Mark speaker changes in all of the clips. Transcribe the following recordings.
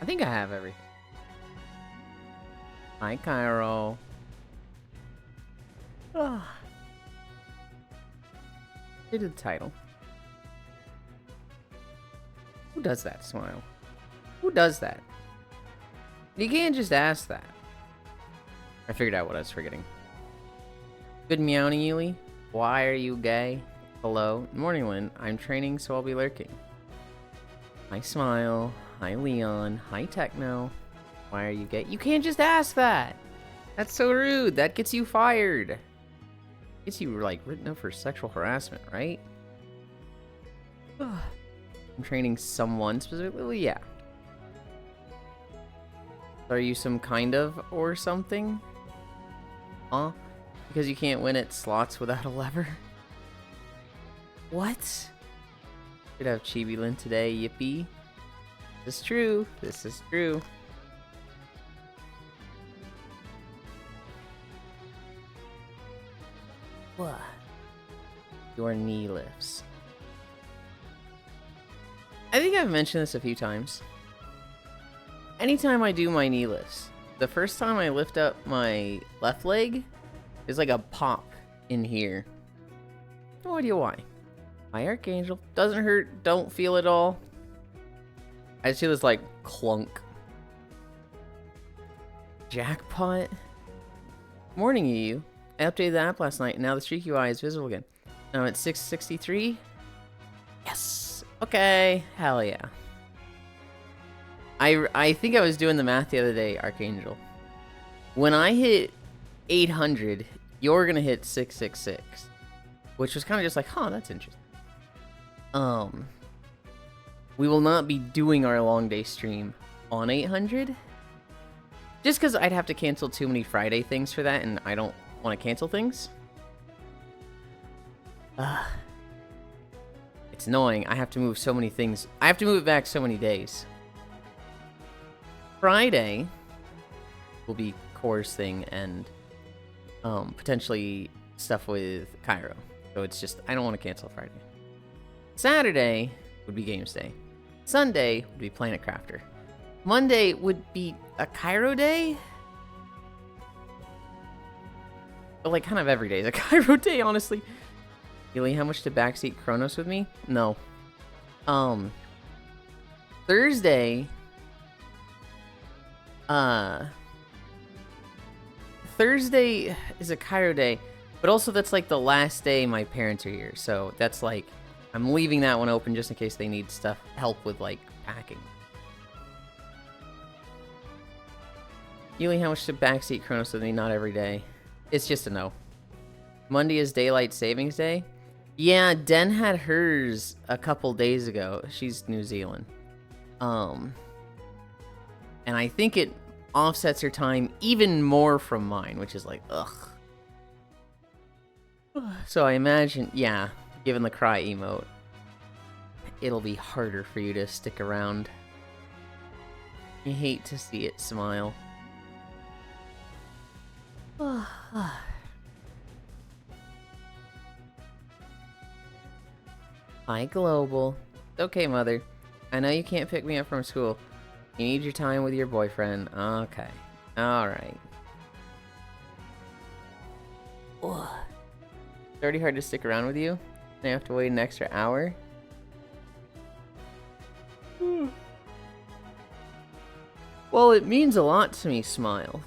Speaker 1: I think I have everything. Hi, Cairo. Ah. Did the title. Who does that smile? Who does that? You can't just ask that. I figured out what I was forgetting. Good meowing, Yuli. Why are you gay? Hello. Morning, Lynn. I'm training, so I'll be lurking. Hi, Smile. Hi, Leon. Hi, Techno. Why are you gay? You can't just ask that. That's so rude. That gets you fired. Gets you, like, written up for sexual harassment, right? I'm training someone specifically? Yeah. Are you some kind of or something? Huh? Because you can't win at slots without a lever? What? Should have Chibi Lin today, yippee. This is true. This is true. What? Your knee lifts. I think I've mentioned this a few times. Anytime I do my knee lifts, the first time I lift up my left leg, there's like a pop in here. No idea why. Hi, Archangel. Doesn't hurt. Don't feel it all. I just feel this like clunk. Jackpot. Morning, EU. I updated the app last night, and now the streak UI is visible again. Now it's 663. Yes. Okay. Hell yeah. I think I was doing the math the other day, Archangel. When I hit 800, you're gonna hit 666, which was kind of just like, huh, that's interesting. We will not be doing our long day stream on 800, just because I'd have to cancel too many Friday things for that, and I don't want to cancel things. It's annoying. I have to move so many things. I have to move it back so many days. Friday will be Core's thing and potentially stuff with Cairo. So it's just, I don't want to cancel Friday. Saturday would be Games Day. Sunday would be Planet Crafter. Monday would be a Cairo day? But like kind of every day is a Cairo day, honestly. Really, how much to backseat Chronos with me? No. Thursday... Thursday is a Cairo day, but also that's like the last day my parents are here, so that's like, I'm leaving that one open just in case they need help with like packing. Yuli, how much to backseat Chronos with me? Not every day. It's just a no. Monday is Daylight Savings Day. Yeah, Den had hers a couple days ago. She's New Zealand. And I think it offsets her time even more from mine, which is like, ugh. So I imagine, yeah, given the cry emote, it'll be harder for you to stick around. You hate to see it smile. Hi, Global. Okay, Mother. I know you can't pick me up from school. You need your time with your boyfriend. Okay. Alright. It's already hard to stick around with you. I have to wait an extra hour. Well, it means a lot to me, Smile.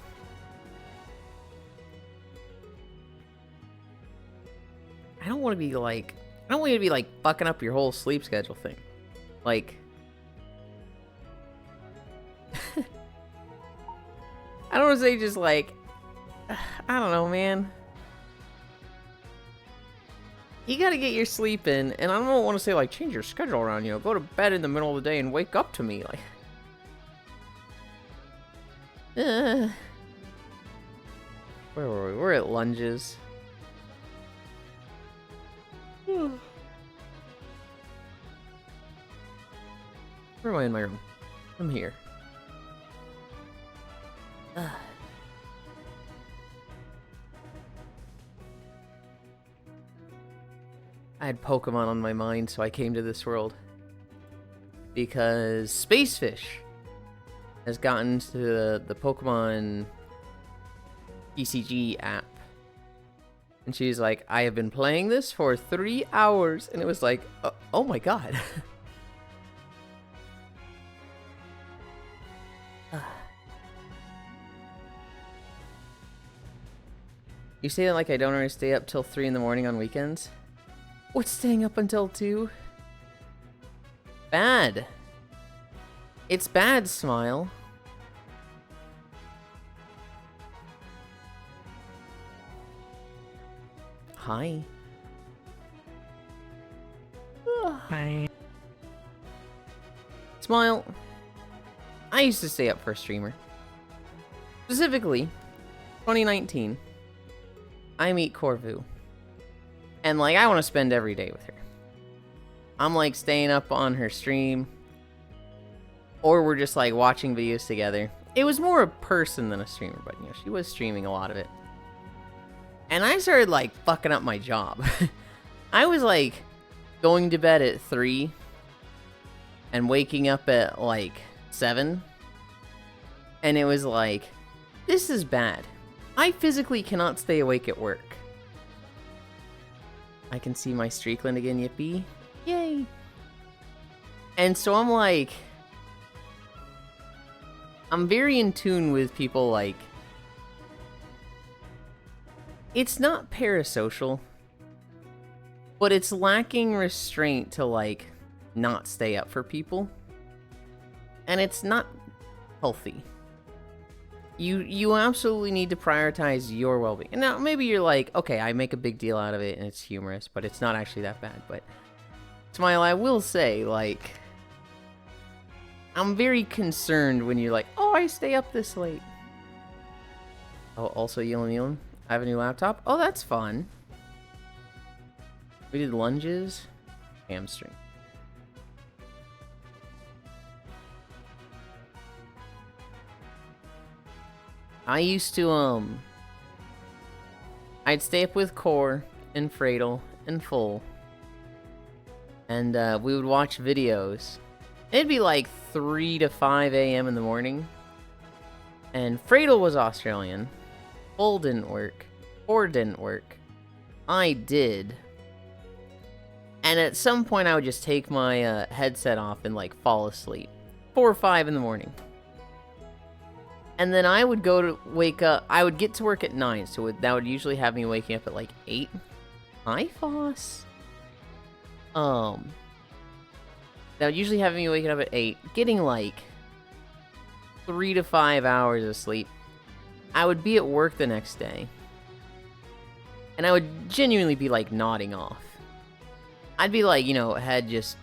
Speaker 1: I don't want to be like... I don't want you to be like fucking up your whole sleep schedule thing. Like... I don't want to say just like... I don't know, man. You gotta get your sleep in, and I don't want to say like change your schedule around, you know, go to bed in the middle of the day and wake up to me, like... Where were we? We're at lunges. Where am I in my room? I'm here. I had Pokemon on my mind, so I came to this world. Because Spacefish has gotten to the Pokemon TCG app. And she's like, I have been playing this for 3 hours. And it was like, oh my god. You say that like I don't always stay up till 3 in the morning on weekends? What's staying up until 2? Bad. It's bad, Smile. Hi.
Speaker 2: Hi.
Speaker 1: Smile. I used to stay up for a streamer. Specifically, 2019. I meet Corvu. And, like, I want to spend every day with her. I'm, like, staying up on her stream. Or we're just, like, watching videos together. It was more a person than a streamer, but, you know, she was streaming a lot of it. And I started, like, fucking up my job. I was, like, going to bed at 3. And waking up at, like, 7. And it was like, this is bad. I physically cannot stay awake at work. I can see my Streakland again, yippee. Yay. And so I'm like, I'm very in tune with people like, it's not parasocial, but it's lacking restraint to like not stay up for people. And it's not healthy. You absolutely need to prioritize your well-being. And now, maybe you're like, okay, I make a big deal out of it, and it's humorous, but it's not actually that bad. But, Smile, I will say, like, I'm very concerned when you're like, oh, I stay up this late. Oh, also, Yulind, I have a new laptop. Oh, that's fun. We did lunges. Hamstring. I used to, I'd stay up with Core and Fradle and Full. And, we would watch videos. It'd be like 3 to 5 a.m. in the morning. And Fradle was Australian. Full didn't work. Core didn't work. I did. And at some point I would just take my, headset off and, like, fall asleep. 4 or 5 in the morning. And then I would go to wake up. I would get to work at 9, so that would usually have me waking up at like 8. Hi, Foss. That would usually have me waking up at 8, getting like 3 to 5 hours of sleep. I would be at work the next day, and I would genuinely be like nodding off. I'd be like, you know, head just.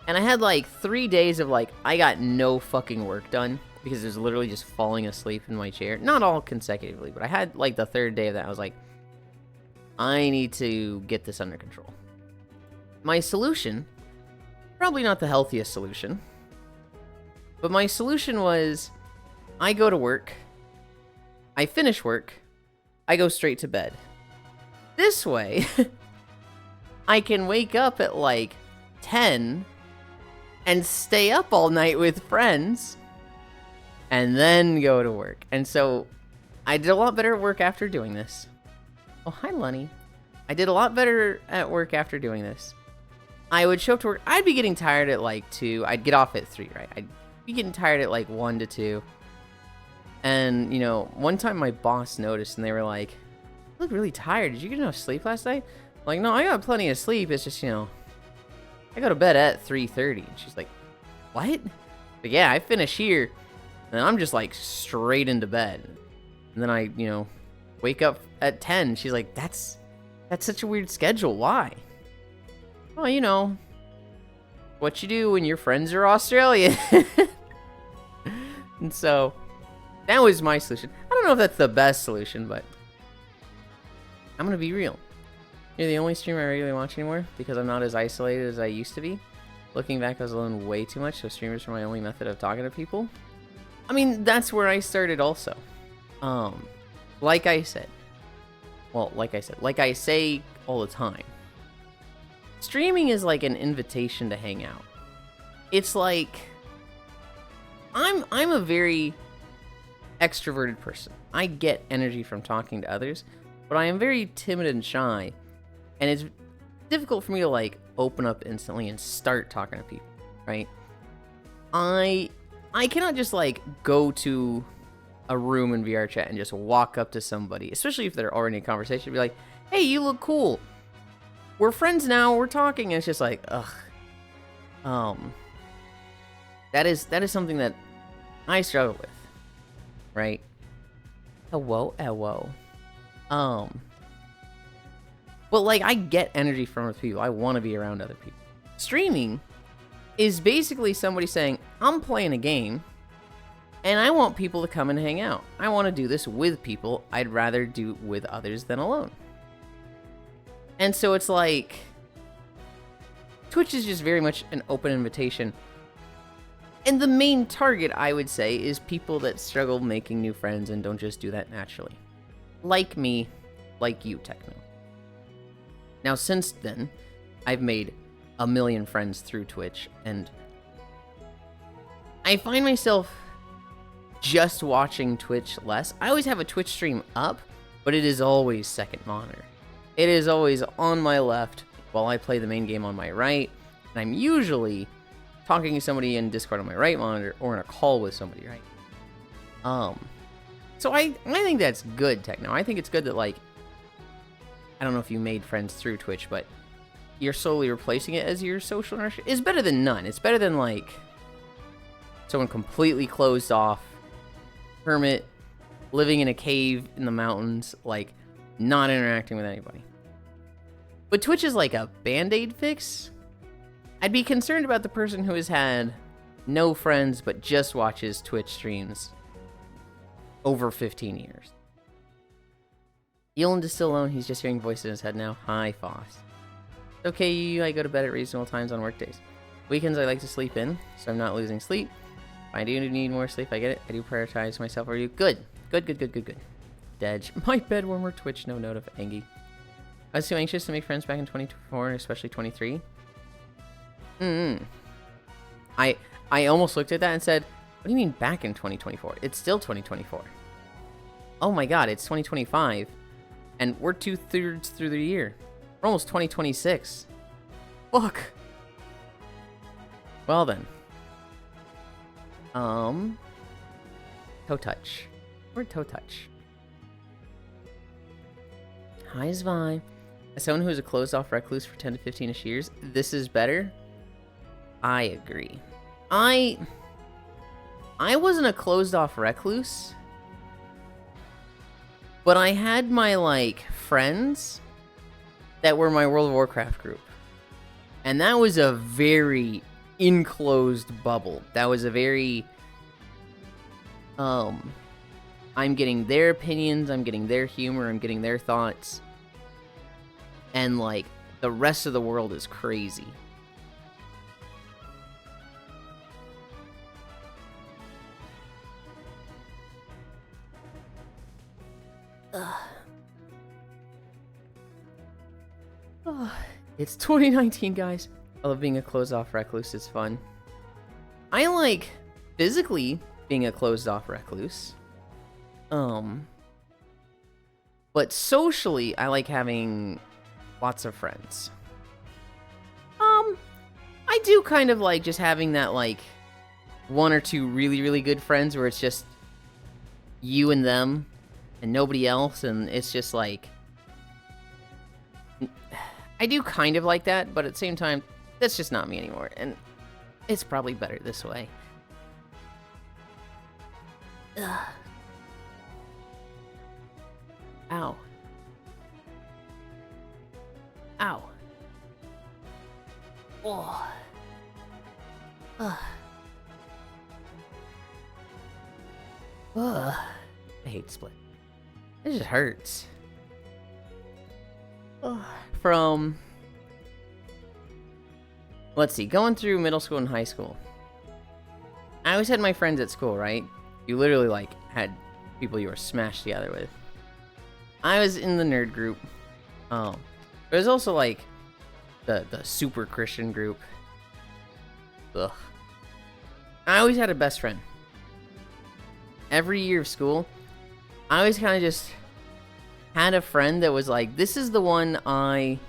Speaker 1: And I had like 3 days of like, I got no fucking work done because it was literally just falling asleep in my chair. Not all consecutively, but I had like the 3rd day of that. I was like, I need to get this under control. My solution, probably not the healthiest solution, but my solution was I go to work, I finish work, I go straight to bed. This way, I can wake up at like 10 and stay up all night with friends, and then go to work. And so, I did a lot better at work after doing this. Oh, hi, Lunny. I did a lot better at work after doing this. I would show up to work. I'd be getting tired at like 2. I'd get off at 3, right? I'd be getting tired at like 1 to 2. And, you know, one time my boss noticed, and they were like, you look really tired. Did you get enough sleep last night? I'm like, no, I got plenty of sleep. It's just, you know, I go to bed at 3:30. And she's like, what? But yeah, I finish here, and I'm just like straight into bed. And then I, you know, wake up at 10. She's like, that's such a weird schedule. Why? Well, you know, what you do when your friends are Australian. And so, that was my solution. I don't know if that's the best solution, but I'm gonna be real. You're the only streamer I regularly watch anymore because I'm not as isolated as I used to be. Looking back, I was alone way too much, so streamers were my only method of talking to people. I mean, that's where I started also. Like I say all the time, streaming is like an invitation to hang out. it's like I'm a very extroverted person. I get energy from talking to others, but I am very timid and shy, and it's difficult for me to like open up instantly and start talking to people, right? I cannot just like go to a room in VR chat and just walk up to somebody, especially if they're already in a conversation, be like, "Hey, you look cool. We're friends now. We're talking." And it's just like, ugh. That is something that I struggle with, right? Hello. But like, I get energy from other people. I want to be around other people. Streaming is basically somebody saying, I'm playing a game, and I want people to come and hang out. I want to do this with people. I'd rather do with others than alone. And so it's like, Twitch is just very much an open invitation. And the main target, I would say, is people that struggle making new friends and don't just do that naturally. Like me, like you, Techno. Now, since then, I've made a million friends through Twitch, and I find myself just watching Twitch less. I always have a Twitch stream up, but it is always second monitor. It is always on my left while I play the main game on my right, and I'm usually talking to somebody in Discord on my right monitor or in a call with somebody, right? So I think that's good, Techno. I think it's good that, like, I don't know if you made friends through Twitch, but you're slowly replacing it as your social interaction. It's better than none. It's better than, like, someone completely closed off, hermit, living in a cave in the mountains, like, not interacting with anybody. But Twitch is like a band-aid fix. I'd be concerned about the person who has had no friends but just watches Twitch streams over 15 years. Yulind is still alone. He's just hearing voices in his head now. Hi, Foss. Okay, I go to bed at reasonable times on work days. Weekends I like to sleep in, so I'm not losing sleep. If I do need more sleep, I get it. I do prioritize myself over you. Good. Dedge. My bed warmer Twitch, no note of Angie. I was too anxious to make friends back in 2024, especially 23. I almost looked at that and said, what do you mean back in 2024? It's still 2024. Oh my god, it's 2025. And we're 2/3 through the year. We're almost 2026. Fuck. Well then. Toe touch. Where'd toe touch? Hi, Zvi. As someone who is a closed-off recluse for 10 to 15ish years, this is better. I agree. I wasn't a closed-off recluse, but I had my, like, friends that were my World of Warcraft group. And that was a very enclosed bubble. That was a very, I'm getting their opinions, I'm getting their humor, I'm getting their thoughts. And, like, the rest of the world is crazy. It's 2019, guys. I love being a closed-off recluse. It's fun. I like physically being a closed-off recluse. But socially, I like having lots of friends. I do kind of like just having that, like, one or two really, really good friends where it's just you and them and nobody else, and it's just like, I do kind of like that, but at the same time, that's just not me anymore, and it's probably better this way. Ugh. Ow. Ow. Oh. Ugh. Ugh. I hate split. It just hurts. Ugh. From, let's see, going through middle school and high school, I always had my friends at school, right? You literally, like, had people you were smashed together with. I was in the nerd group. There's also, like, the super Christian group. Ugh. I always had a best friend. Every year of school, I always kind of just had a friend that was like, this is the one I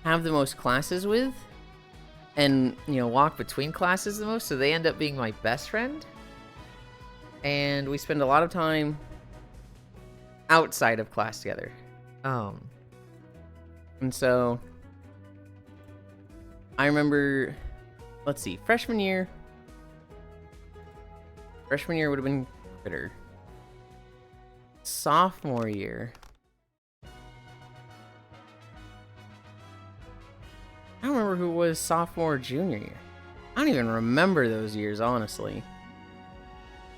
Speaker 1: have the most classes with, and, you know, walk between classes the most, so they end up being my best friend. And we spend a lot of time outside of class together. And so I remember, let's see, freshman year would have been Critter. Sophomore year, I don't remember who was sophomore or junior year. I don't even remember those years, honestly.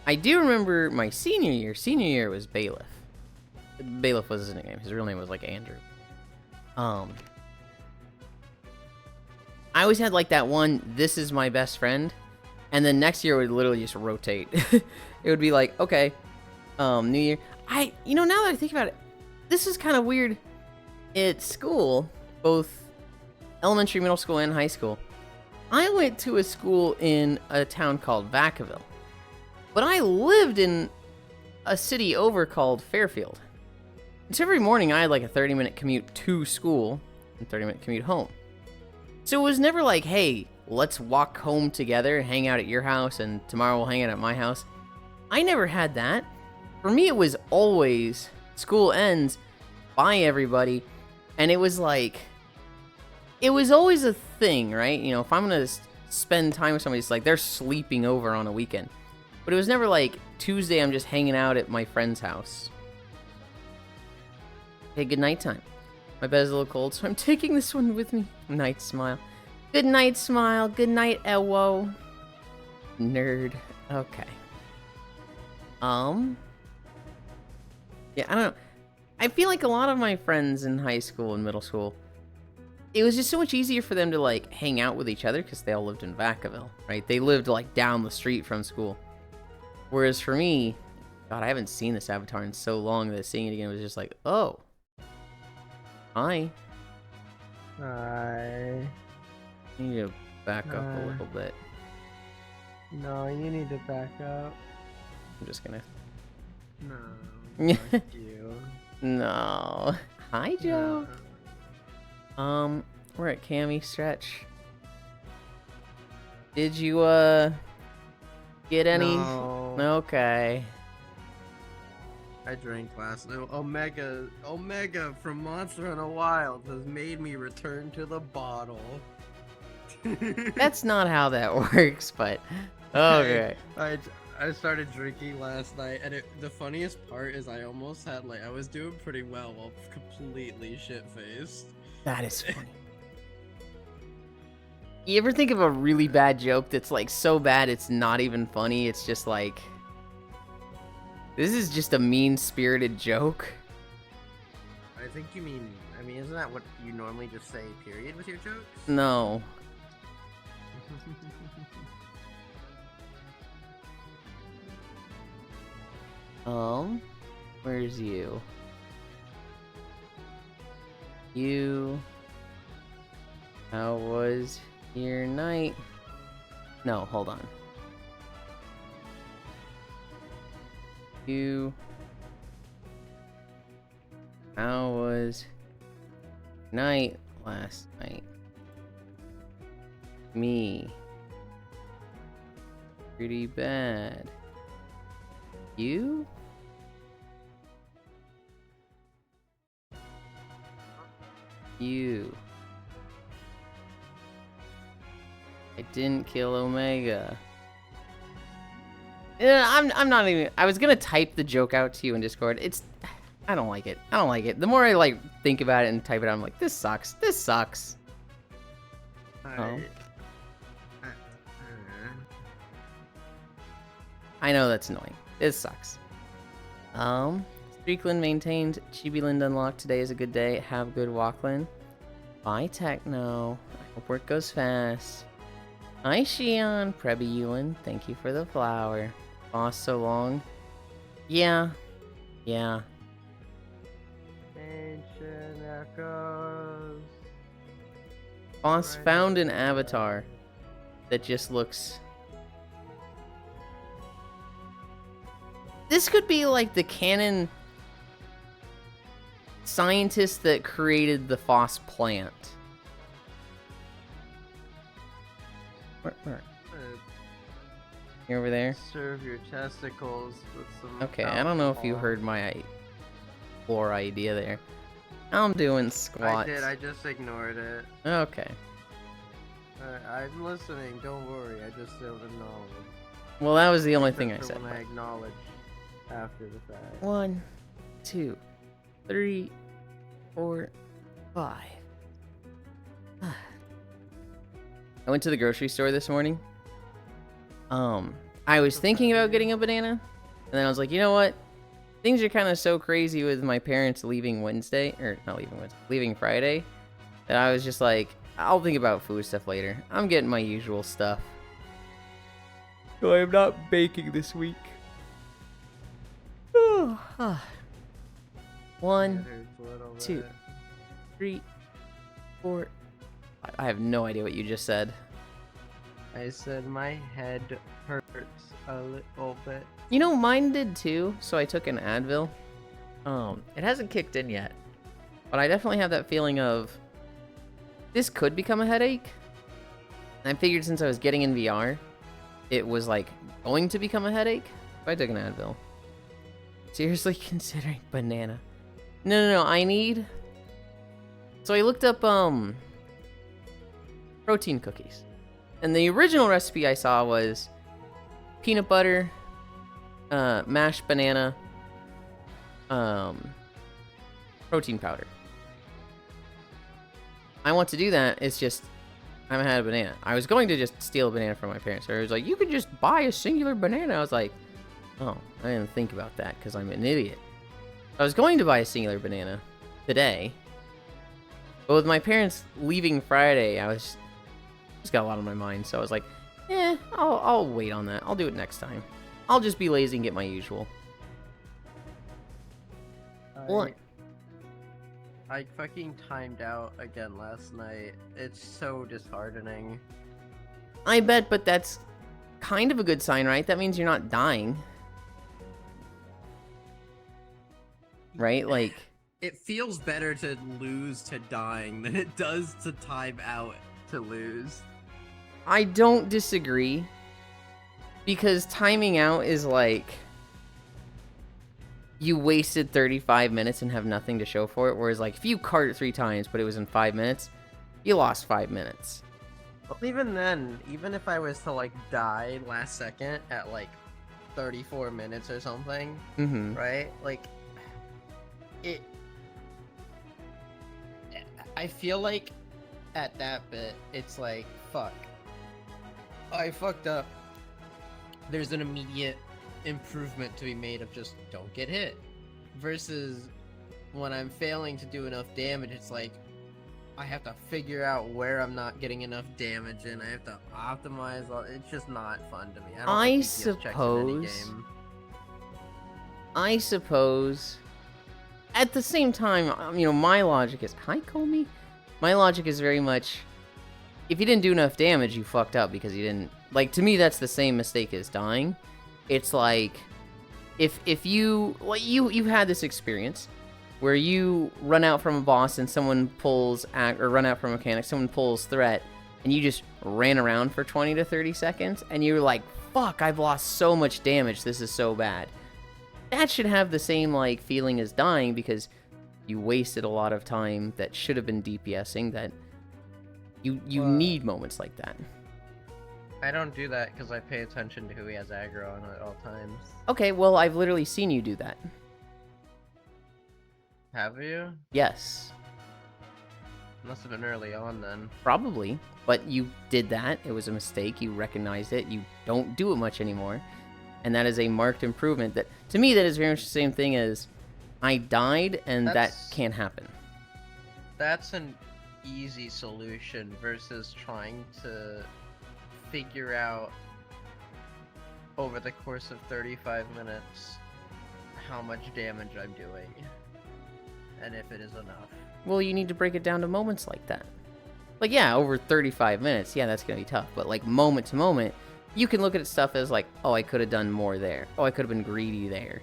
Speaker 1: I do remember my senior year. Senior year was Bailiff. Bailiff was his nickname. His real name was like Andrew. I always had like that one, this is my best friend. And then next year would literally just rotate. It would be like, okay, New Year. You know, now that I think about it, this is kind of weird. At school, both elementary, middle school, and high school, I went to a school in a town called Vacaville. But I lived in a city over called Fairfield. So every morning I had like a 30-minute commute to school and 30-minute commute home. So it was never like, hey, let's walk home together, hang out at your house, and tomorrow we'll hang out at my house. I never had that. For me, it was always school ends, bye everybody. And it was like, it was always a thing, right? You know, if I'm going to spend time with somebody, it's like they're sleeping over on a weekend. But it was never like, Tuesday I'm just hanging out at my friend's house. Okay, good night time. My bed is a little cold, so I'm taking this one with me. Night smile. Good night, smile. Good night, Elwo. Nerd. Okay. Yeah, I don't know. I feel like a lot of my friends in high school and middle school, it was just so much easier for them to, like, hang out with each other because they all lived in Vacaville, right? They lived, like, down the street from school. Whereas for me, God, I haven't seen this avatar in so long that seeing it again was just like, oh. Hi.
Speaker 2: Hi.
Speaker 1: I need to back up a little bit.
Speaker 2: No, you need to back up.
Speaker 1: I'm just gonna...
Speaker 2: No, fuck you.
Speaker 1: No. Hi, Joe.
Speaker 2: No.
Speaker 1: We're at Cammy Stretch. Did you, get any?
Speaker 2: No.
Speaker 1: Okay.
Speaker 2: I drank last night. Omega from Monster in a Wild has made me return to the bottle.
Speaker 1: That's not how that works, but okay.
Speaker 2: I started drinking last night, and the funniest part is I almost had, like, I was doing pretty well while completely shit-faced.
Speaker 1: That is funny. You ever think of a really bad joke that's, like, so bad it's not even funny? It's just like, this is just a mean-spirited joke.
Speaker 2: I think you mean, isn't that what you normally just say, period, with your jokes?
Speaker 1: No. Where's you? You... How was your night? No, hold on. You... How was night last night? Me. Pretty bad. You? You. I didn't kill Omega. Yeah, I'm not even... I was gonna type the joke out to you in Discord. I don't like it. I don't like it. The more I, like, think about it and type it out, I'm like, this sucks. This sucks. I know that's annoying. This sucks. Streakland maintained. Chibi-Lind unlocked. Today is a good day. Have a good walk, Bye, Techno. I hope work goes fast. Hi, Shion. Prebby Yulind. Thank you for the flower. Boss so long. Yeah. Yeah.
Speaker 2: Ancient echoes.
Speaker 1: Boss found an avatar that just looks This could be like the canon scientist that created the Foss plant. Where? You over there?
Speaker 2: Serve your testicles with some.
Speaker 1: Okay, I don't know if you
Speaker 2: alcohol.
Speaker 1: heard my floor idea there. I'm doing squats.
Speaker 2: I did. I just ignored it.
Speaker 1: Okay.
Speaker 2: I'm listening. Don't worry. I just don't acknowledge.
Speaker 1: Well, that was the only thing I
Speaker 2: Except for
Speaker 1: said.
Speaker 2: when I acknowledge after the fact.
Speaker 1: 1, 2, 3, 4, 5. I went to the grocery store this morning. I was thinking about getting a banana, and then I was like, you know what? Things are kind of so crazy with my parents leaving Wednesday, or not leaving Wednesday, leaving Friday, that I was just like, I'll think about food stuff later. I'm getting my usual stuff. So I'm not baking this week. 1, 2, 3, 4. I have no idea what you just said.
Speaker 2: I said my head hurts a little bit.
Speaker 1: You know, mine did too, so I took an Advil. It hasn't kicked in yet, but I definitely have that feeling of this could become a headache. And I figured since I was getting in VR, it was like going to become a headache. So I took an Advil. Seriously considering banana. No, I need. So I looked up protein cookies, and the original recipe I saw was peanut butter, mashed banana, protein powder. I want to do that. It's just I haven't had a banana. I was going to just steal a banana from my parents. Or it was like, you could just buy a singular banana. I was like, oh, I didn't think about that because I'm an idiot. I was going to buy a singular banana today, but with my parents leaving Friday, I just got a lot on my mind. So I was like, I'll wait on that. I'll do it next time. I'll just be lazy and get my usual. What?
Speaker 2: I fucking timed out again last night. It's so disheartening.
Speaker 1: I bet, but that's kind of a good sign, right? That means you're not dying. Right? Like,
Speaker 2: It feels better to lose to dying than it does to time out to lose.
Speaker 1: I don't disagree. Because timing out is like, you wasted 35 minutes and have nothing to show for it. Whereas, like, if you cart it 3 times, but it was in 5 minutes, you lost 5 minutes.
Speaker 2: Well, even then, even if I was to, like, die last second at, like, 34 minutes or something, right? Like, I feel like at that bit, it's like, fuck. I fucked up. There's an immediate improvement to be made of just don't get hit. Versus when I'm failing to do enough damage, it's like, I have to figure out where I'm not getting enough damage in. I have to optimize. It's just not fun to me. I don't think DPS checks in any game.
Speaker 1: I suppose. At the same time, you know, my logic is... Hi, Comey? My logic is very much... If you didn't do enough damage, you fucked up because you didn't... Like, to me, that's the same mistake as dying. It's like... If you... Like, you've had this experience where you run out from a boss and someone pulls... Or run out from a mechanic, someone pulls threat, and you just ran around for 20 to 30 seconds, and you're like, fuck, I've lost so much damage, this is so bad. That should have the same, like, feeling as dying, because you wasted a lot of time that should have been DPSing, that you need moments like that.
Speaker 2: I don't do that because I pay attention to who he has aggro on at all times.
Speaker 1: Okay, well, I've literally seen you do that.
Speaker 2: Have you?
Speaker 1: Yes.
Speaker 2: Must have been early on then.
Speaker 1: Probably, but you did that. It was a mistake. You recognized it. You don't do it much anymore. And that is a marked improvement. That, to me, that is very much the same thing as I died, and that can't happen.
Speaker 2: That's an easy solution versus trying to figure out over the course of 35 minutes how much damage I'm doing and if it is enough.
Speaker 1: Well, you need to break it down to moments like that. Like, yeah, over 35 minutes, yeah, that's gonna be tough. But, like, moment to moment, you can look at stuff as like, oh, I could have done more there. Oh, I could have been greedy there.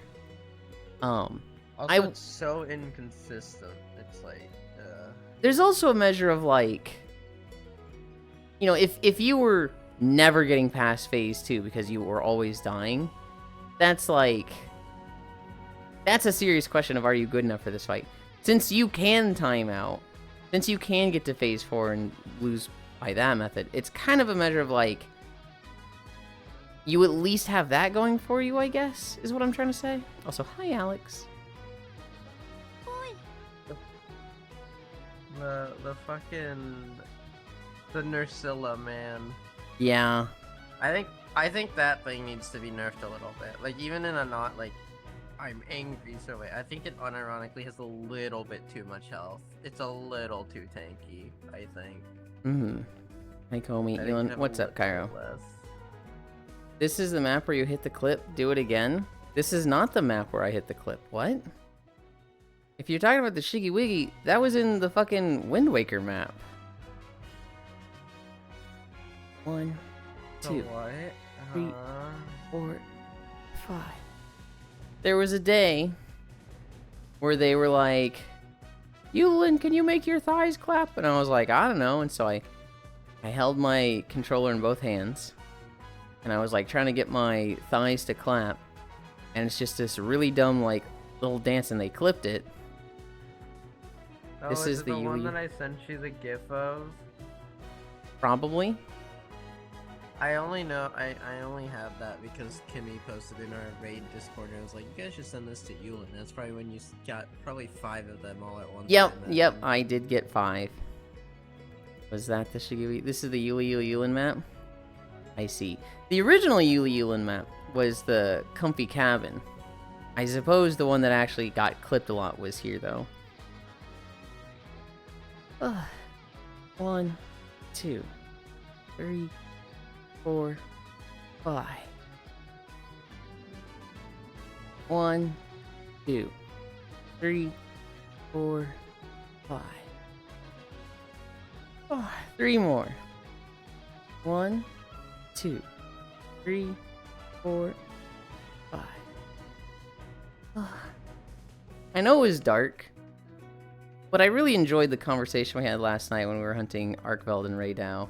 Speaker 2: Also, it's so inconsistent. It's like,
Speaker 1: there's also a measure of like, you know, if you were never getting past phase 2 because you were always dying, that's like, that's a serious question of, are you good enough for this fight? Since you can time out, since you can get to phase 4 and lose by that method, it's kind of a measure of like, you at least have that going for you, I guess, is what I'm trying to say. Also, hi, Alex.
Speaker 2: the fucking the Nursilla, man.
Speaker 1: Yeah.
Speaker 2: I think that thing needs to be nerfed a little bit. Like, even in a not like I'm angry sort of way, I think it unironically has a little bit too much health. It's a little too tanky, I think.
Speaker 1: Mm-hmm. Hi, Comey. Yulind, what's up, Cairo? This is the map where you hit the clip. Do it again. This is not the map where I hit the clip. What? If you're talking about the Shiggy Wiggy, that was in the fucking Wind Waker map. 1, 2, 3, 4, 5. There was a day where they were like, Yulind, can you make your thighs clap? And I was like, I don't know. And so I held my controller in both hands. And I was like trying to get my thighs to clap. And it's just this really dumb like little dance, and they clipped it.
Speaker 2: Oh,
Speaker 1: this is the
Speaker 2: one that I sent you the GIF of?
Speaker 1: Probably.
Speaker 2: I only know I only have that because Kimmy posted in our raid Discord and was like, you guys should send this to Yulind. That's probably when you got probably 5 of them all at once.
Speaker 1: Yep, I did get 5. Was that the Shigui? This is the Yulind map? I see. The original Yulind map was the comfy cabin. I suppose the one that actually got clipped a lot was here, though. 1, 2, 3, 4, 5. 1, 2, 3, 4, 5. Oh, 3 more. 1, 2, 3, 4, 5. Oh. I know it was dark, but I really enjoyed the conversation we had last night when we were hunting Arkveld and Raydao.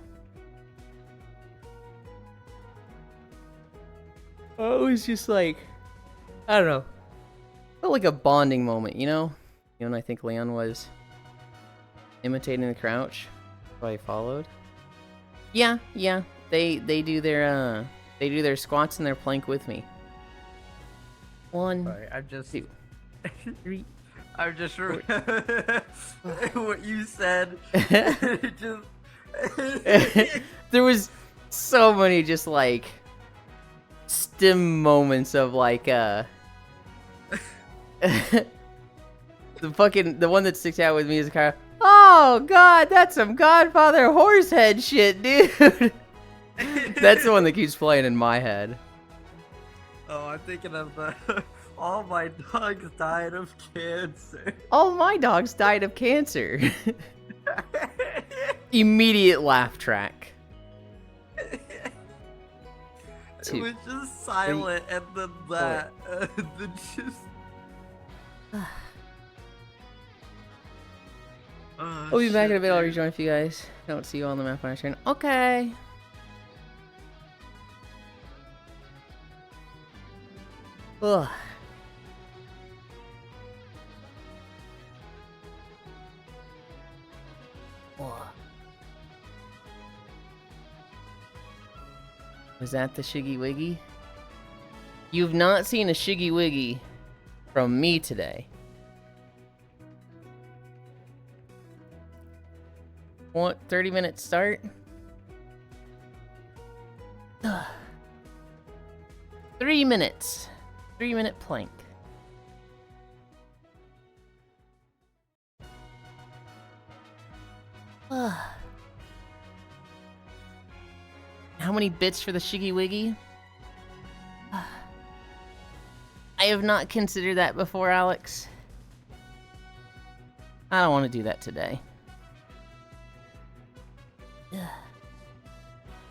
Speaker 1: Oh, it was just like, I don't know. Felt like a bonding moment, you know? You know, and I think Leon was imitating the crouch, so I followed. Yeah. They do their squats and their plank with me. 1,
Speaker 2: Sorry, I'm just
Speaker 1: 2, 3.
Speaker 2: I'm just what you said. It just
Speaker 1: There was so many just like stim moments of like the one that sticks out with me is kind of, oh god, that's some Godfather horsehead shit, dude. That's the one that keeps playing in my head.
Speaker 2: Oh, I'm thinking of the all my dogs died of cancer.
Speaker 1: All my dogs died of cancer. Immediate laugh track.
Speaker 2: It
Speaker 1: 2,
Speaker 2: was just silent,
Speaker 1: 3,
Speaker 2: and then that, the just.
Speaker 1: We'll be back in a bit. I'll rejoin if you guys don't see you on the map on our screen. Okay. Ugh. Was that the Shiggy Wiggy? You've not seen a Shiggy Wiggy from me today. 30-minute start? 3 minutes. 3-minute plank. How many bits for the Shiggy Wiggy? I have not considered that before, Alex. I don't want to do that today.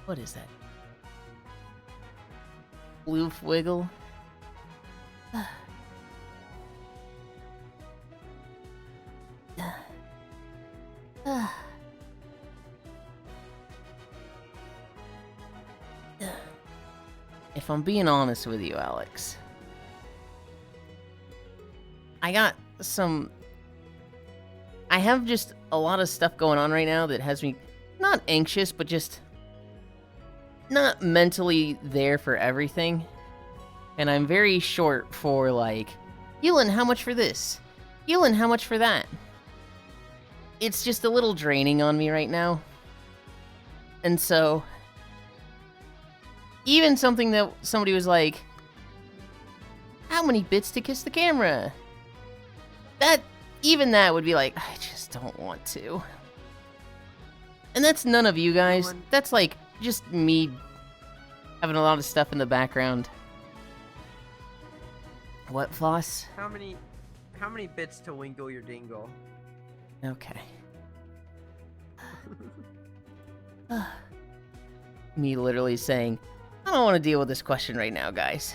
Speaker 1: What is that? Loof wiggle. If I'm being honest with you, Alex, I have just a lot of stuff going on right now that has me not anxious, but just not mentally there for everything. And I'm very short for, like, Yulind, how much for this? Yulind, how much for that? It's just a little draining on me right now. And so, even something that somebody was like, how many bits to kiss the camera? Even that would be like, I just don't want to. And that's none of you guys. That's like just me having a lot of stuff in the background. What, Floss?
Speaker 3: How many bits to winkle your dingle?
Speaker 1: Okay. Me literally saying, I don't want to deal with this question right now, guys.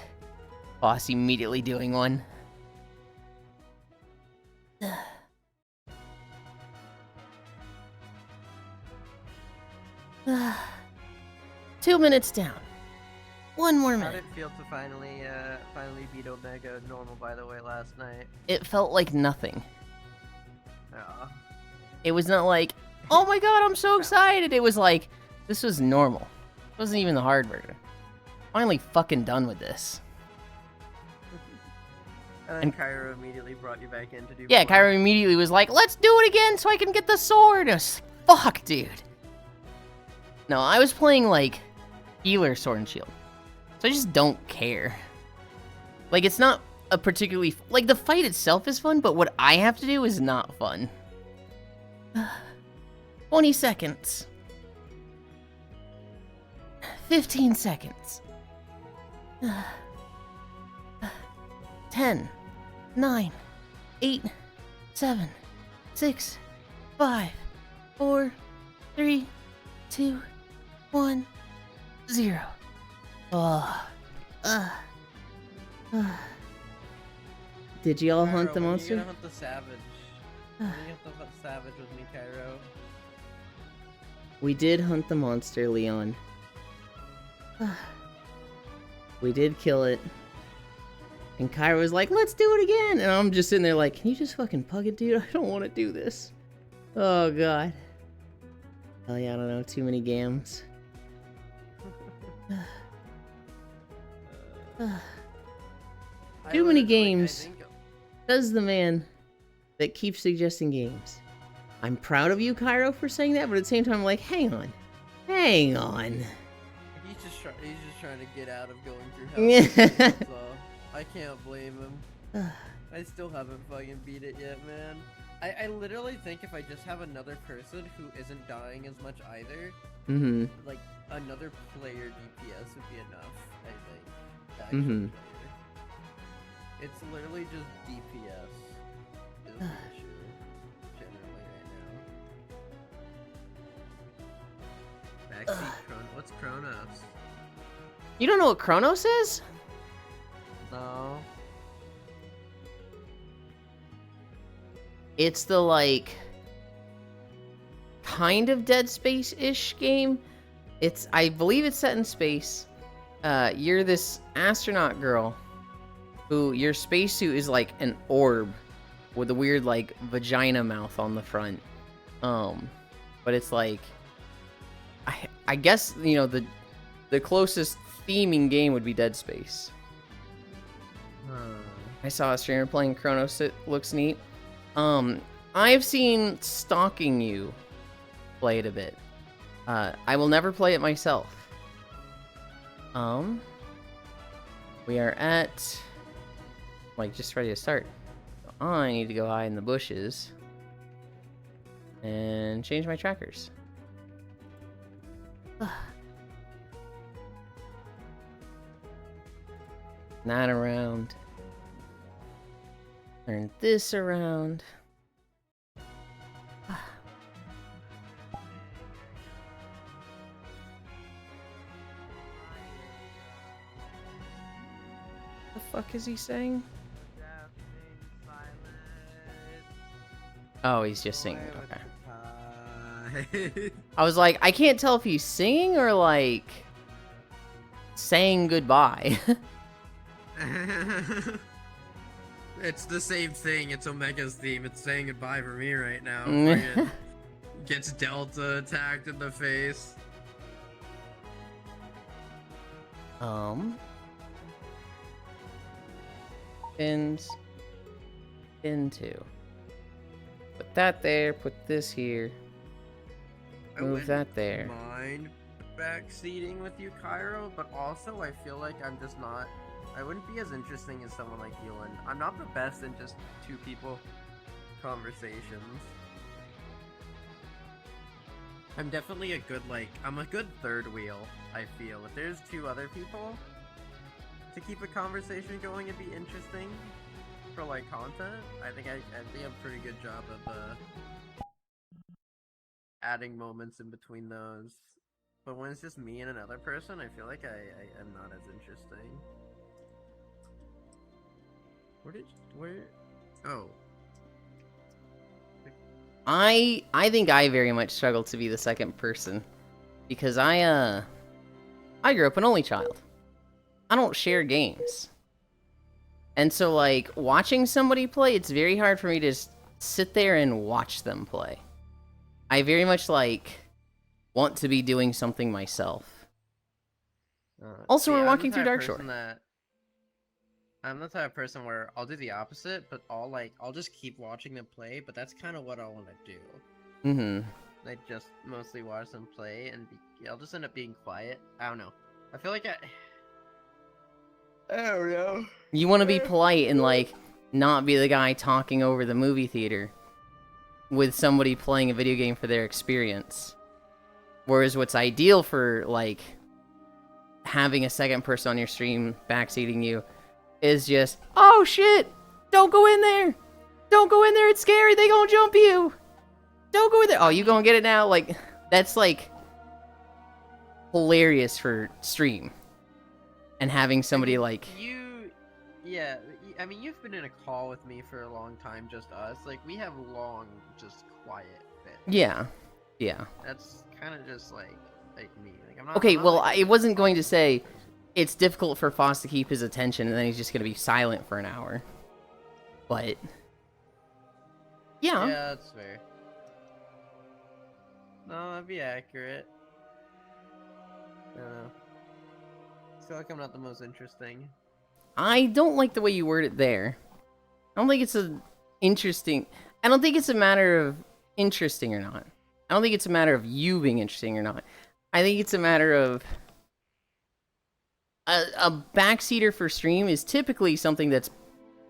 Speaker 1: Boss immediately doing one. 2 minutes down. One more
Speaker 3: How did
Speaker 1: minute.
Speaker 3: it feel to finally beat Omega normal, by the way, last night?
Speaker 1: It felt like nothing.
Speaker 3: Aw.
Speaker 1: It was not like, oh my god, I'm so excited. It was like, this was normal. It wasn't even the hard version. Finally fucking done with this.
Speaker 3: And then Cairo immediately brought you back in to do
Speaker 1: Yeah,
Speaker 3: more.
Speaker 1: Cairo immediately was like, let's do it again so I can get the sword. I was like, fuck, dude. No, I was playing, like, healer sword and shield. So I just don't care. Like, it's not a particularly... Like, the fight itself is fun, but what I have to do is not fun. 20 seconds. 15 seconds. 10, 9, 8, 7, 6, 5, 4, 3, 2, 1, 0. Did you all hunt the
Speaker 3: Cairo, when
Speaker 1: monster?
Speaker 3: you gonna hunt the savage? When you have to hunt savage with me, Cairo?
Speaker 1: We did hunt the monster, Leon. We did kill it. And Kyra was like, let's do it again! And I'm just sitting there like, can you just fucking pug it, dude? I don't want to do this. Oh, God. Oh, yeah, I don't know. Too many games. Too many games. Says the man that keeps suggesting games. I'm proud of you, Cairo, for saying that, but at the same time, I'm like, hang on. Hang on.
Speaker 3: He's just trying to get out of going through hell. That's all. I can't blame him. I still haven't fucking beat it yet, man. I literally think if I just have another person who isn't dying as much either, like another player DPS would be enough, I think. Actual player. It's literally just DPS is the issue, generally right now. Backseat what's Kronos?
Speaker 1: You don't know what Kronos is?
Speaker 3: No.
Speaker 1: It's the, like, kind of Dead Space-ish game. I believe it's set in space. You're this astronaut girl who, your spacesuit is like an orb with a weird, like, vagina mouth on the front. But it's like, I guess, you know, the closest theming game would be Dead Space. I saw a streamer playing Chronos. It looks neat. I've seen Stalking You play it a bit. I will never play it myself. We are at, like, just ready to start. So I need to go hide in the bushes and change my trackers. That around. Turn this around. The fuck is he saying?
Speaker 3: Deafening silence.
Speaker 1: Oh, he's just singing.
Speaker 3: Away with
Speaker 1: Okay.
Speaker 3: the tide.
Speaker 1: I was like, I can't tell if he's singing or like saying goodbye.
Speaker 3: It's the same thing. It's Omega's theme. It's saying goodbye for me right now. Fucking gets Delta attacked in the face.
Speaker 1: Pins. Pin 2. Put that there. Put this here.
Speaker 3: I
Speaker 1: Move
Speaker 3: wouldn't
Speaker 1: that there.
Speaker 3: mind backseating with you, Cairo, but also I feel like I'm just not. I wouldn't be as interesting as someone like Yulind. I'm not the best in just two people conversations. I'm definitely a good, I'm a good third wheel, I feel. If there's two other people to keep a conversation going and be interesting for, content, I think I'm a pretty good job of, adding moments in between those. But when it's just me and another person, I feel like I am not as interesting. Where? Oh.
Speaker 1: I think I very much struggle to be the second person because I grew up an only child. I don't share games. And so watching somebody play, it's very hard for me to just sit there and watch them play. I very much want to be doing something myself. Also, we're walking through Dark Shore.
Speaker 3: I'm the type of person where I'll do the opposite, but I'll just keep watching them play, but that's kind of what I want to do.
Speaker 1: Mm-hmm.
Speaker 3: Just mostly watch them play, and I'll just end up being quiet. I don't know. I feel like I don't know.
Speaker 1: You want to be polite and not be the guy talking over the movie theater with somebody playing a video game for their experience. Whereas what's ideal for having a second person on your stream backseating you is just, oh shit, don't go in there, don't go in there, it's scary, they gonna jump you, don't go in there, oh you gonna get it now, that's hilarious for stream. And having somebody
Speaker 3: yeah, I mean you've been in a call with me for a long time, just us, we have long just quiet bits.
Speaker 1: Yeah
Speaker 3: That's kind of just me. I'm not,
Speaker 1: okay,
Speaker 3: I'm not
Speaker 1: well I wasn't going to say it's difficult for Foss to keep his attention, and then he's just gonna be silent for an hour. But yeah,
Speaker 3: that's fair. No, that'd be accurate. I don't know. I feel like I'm not the most interesting.
Speaker 1: I don't like the way you word it there. I don't think it's I don't think it's a matter of interesting or not. I don't think it's a matter of you being interesting or not. I think it's a matter of a backseater for stream is typically something that's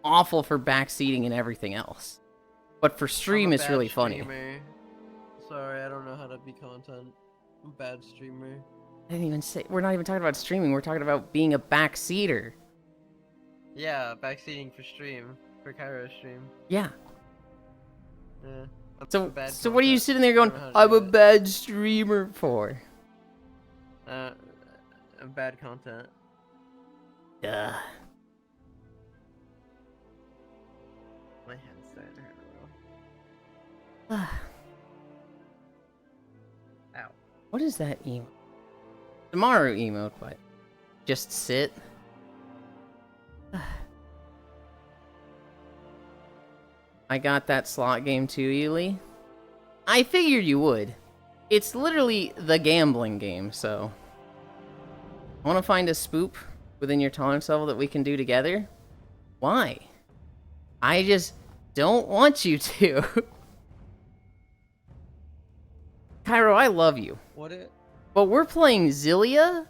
Speaker 1: awful for backseating and everything else. But for stream, it's really funny.
Speaker 3: Sorry, I don't know how to be content. I'm a bad streamer.
Speaker 1: I didn't even say... We're not even talking about streaming. We're talking about being a backseater.
Speaker 3: Yeah, backseating for stream. For Cairo's stream.
Speaker 1: Yeah.
Speaker 3: Yeah.
Speaker 1: So what are you sitting there going, I'm a bad streamer for?
Speaker 3: Bad content.
Speaker 1: Duh.
Speaker 3: My head's starting to hurt a little. Ow.
Speaker 1: What is that emote? Tomorrow emote, but just sit. I got that slot game too, Yuli. I figured you would. It's literally the gambling game, so... I want to find a spoop within your tolerance level that we can do together? Why? I just don't want you to. Cairo, I love you.
Speaker 3: What it?
Speaker 1: But we're playing Zillia,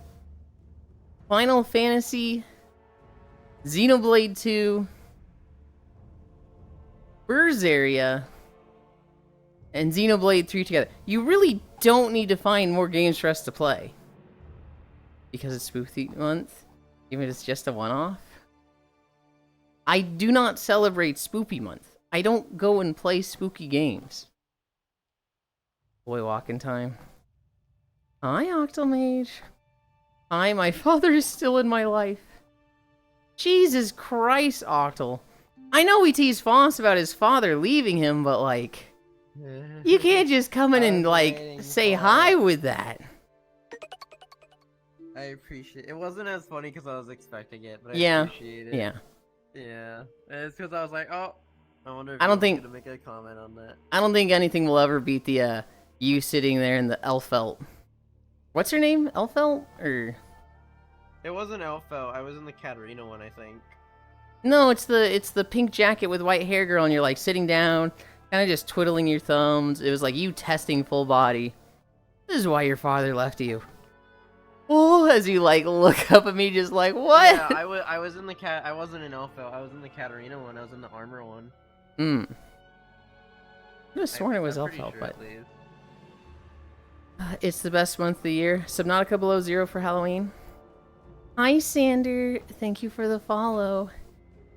Speaker 1: Final Fantasy, Xenoblade 2, Berseria, and Xenoblade 3 together. You really don't need to find more games for us to play. Because it's Spooky Month, even if it's just a one-off. I do not celebrate Spooky Month. I don't go and play spooky games. Boy walking time. Hi, Octomage. Hi, my father is still in my life. Jesus Christ, Octal. I know we tease Foss about his father leaving him, but like, you can't just come in and like say hi with that.
Speaker 3: I appreciate it. It wasn't as funny because I was expecting it, but I
Speaker 1: Yeah,
Speaker 3: appreciate it.
Speaker 1: yeah.
Speaker 3: Yeah. It's because I was like, oh, I wonder if
Speaker 1: I don't
Speaker 3: he's
Speaker 1: think-
Speaker 3: gonna make a comment on that.
Speaker 1: I don't think anything will ever beat the you sitting there in the Elfelt. What's her name? Elfelt or?
Speaker 3: It wasn't Elfo. I was in the Katarina one, I think.
Speaker 1: No, it's the pink jacket with white hair girl, and you're like sitting down, kind of just twiddling your thumbs. It was like you testing full body. This is why your father left you. Oh, as you like look up at me, just like what?
Speaker 3: Yeah, I was in the cat. I wasn't in Elfo. I was in the Katarina one. I was in the armor one.
Speaker 1: Hmm. I could have sworn it was
Speaker 3: I'm pretty
Speaker 1: Elfelt,
Speaker 3: sure,
Speaker 1: but
Speaker 3: at least.
Speaker 1: it's the best month of the year. Subnautica below 0 for Halloween. Hi, Sander. Thank you for the follow.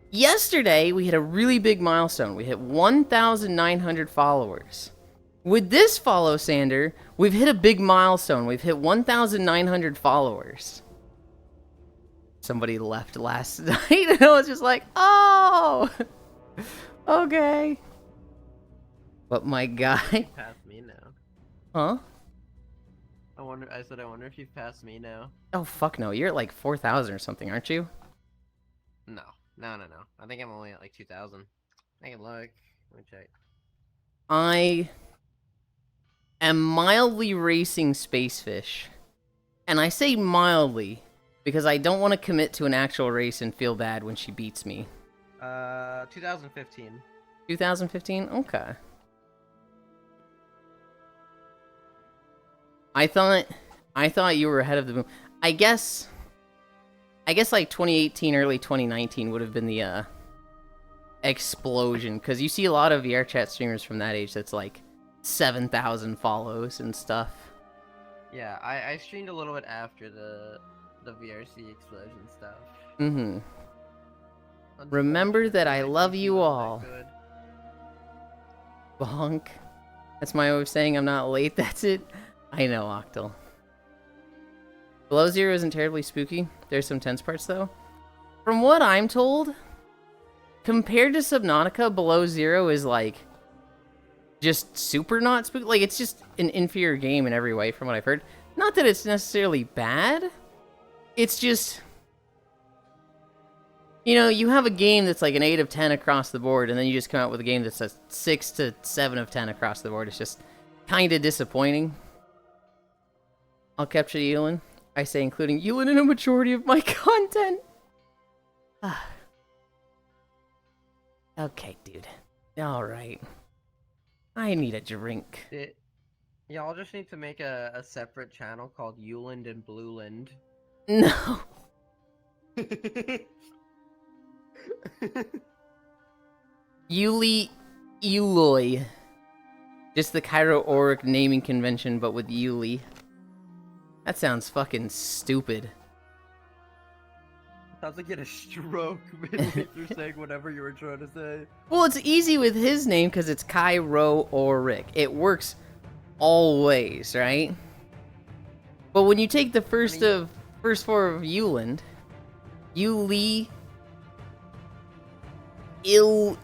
Speaker 1: Yesterday, we hit a really big milestone. We hit 1,900 followers. With this follow, Sander, we've hit a big milestone. We've hit 1,900 followers. Somebody left last night, and I was just like, oh, okay. But my guy...
Speaker 3: Past me now.
Speaker 1: Huh?
Speaker 3: I said, I wonder if you've passed me now.
Speaker 1: Oh, fuck no. You're at like 4,000 or something, aren't you?
Speaker 3: No. No. I think I'm only at like 2,000. I can look. Let me check.
Speaker 1: I am mildly racing Spacefish. And I say mildly because I don't want to commit to an actual race and feel bad when she beats me.
Speaker 3: 2015.
Speaker 1: 2015? Okay. I thought you were ahead of the boom. I guess like 2018, early 2019 would have been the explosion, because you see a lot of VR chat streamers from that age that's like 7,000 follows and stuff.
Speaker 3: Yeah, I streamed a little bit after the VRC explosion stuff.
Speaker 1: Mm-hmm. Remember that I love you all. Bonk. That's my way of saying I'm not late, that's it. I know, Octal. Below 0 isn't terribly spooky. There's some tense parts, though. From what I'm told, compared to Subnautica, Below 0 is, like, just super not spooky. Like, it's just an inferior game in every way, from what I've heard. Not that it's necessarily bad. It's just... You know, you have a game that's like an 8 of 10 across the board, and then you just come out with a game that's a 6 to 7 of 10 across the board. It's just kind of disappointing. I'll capture Yulind. I say including Yulind in a majority of my content. Okay, dude. Alright. I need a drink.
Speaker 3: Y'all just need to make a separate channel called Yulind and Blueland.
Speaker 1: No. Eloy. Just the Cairo Auric naming convention, but with Yuli. That sounds fucking stupid.
Speaker 3: Sounds like you had a stroke midway through saying whatever you were trying to say.
Speaker 1: Well, it's easy with his name because it's Cairo Auric. It works always, right? But when you take the first four of Yulind, Yuli, You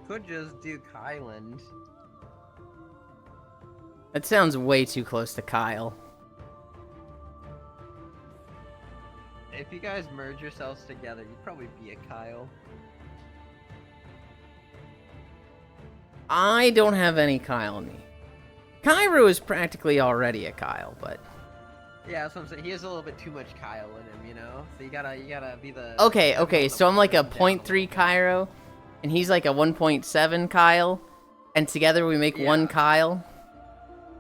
Speaker 3: could just do Kyland.
Speaker 1: That sounds way too close to Kyle.
Speaker 3: If you guys merge yourselves together, you'd probably be a Kyle.
Speaker 1: I don't have any Kyle in me. Cairo is practically already a Kyle, but...
Speaker 3: Yeah, that's what I'm saying. He has a little bit too much Kyle in him, you know? So you gotta be the...
Speaker 1: Okay, so I'm like a 0.3 Cairo, and he's like a 1.7 Kyle, and together we make one Kyle.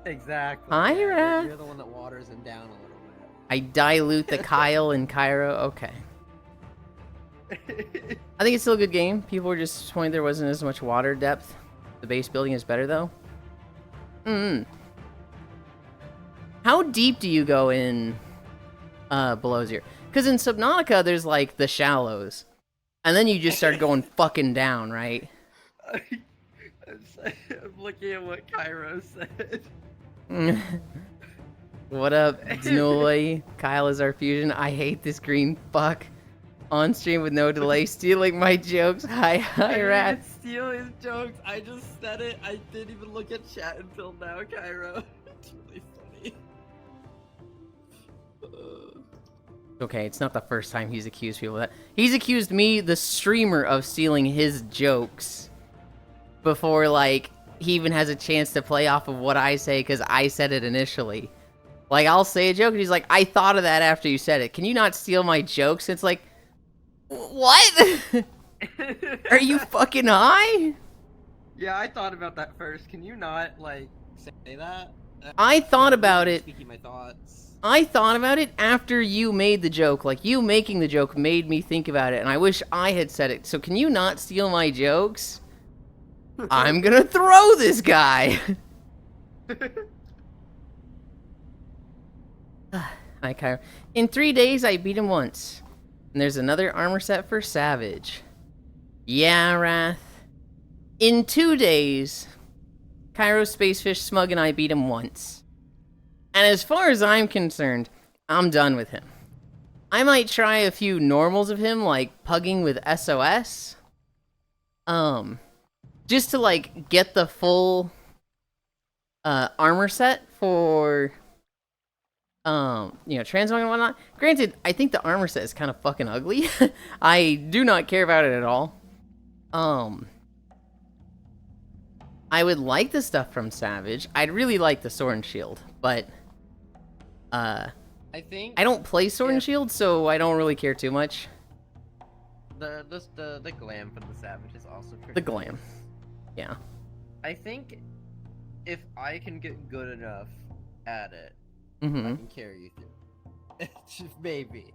Speaker 3: Exactly.
Speaker 1: Ira.
Speaker 3: You're the one that waters him down a little bit.
Speaker 1: I dilute the Kyle in Cairo. Okay. I think it's still a good game. People were just disappointed there wasn't as much water depth. The base building is better, though. How deep do you go in Below 0? Because in Subnautica, there's, like, the shallows. And then you just start going fucking down, right?
Speaker 3: I'm looking at what Cairo said.
Speaker 1: What up, Dnoy? Kyle is our fusion. I hate this green fuck. On stream with no delay, stealing my jokes. Hi,
Speaker 3: I
Speaker 1: hi,
Speaker 3: didn't
Speaker 1: rat.
Speaker 3: even steal his jokes. I just said it. I didn't even look at chat until now, Cairo. It's really funny.
Speaker 1: Okay, it's not the first time he's accused people of that. He's accused me, the streamer, of stealing his jokes before, like, he even has a chance to play off of what I say because I said it initially. Like, I'll say a joke and he's like, I thought of that after you said it. Can you not steal my jokes? It's like, what? Are you fucking high?
Speaker 3: Yeah, I thought about that first. Can you not, like, say that?
Speaker 1: I thought about it.
Speaker 3: Speaking my thoughts.
Speaker 1: I thought about it after you made the joke. Like, you making the joke made me think about it, and I wish I had said it. So can you not steal my jokes? I'm gonna throw this guy! Hi, Kyra. In 3 days, I beat him once. And there's another armor set for Savage. Yeah, Wrath. In 2 days, Cairo, Spacefish, Smug, and I beat him once. And as far as I'm concerned, I'm done with him. I might try a few normals of him, like pugging with SOS. Just to, like, get the full armor set for, you know, transmog and whatnot. Granted, I think the armor set is kind of fucking ugly. I do not care about it at all. I would like the stuff from Savage. I'd really like the Sword and Shield, but
Speaker 2: I think
Speaker 1: I don't play Sword and Shield, so I don't really care too much.
Speaker 2: the glam from the Savage is also pretty
Speaker 1: The glam. Yeah.
Speaker 2: I think if I can get good enough at it, I
Speaker 1: Mm-hmm.
Speaker 2: can carry you through. Just maybe.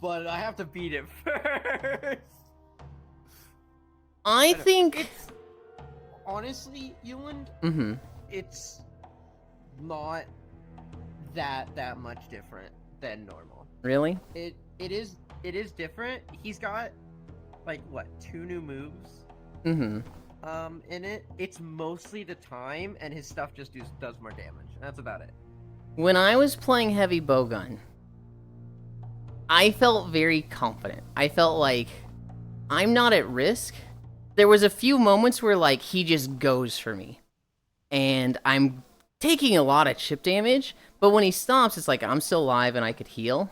Speaker 2: But I have to beat it first.
Speaker 1: I think...
Speaker 2: It's honestly, Yulind,
Speaker 1: Mm-hmm.
Speaker 2: it's not that much different than normal.
Speaker 1: Really?
Speaker 2: It is different. He's got like what, 2 new moves
Speaker 1: Mm-hmm.
Speaker 2: in it. It's mostly the time, and his stuff just does more damage. That's about it.
Speaker 1: When I was playing Heavy Bowgun, I felt very confident. I felt like I'm not at risk. There was a few moments where, like, he just goes for me. And I'm taking a lot of chip damage, but when he stops, it's like I'm still alive and I could heal.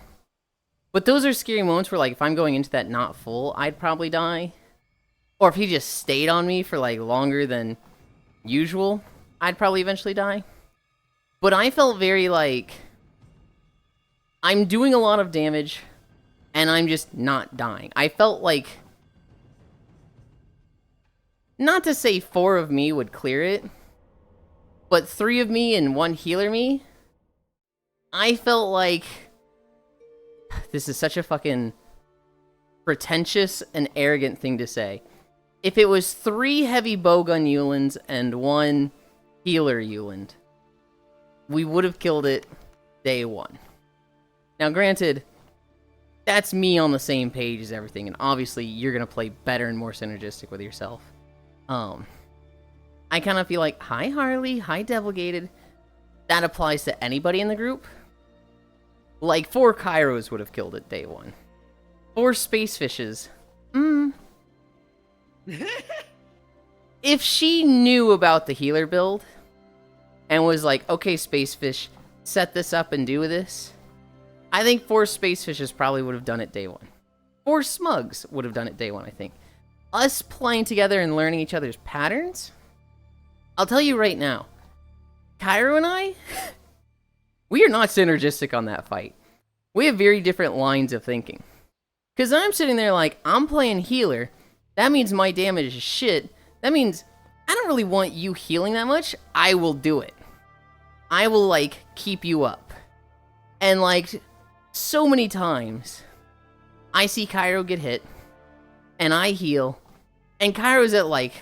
Speaker 1: But those are scary moments where, like, if I'm going into that not full, I'd probably die. Or if he just stayed on me for, like, longer than usual, I'd probably eventually die. But I felt very, like, I'm doing a lot of damage, and I'm just not dying. I felt like, not to say 4 of me would clear it, but 3 of me and 1 healer me, I felt like, this is such a fucking pretentious and arrogant thing to say. If it was 3 heavy bowgun Yulinds and 1 healer Yulind, we would have killed it day 1. Now, granted, that's me on the same page as everything, and obviously you're going to play better and more synergistic with yourself. I kind of feel like, hi Harley, hi Devilgated, that applies to anybody in the group. Like, 4 Kairos would have killed it day 1. 4 Space Fishes. If she knew about the healer build, and was like, okay, Space Fish, set this up and do this, I think 4 Space Fishes probably would have done it day 1. 4 Smugs would have done it day 1, I think. Us playing together and learning each other's patterns, I'll tell you right now, Cairo and I, we are not synergistic on that fight. We have very different lines of thinking. Because I'm sitting there like, I'm playing healer, that means my damage is shit, that means I don't really want you healing that much, I will do it. I will, like, keep you up. And, like, so many times, I see Cairo get hit, and I heal, and Cairo's at, like,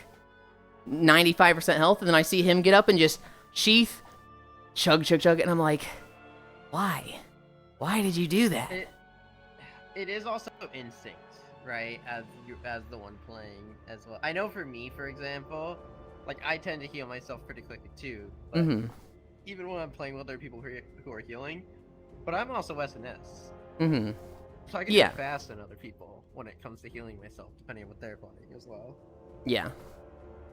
Speaker 1: 95% health, and then I see him get up and just sheath, chug, chug, chug, and I'm like, why? Why did you do that?
Speaker 2: It is also instinct, right? As the one playing as well. I know for me, for example, like I tend to heal myself pretty quickly too. But even when I'm playing with other people who are healing. But I'm also SNS,
Speaker 1: Mm-hmm.
Speaker 2: so I can
Speaker 1: Yeah.
Speaker 2: do fast than other people when it comes to healing myself, depending on what they're playing as well.
Speaker 1: Yeah.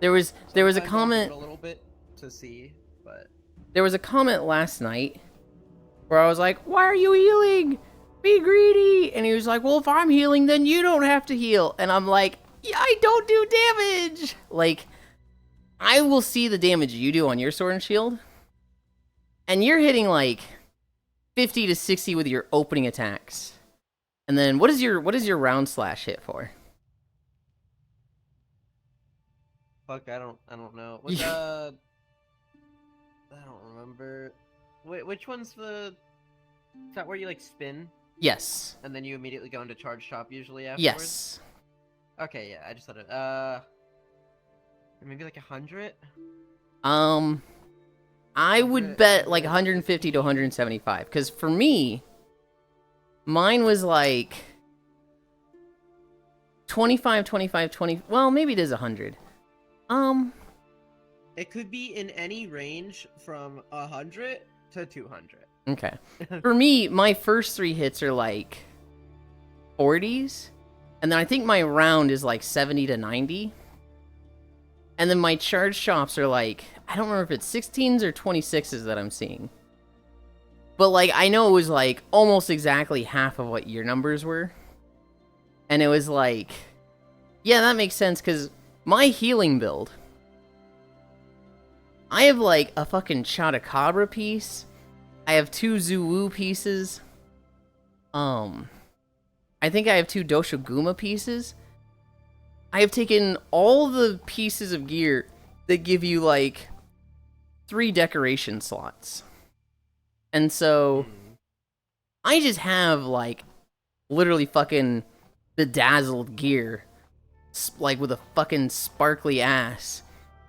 Speaker 1: There was a
Speaker 2: Sometimes I'll do
Speaker 1: comment.
Speaker 2: it a little bit to see, but
Speaker 1: There was a comment last night where I was like, "Why are you healing? Be greedy." And he was like, "Well, if I'm healing, then you don't have to heal." And I'm like, "Yeah, I don't do damage." Like, I will see the damage you do on your sword and shield, and you're hitting like 50 to 60 with your opening attacks. And then what is your round slash hit for?
Speaker 2: fuck, I don't know. Was I don't remember. Wait, which one's the? Is that where you like spin
Speaker 1: Yes.
Speaker 2: and then you immediately go into charge shop usually afterwards?
Speaker 1: Yes.
Speaker 2: Okay, yeah, I just thought it. Maybe like 100.
Speaker 1: I would bet like 150 to 175, because for me, mine was like 25, 25, 20. Well, maybe it is 100.
Speaker 2: It could be in any range from 100 to 200.
Speaker 1: Okay. For me, my first 3 hits are like 40s, and then I think my round is like 70 to 90. And then my charge shops are like, I don't remember if it's 16s or 26s that I'm seeing. But like, I know it was like almost exactly half of what your numbers were. And it was like, yeah, that makes sense, because my healing build, I have like a fucking Chotacabra piece. I have 2 Zuwu pieces. I think I have 2 Doshoguma pieces. I have taken all the pieces of gear that give you like 3 decoration slots. And so I just have like literally fucking bedazzled gear, like with a fucking sparkly ass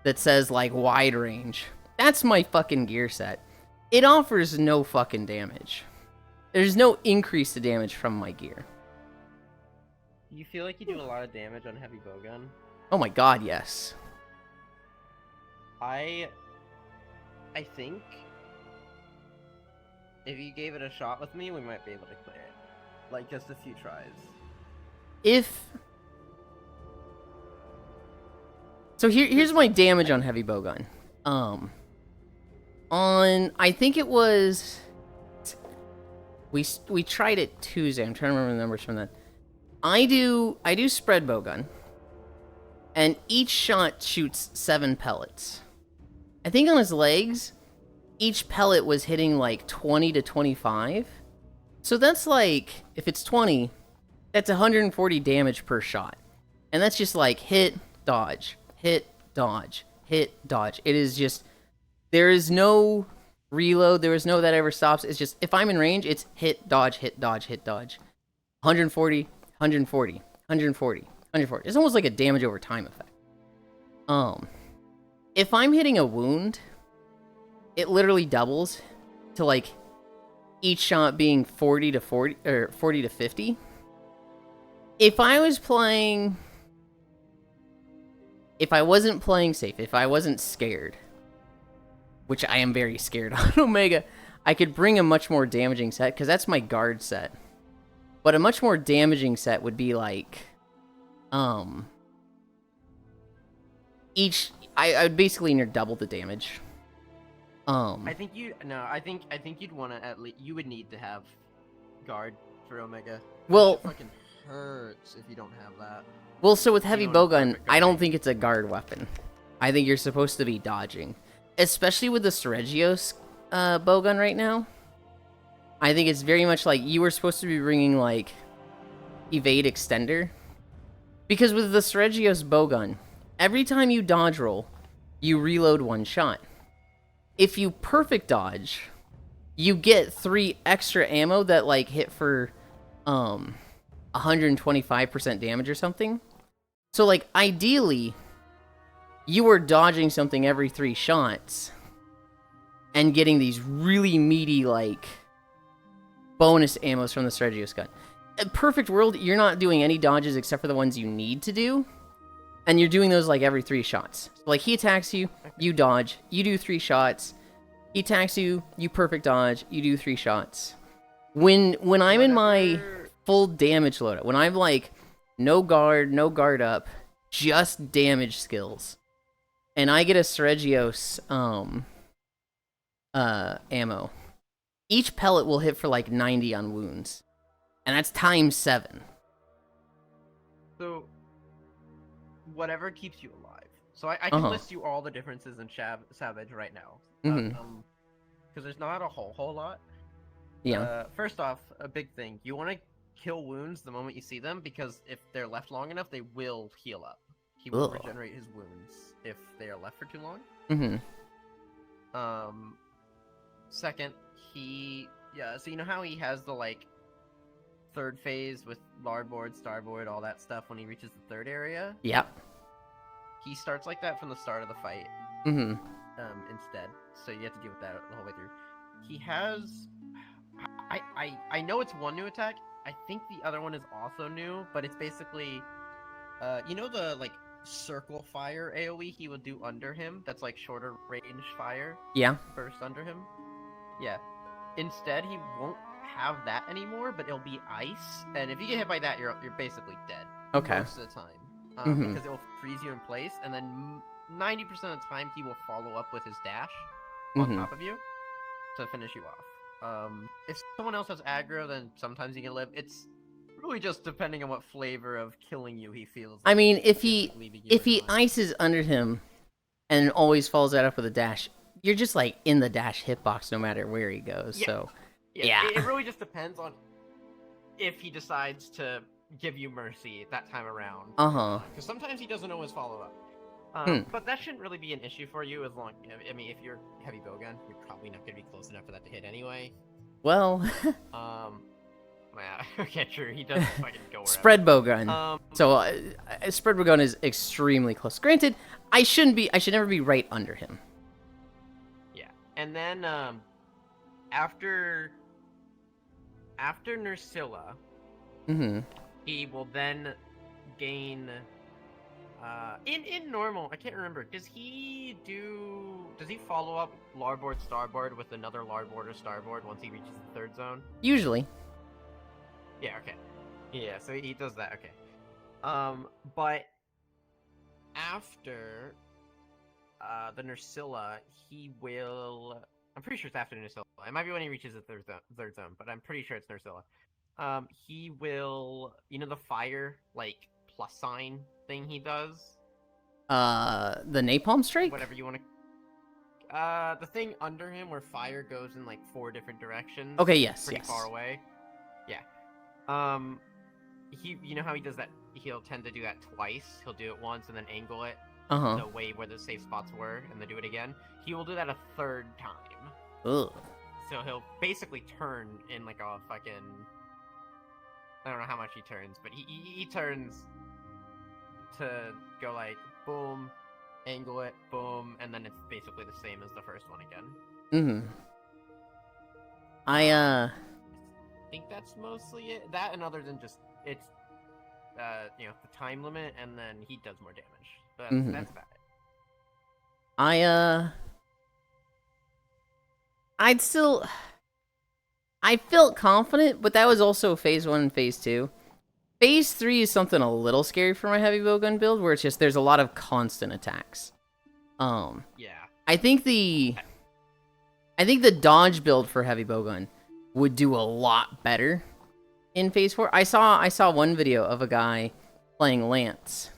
Speaker 1: that says like wide range. That's my fucking gear set. It offers no fucking damage. There's no increase to damage from my gear.
Speaker 2: You feel like you do a lot of damage on heavy bowgun?
Speaker 1: Oh my god, yes.
Speaker 2: I think if you gave it a shot with me, we might be able to clear it. Like just a few tries.
Speaker 1: So here's my damage on heavy bowgun. I think it was, we tried it Tuesday. I'm trying to remember the numbers from that. I do spread bowgun, and each shot shoots 7 pellets. I think on his legs, each pellet was hitting like 20 to 25. So that's like, if it's 20, that's 140 damage per shot. And that's just like hit, dodge, hit, dodge, hit, dodge. It is just, there is no reload, there is no that ever stops. It's just, if I'm in range, it's hit, dodge, hit, dodge, hit, dodge. 140, 140, 140, 140. It's almost like a damage over time effect. If I'm hitting a wound, it literally doubles to like each shot being 40 to 40 or 40 to 50. If I wasn't playing safe, if I wasn't scared, which I am very scared on Omega, I could bring a much more damaging set, because that's my guard set. But a much more damaging set would be like, I would basically near double the damage.
Speaker 2: I think you'd want to you would need to have guard for Omega.
Speaker 1: Well,
Speaker 2: it fucking hurts if you don't have that.
Speaker 1: Well, so with heavy
Speaker 2: You don't have
Speaker 1: bowgun,
Speaker 2: perfect
Speaker 1: I don't
Speaker 2: guarding.
Speaker 1: think it's a guard weapon. I think you're supposed to be dodging, especially with the Seregios bowgun right now. I think it's very much like you were supposed to be bringing like evade extender, because with the Seregios bowgun, every time you dodge roll, you reload 1 shot. If you perfect dodge, you get 3 extra ammo that like hit for 125% damage or something. So like ideally, you were dodging something every 3 shots and getting these really meaty like bonus ammos from the Seregios gun. In perfect world, you're not doing any dodges except for the ones you need to do, and you're doing those like every 3 shots. So, like he attacks you, you dodge, you do 3 shots, He attacks you, you perfect dodge, you do 3 shots. When I'm in my
Speaker 3: Whatever-
Speaker 1: full damage loadout, when I'm like no guard up, just damage skills, and I get a Seregios ammo, each pellet will hit for like 90 on wounds. And that's times 7.
Speaker 2: So, whatever keeps you alive. So I can
Speaker 1: Uh-huh.
Speaker 2: list you all the differences in Savage right now.
Speaker 1: Mhm.
Speaker 2: Because there's not a whole lot.
Speaker 1: Yeah.
Speaker 2: First off, a big thing. You want to kill wounds the moment you see them, because if they're left long enough, they will heal up. He will
Speaker 1: Ugh.
Speaker 2: regenerate his wounds if they are left for too long.
Speaker 1: Mm-hmm.
Speaker 2: Second, so you know how he has the, like, third phase with larboard, starboard, all that stuff when he reaches the third area?
Speaker 1: Yeah.
Speaker 2: He starts like that from the start of the fight.
Speaker 1: Mm-hmm.
Speaker 2: Instead. So you have to deal with that the whole way through. He has... I know it's one new attack. I think the other one is also new, but it's basically... you know the, like, circle fire AoE he would do under him? That's, like, shorter range fire?
Speaker 1: Yeah.
Speaker 2: Burst under him? Yeah. Instead, he won't have that anymore, but it'll be ice. And if you get hit by that, you're basically dead.
Speaker 1: Okay.
Speaker 2: Most of the time.
Speaker 1: Mhm.
Speaker 2: Because it will freeze you in place, and then 90% of the time he will follow up with his dash on
Speaker 1: Mhm.
Speaker 2: top of you to finish you off. If someone else has aggro, then sometimes you can live. It's really just depending on what flavor of killing you he feels.
Speaker 1: I mean, if
Speaker 2: leaving you
Speaker 1: he
Speaker 2: or not.
Speaker 1: ices under him and always follows that up with a dash, you're just like in the dash hitbox no matter where he goes.
Speaker 2: Yeah.
Speaker 1: So
Speaker 2: Yeah,
Speaker 1: yeah.
Speaker 2: it really just depends on if he decides to give you mercy that time around.
Speaker 1: Uh-huh.
Speaker 2: Because sometimes he doesn't always follow up. But that shouldn't really be an issue for you as long... I mean, if you're heavy bowgun, you're probably not going to be close enough for that to hit anyway.
Speaker 1: Well,
Speaker 2: Yeah, okay, true. He doesn't fucking go wherever.
Speaker 1: spread bowgun. So spread bowgun is extremely close. Granted, I should never be right under him.
Speaker 2: Yeah. And then, after Nursilla,
Speaker 1: Mm-hmm.
Speaker 2: he will then gain... in normal, I can't remember. Does he follow up larboard starboard with another larboard or starboard once he reaches the third zone?
Speaker 1: Usually.
Speaker 2: Yeah, okay. Yeah, so he does that, okay. But after the Nursilla, he will... I'm pretty sure it's after Nursilla. It might be when he reaches the third zone, but I'm pretty sure it's Nursilla. He will... You know the fire, like, plus sign thing he does?
Speaker 1: The napalm strike?
Speaker 2: Whatever you want to... the thing under him where fire goes in, like, 4 different directions.
Speaker 1: Okay, yes,
Speaker 2: Pretty
Speaker 1: yes.
Speaker 2: far away. Yeah. You know how he does that? He'll tend to do that twice. He'll do it once and then angle it
Speaker 1: Uh-huh.
Speaker 2: the way where the safe spots were, and then do it again. He will do that a third time.
Speaker 1: Ugh.
Speaker 2: So he'll basically turn in like a fucking... I don't know how much he turns, but he turns to go like, boom, angle it, boom, and then it's basically the same as the first one again.
Speaker 1: Mm-hmm. I
Speaker 2: think that's mostly it. That and other than just, it's, you know, the time limit, and then he does more damage. But that's about it.
Speaker 1: I felt confident, but that was also phase 1 and phase 2. Phase 3 is something a little scary for my heavy bowgun build, where it's just there's a lot of constant attacks.
Speaker 2: Yeah.
Speaker 1: I think the dodge build for heavy bowgun would do a lot better in phase 4. I saw one video of a guy playing Lance,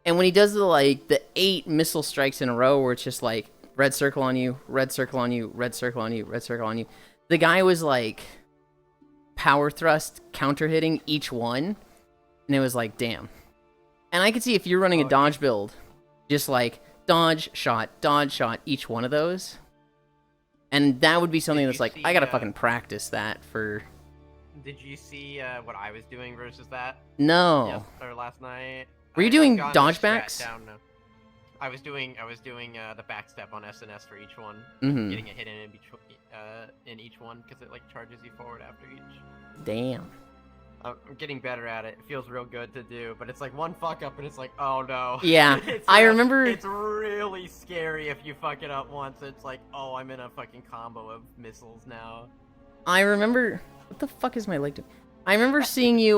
Speaker 1: and when he does the 8 missile strikes in a row, where it's just like red circle on you, red circle on you, red circle on you, red circle on you, the guy was like power thrust counter hitting each one, and it was like, damn. And I could see if you're running a dodge build, just like dodge shot each one of those, and that would be something that's like, I gotta fucking practice that for...
Speaker 2: Did you see what I was doing versus that?
Speaker 1: No.
Speaker 2: Yes, or last night?
Speaker 1: Were you doing dodge backs?
Speaker 2: I was doing the backstep on SNS for each one, getting a hit in each one because it like charges you forward after each.
Speaker 1: Damn.
Speaker 4: I'm getting better at it. It feels real good to do, but it's like one fuck up and it's like, oh no.
Speaker 1: Yeah, I remember...
Speaker 4: It's really scary if you fuck it up once. It's like, oh, I'm in a fucking combo of missiles now.
Speaker 1: I remember... What the fuck is my leg doing? I remember seeing you,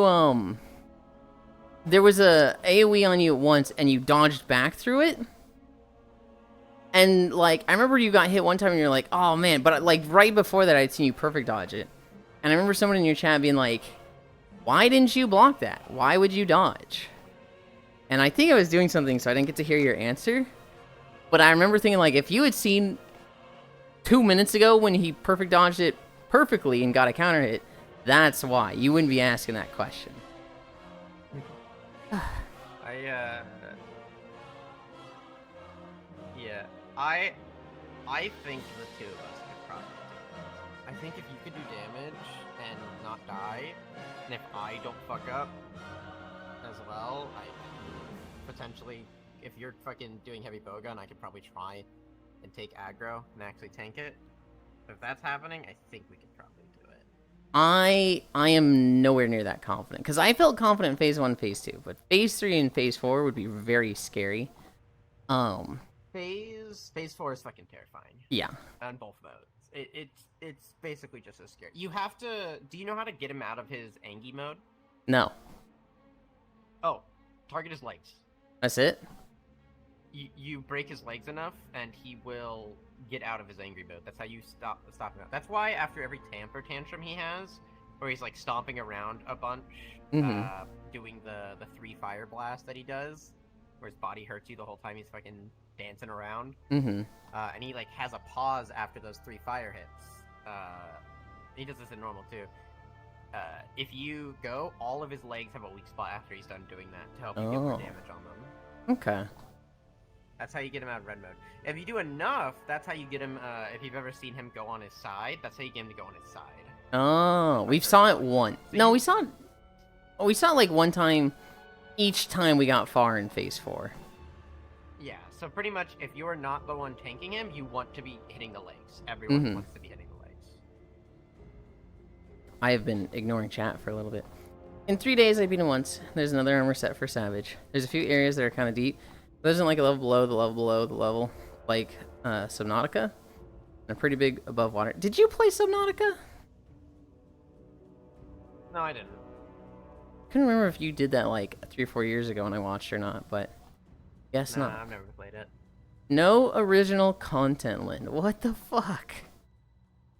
Speaker 1: there was a AoE on you once, and you dodged back through it. And, like, I remember you got hit one time, and you're like, oh, man. But, like, right before that, I'd seen you perfect dodge it. And I remember someone in your chat being like, why didn't you block that? Why would you dodge? And I think I was doing something, so I didn't get to hear your answer. But I remember thinking, like, if you had seen 2 minutes ago when he perfect dodged it perfectly and got a counter hit, that's why. You wouldn't be asking that question.
Speaker 4: Yeah, I think the two of us could probably do it. I think if you could do damage and not die, and if I don't fuck up as well, I potentially, if you're fucking doing heavy bowgun, I could probably try and take aggro and actually tank it. If that's happening, I think we could probably do it.
Speaker 1: I am nowhere near that confident, because I felt confident in Phase 1, Phase 2, but Phase 3 and Phase 4 would be very scary.
Speaker 4: Phase 4 is fucking terrifying.
Speaker 1: Yeah.
Speaker 4: On both modes. It's basically just as scary. You have to... Do you know how to get him out of his Angie mode?
Speaker 1: No.
Speaker 4: Oh, target his legs.
Speaker 1: That's it?
Speaker 4: You break his legs enough, and he will get out of his angry mode. That's how you stop him. That's why after every temper tantrum he has, where he's like stomping around a bunch, doing the 3 fire blast that he does, where his body hurts you the whole time he's fucking dancing around. And he like has a pause after those 3 fire hits. He does this in normal too. If you go, all of his legs have a weak spot after he's done doing that to help you get more damage on them.
Speaker 1: Okay.
Speaker 4: That's how you get him out of red mode. If you do enough, that's how you get him, if you've ever seen him go on his side, that's how you get him to go on his side.
Speaker 1: Oh, we saw it once.
Speaker 4: So
Speaker 1: No, we saw it... Oh, we saw it like one time, each time we got far in Phase 4.
Speaker 4: Yeah, so pretty much, if you're not the one tanking him, you want to be hitting the legs. Everyone wants to be hitting the legs.
Speaker 1: I have been ignoring chat for a little bit. In 3 days, I beat him once. There's another armor set for Savage. There's a few areas that are kind of deep. There isn't like a level below the level below the level, like Subnautica. And a pretty big above water. Did you play Subnautica?
Speaker 4: No, I didn't.
Speaker 1: Couldn't remember if you did that like 3 or 4 years ago when I watched or not, but guess
Speaker 4: Nah,
Speaker 1: not.
Speaker 4: I've never played it.
Speaker 1: No original content, Lind. What the fuck?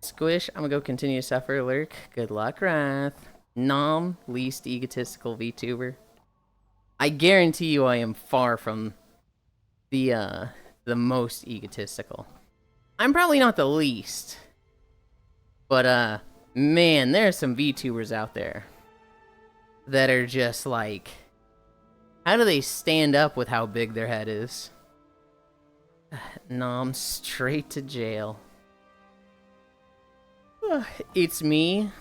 Speaker 1: Squish, I'm gonna go continue to suffer. Lurk, good luck, Wrath. Nom, least egotistical VTuber. I guarantee you I am far from the most egotistical. I'm probably not the least. But, man, there's some VTubers out there that are just like... How do they stand up with how big their head is? Nom, straight to jail. It's me.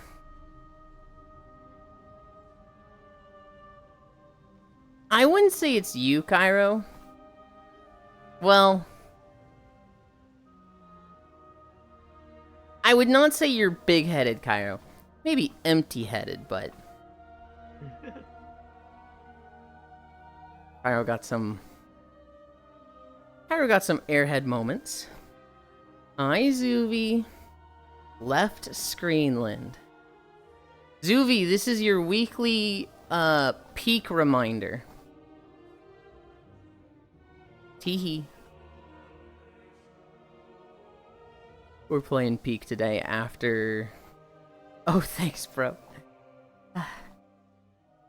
Speaker 1: I wouldn't say it's you, Cairo. Well, I would not say you're big-headed, Cairo. Maybe empty-headed, but... Cairo got some airhead moments. Hi, Zuvi. Left screen, Lind. Zuvi, this is your weekly peak reminder. Teehee. We're playing Peak today after... Oh, thanks, bro.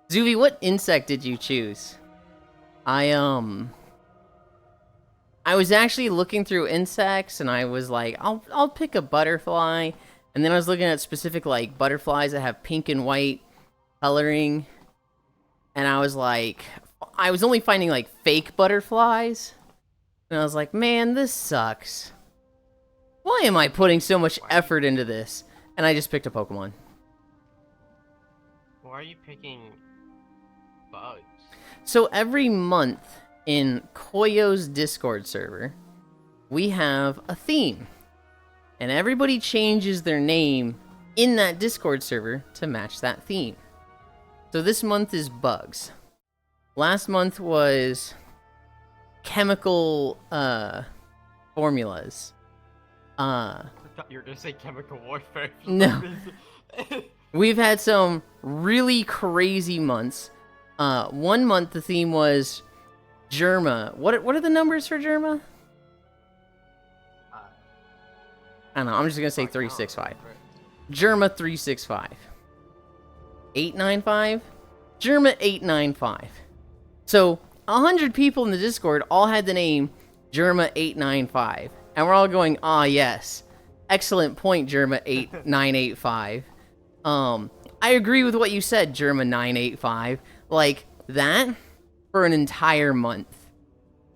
Speaker 1: Zuvi, what insect did you choose? I was actually looking through insects, and I was like, I'll pick a butterfly. And then I was looking at specific, like, butterflies that have pink and white coloring. And I was like... I was only finding, like, fake butterflies. And I was like, man, this sucks. Why am I putting so much effort into this? And I just picked a Pokemon.
Speaker 4: Why are you picking bugs?
Speaker 1: So every month in Koyo's Discord server, we have a theme. And everybody changes their name in that Discord server to match that theme. So this month is bugs. Last month was chemical formulas.
Speaker 4: I thought you were gonna say chemical warfare. For
Speaker 1: No.
Speaker 4: some reason.
Speaker 1: We've had some really crazy months. 1 month the theme was Germa. What are the numbers for Germa? I don't know. I'm just gonna say 365. Germa 365. 895? Germa 895. So 100 people in the Discord all had the name Germa 895. And we're all going, ah yes. Excellent point, Germa 8985. I agree with what you said, Germa 985. Like, that for an entire month.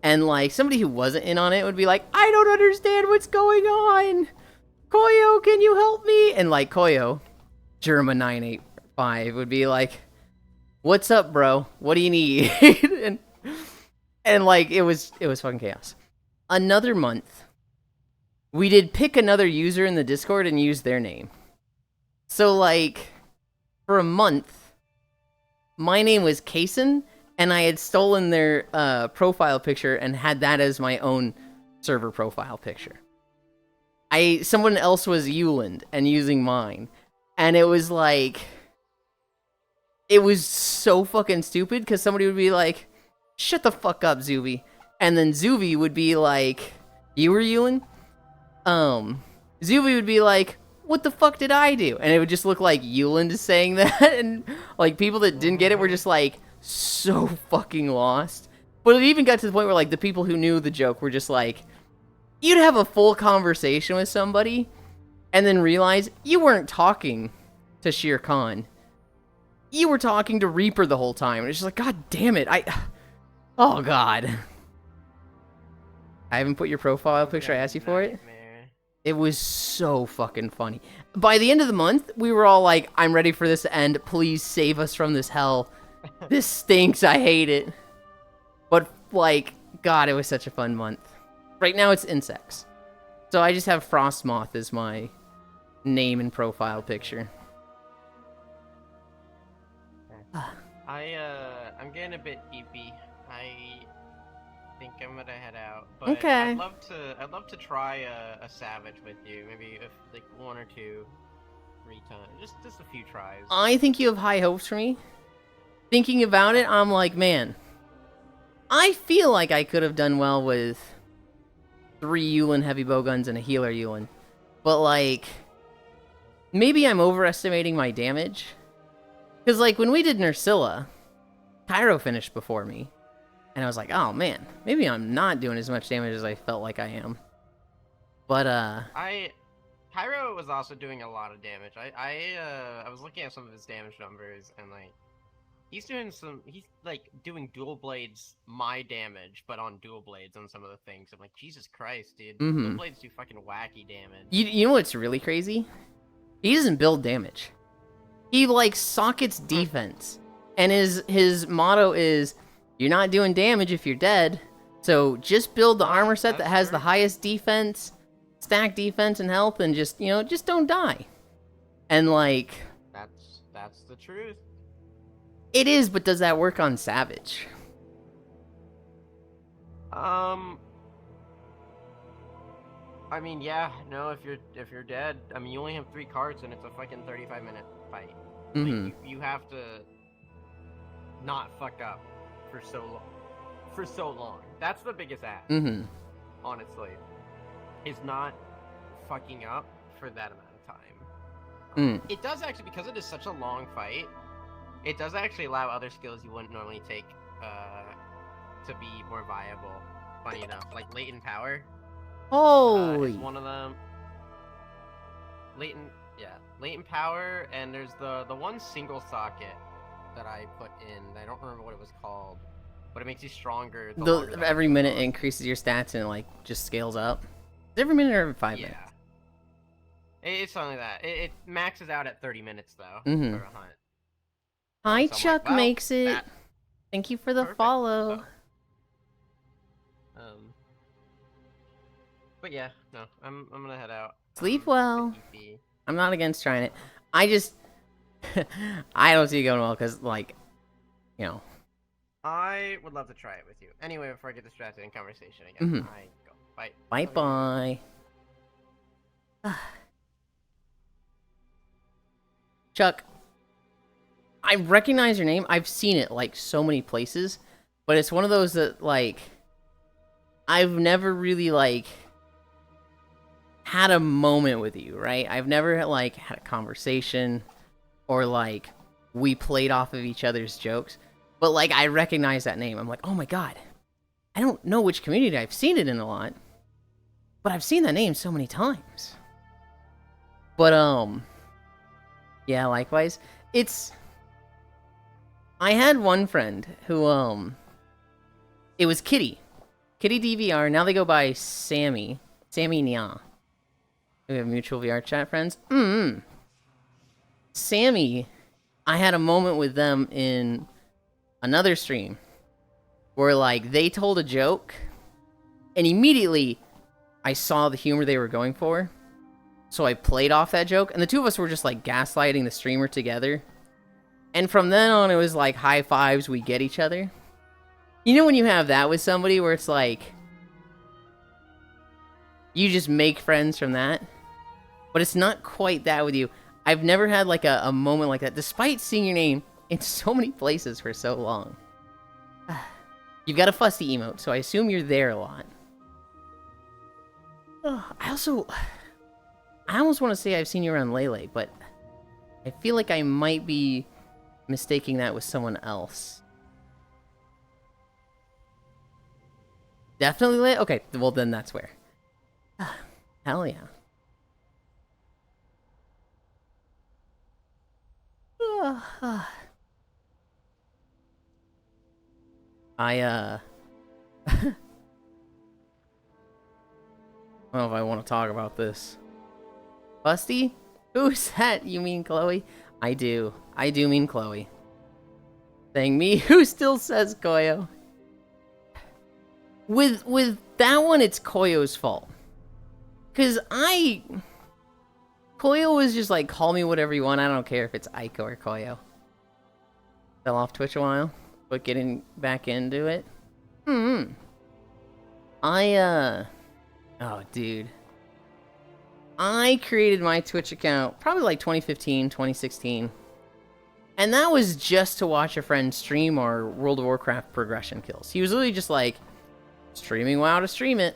Speaker 1: And like, somebody who wasn't in on it would be like, I don't understand what's going on. Koyo, can you help me? And like, Koyo, Germa 985 would be like, what's up, bro? What do you need? and like, it was fucking chaos. Another month, we did pick another user in the Discord and use their name. So like, for a month, my name was Kason, and I had stolen their profile picture and had that as my own server profile picture. Someone else was Yulind and using mine. And it was like, it was so fucking stupid because somebody would be like, shut the fuck up, Zuby. And then Zuby would be like, you were Yulind? Zuby would be like, what the fuck did I do? And it would just look like Yulind is saying that. And like, people that didn't get it were just like, so fucking lost. But it even got to the point where like, the people who knew the joke were just like, you'd have a full conversation with somebody and then realize you weren't talking to Shere Khan. You were talking to Reaper the whole time. And it's just like, God damn it. Oh, God. I haven't put your profile picture. I asked you for it. It was so fucking funny. By the end of the month, we were all like, I'm ready for this to end. Please save us from this hell. This stinks. I hate it. But, like, God, it was such a fun month. Right now, it's insects. So I just have Frost Moth as my name and profile picture.
Speaker 4: I'm getting a bit eepy. I think I'm gonna head out. But
Speaker 1: Okay.
Speaker 4: I'd love to try a Savage with you. Maybe if, like 1 or 2, 3 times. Just a few tries.
Speaker 1: I think you have high hopes for me. Thinking about it, I'm like, man, I feel like I could have done well with 3 Yulind heavy bowguns and a healer Yulind. But like, maybe I'm overestimating my damage. Because like, when we did Nursilla, Cairo finished before me. And I was like, oh man, maybe I'm not doing as much damage as I felt like I am. But
Speaker 4: Cairo was also doing a lot of damage. I was looking at some of his damage numbers and like, he's like doing dual blades my damage, but on dual blades on some of the things. I'm like, Jesus Christ, dude. Dual blades do fucking wacky damage.
Speaker 1: You know what's really crazy? He doesn't build damage. He like sockets defense. And his motto is, you're not doing damage if you're dead. So just build the armor set that has the highest defense, stack defense and health, and just, you know, just don't die. And like,
Speaker 4: That's the truth.
Speaker 1: It is, but does that work on Savage?
Speaker 4: I mean, yeah, no, if you're dead, I mean, you only have 3 cards and it's a fucking 35-minute fight. Like, you have to not fuck up for so long. That's the biggest ask. Honestly, is not fucking up for that amount of time. It does actually, because it is such a long fight, it does actually allow other skills you wouldn't normally take to be more viable. Funny enough, like latent power.
Speaker 1: Holy!
Speaker 4: Is one of them. Latent power, and there's the one single socket that I put in. I don't remember what it was called, but it makes you stronger.
Speaker 1: Every minute it increases your stats and it like just scales up. Every minute or every 5 minutes?
Speaker 4: It's something like that. It maxes out at 30 minutes though. For a hunt.
Speaker 1: Hi,
Speaker 4: So
Speaker 1: Chuck
Speaker 4: like, well,
Speaker 1: makes it. Thank you for the follow.
Speaker 4: But yeah, no, I'm gonna head out.
Speaker 1: Sleep well. I'm not against trying it. I don't see it going well because like you know.
Speaker 4: I would love to try it with you. Anyway, before I get distracted in conversation again,
Speaker 1: Mhm.
Speaker 4: I go. Bye.
Speaker 1: Bye bye. Chuck, I recognize your name. I've seen it like so many places, but it's one of those that like I've never really like had a moment with you, right? I've never like had a conversation or like we played off of each other's jokes, but like I recognize that name. I'm like, "Oh my god. I don't know which community I've seen it in a lot, but I've seen that name so many times." But yeah, likewise. I had one friend who it was Kitty. Kitty DVR. Now they go by Sammy. Sammy Nya. We have mutual VR chat friends. Sammy, I had a moment with them in another stream where like they told a joke and immediately I saw the humor they were going for. So I played off that joke and the two of us were just like gaslighting the streamer together. And from then on it was like high fives, we get each other. You know when you have that with somebody where it's like you just make friends from that? But it's not quite that with you. I've never had like a moment like that, despite seeing your name in so many places for so long. You've got a fussy emote, so I assume you're there a lot. I almost want to say I've seen you around Lele, but I feel like I might be mistaking that with someone else. Definitely Lele? Okay, well then that's where. Hell yeah. I don't know if I want to talk about this. Busty? Who's that? You mean Chloe? I do. I do mean Chloe. Saying me, who still says Koyo? With that one, it's Koyo's fault. Cause Koyo was just like, call me whatever you want. I don't care if it's Aiko or Koyo. Fell off Twitch a while, but getting back into it. Oh, dude. I created my Twitch account probably like 2015, 2016. And that was just to watch a friend stream our World of Warcraft progression kills. He was literally just like, streaming WoW to stream it.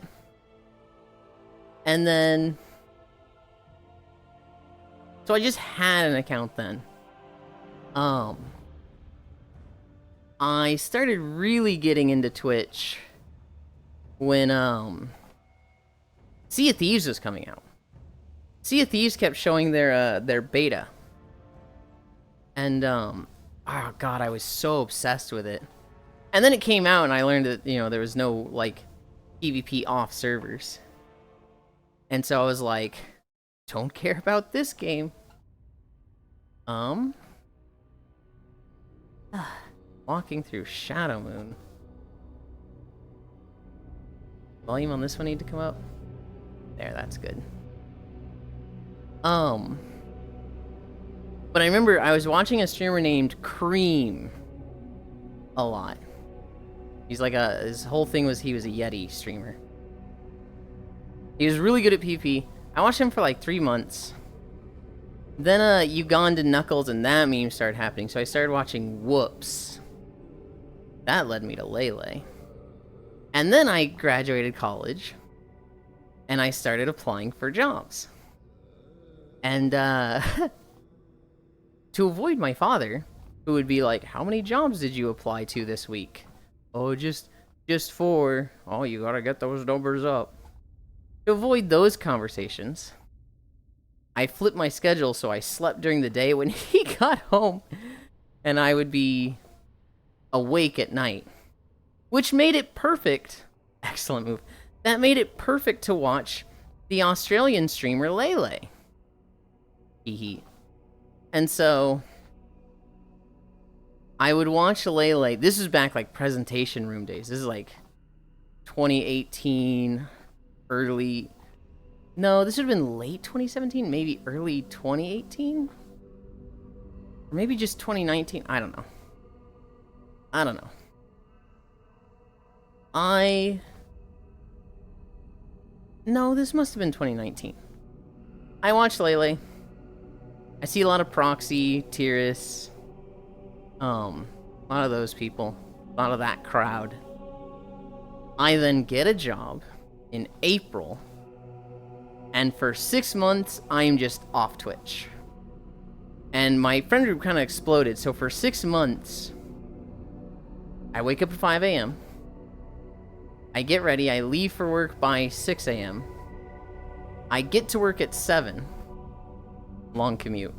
Speaker 1: And then... So I just had an account then. I started really getting into Twitch when, Sea of Thieves was coming out. Sea of Thieves kept showing their beta. And, oh god, I was so obsessed with it. And then it came out and I learned that, you know, there was no, like, PvP off servers. And so I was like, don't care about this game. Walking through Shadow Moon. Volume on this one need to come up? There, that's good. But I remember I was watching a streamer named Cream a lot. He's like his whole thing was he was a Yeti streamer. He was really good at PvP. I watched him for like 3 months. Then Ugandan Knuckles and that meme started happening, so I started watching Whoops. That led me to Lele. And then I graduated college. And I started applying for jobs. And to avoid my father, who would be like, how many jobs did you apply to this week? Oh, just 4. Oh, you gotta get those numbers up. To avoid those conversations, I flipped my schedule so I slept during the day when he got home, and I would be awake at night, which made it perfect. Excellent move. That made it perfect to watch the Australian streamer Lele. Hee. And so I would watch Lele. This is back like presentation room days. This is like 2018, early... No, this would have been late 2017, maybe early 2018? Or maybe just 2019, I don't know. I don't know. No, this must have been 2019. I watched Lele. I see a lot of Proxy, Tyrus, a lot of those people, a lot of that crowd. I then get a job in April, and for 6 months, I am just off Twitch. And my friend group kind of exploded, so for 6 months, I wake up at 5 a.m., I get ready, I leave for work by 6 a.m., I get to work at 7, long commute.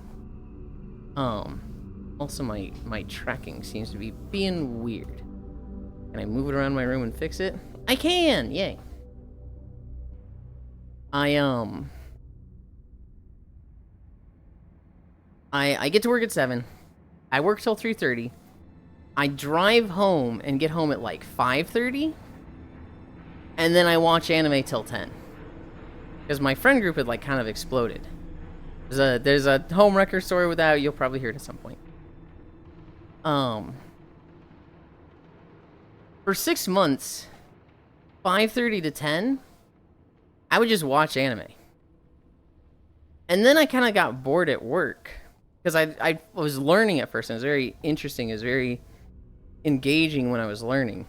Speaker 1: Also my tracking seems to be being weird. Can I move it around my room and fix it? I can! Yay. I get to work at 7. I work till 3:30. I drive home and get home at like 5:30. And then I watch anime till 10. Because my friend group had like kind of exploded. There's a home wrecker story with that. You'll probably hear it at some point. For 6 months, 5:30 to 10, I would just watch anime. And then I kind of got bored at work. Because I was learning at first, and it was very interesting. It was very engaging when I was learning.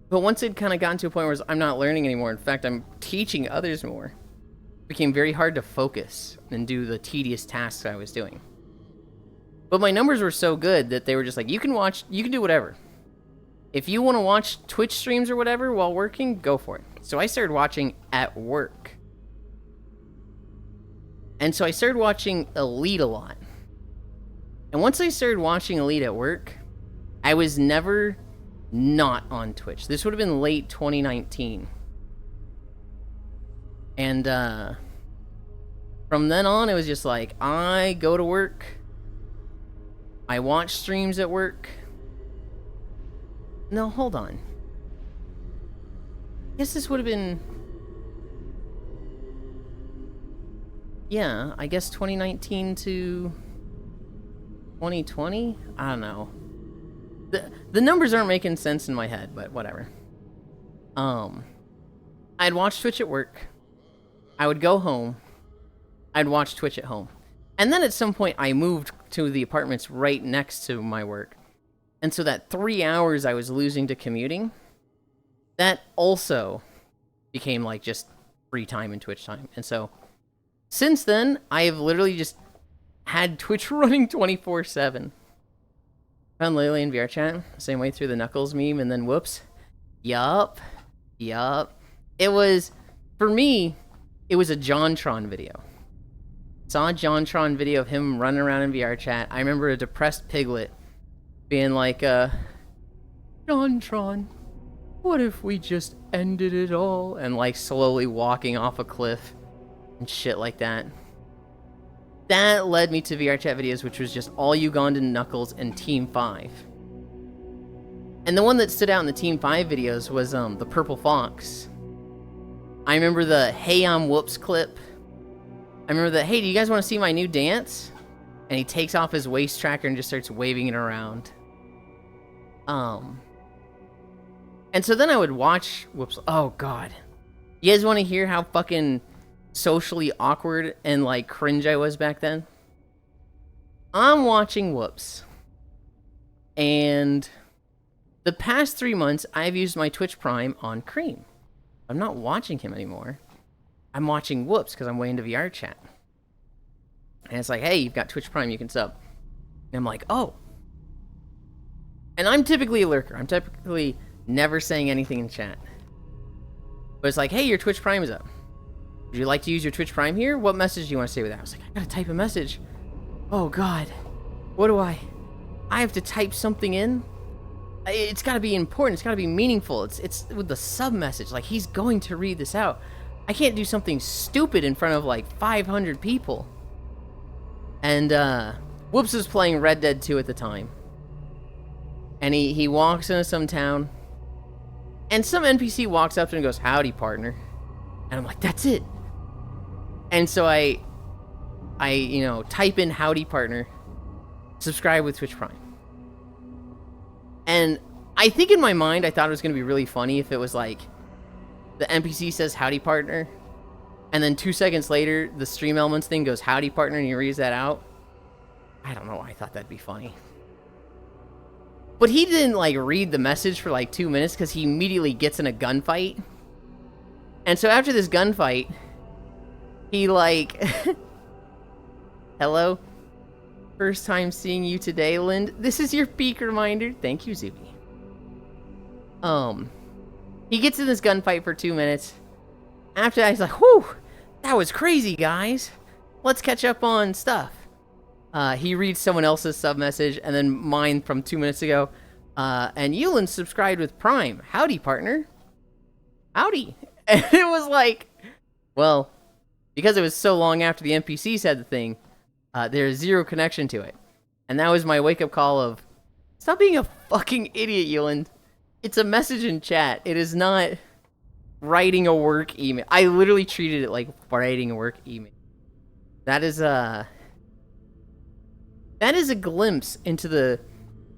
Speaker 1: But once it kind of gotten to a point where I'm not learning anymore, in fact, I'm teaching others more, it became very hard to focus and do the tedious tasks I was doing. But my numbers were so good that they were just like, you can do whatever. If you want to watch Twitch streams or whatever while working, go for it. So I started watching at work. And so I started watching Elite a lot. And once I started watching Elite at work, I was never not on Twitch. This would have been late 2019. And from then on, it was just like, I go to work, I watch streams at work. No, hold on. I guess this would have been... Yeah, I guess 2019 to 2020? I don't know. The numbers aren't making sense in my head, but whatever. I'd watch Twitch at work. I would go home. I'd watch Twitch at home. And then at some point, I moved to the apartments right next to my work. And so that 3 hours I was losing to commuting, that also became like just free time and Twitch time. And so since then, I have literally just had Twitch running 24/7. Found Lele in VR chat, same way through the Knuckles meme, and then whoops. Yup. It was, for me, it was a JonTron video. Saw a JonTron video of him running around in VR chat. I remember a depressed Piglet being like, JonTron, what if we just ended it all? And like slowly walking off a cliff and shit like that. That led me to VR chat videos, which was just all Ugandan Knuckles and Team 5. And the one that stood out in the Team 5 videos was the Purple Fox. I remember the Hey I'm Whoops clip. I remember the, hey, do you guys want to see my new dance? And he takes off his waist tracker and just starts waving it around. And so then I would watch, whoops, oh god. You guys want to hear how fucking socially awkward and like cringe I was back then? I'm watching Whoops. And the past 3 months, I've used my Twitch Prime on Cream. I'm not watching him anymore. I'm watching Whoops because I'm way into VR chat. And it's like, hey, you've got Twitch Prime, you can sub. And I'm like, oh. And I'm typically a lurker. I'm typically never saying anything in chat. But it's like, hey, your Twitch Prime is up. Would you like to use your Twitch Prime here? What message do you want to say with that? I was like, I gotta type a message. Oh god. What do I have to type something in? It's gotta be important. It's gotta be meaningful. It's with the sub message. Like, he's going to read this out. I can't do something stupid in front of like 500 people. And Whoops was playing Red Dead 2 at the time. And he walks into some town. And some NPC walks up to him and goes, howdy, partner. And I'm like, that's it. And so I type in howdy, partner. Subscribe with Twitch Prime. And I think in my mind, I thought it was going to be really funny if it was like, the NPC says, howdy, partner. And then 2 seconds later, the stream elements thing goes, howdy, partner, and he reads that out. I don't know why I thought that'd be funny. But he didn't, like, read the message for, like, 2 minutes because he immediately gets in a gunfight. And so after this gunfight, he, like... Hello? First time seeing you today, Lind. This is your peak reminder. Thank you, Zuby. He gets in this gunfight for 2 minutes. After that, he's like, whew, that was crazy, guys. Let's catch up on stuff. He reads someone else's sub message, and then mine from 2 minutes ago. And Yulind subscribed with Prime. Howdy, partner. Howdy. And it was like, well, because it was so long after the NPC said the thing, there's zero connection to it. And that was my wake-up call of, stop being a fucking idiot, Yulind. It's a message in chat. It is not writing a work email. I literally treated it like writing a work email. That is a glimpse into the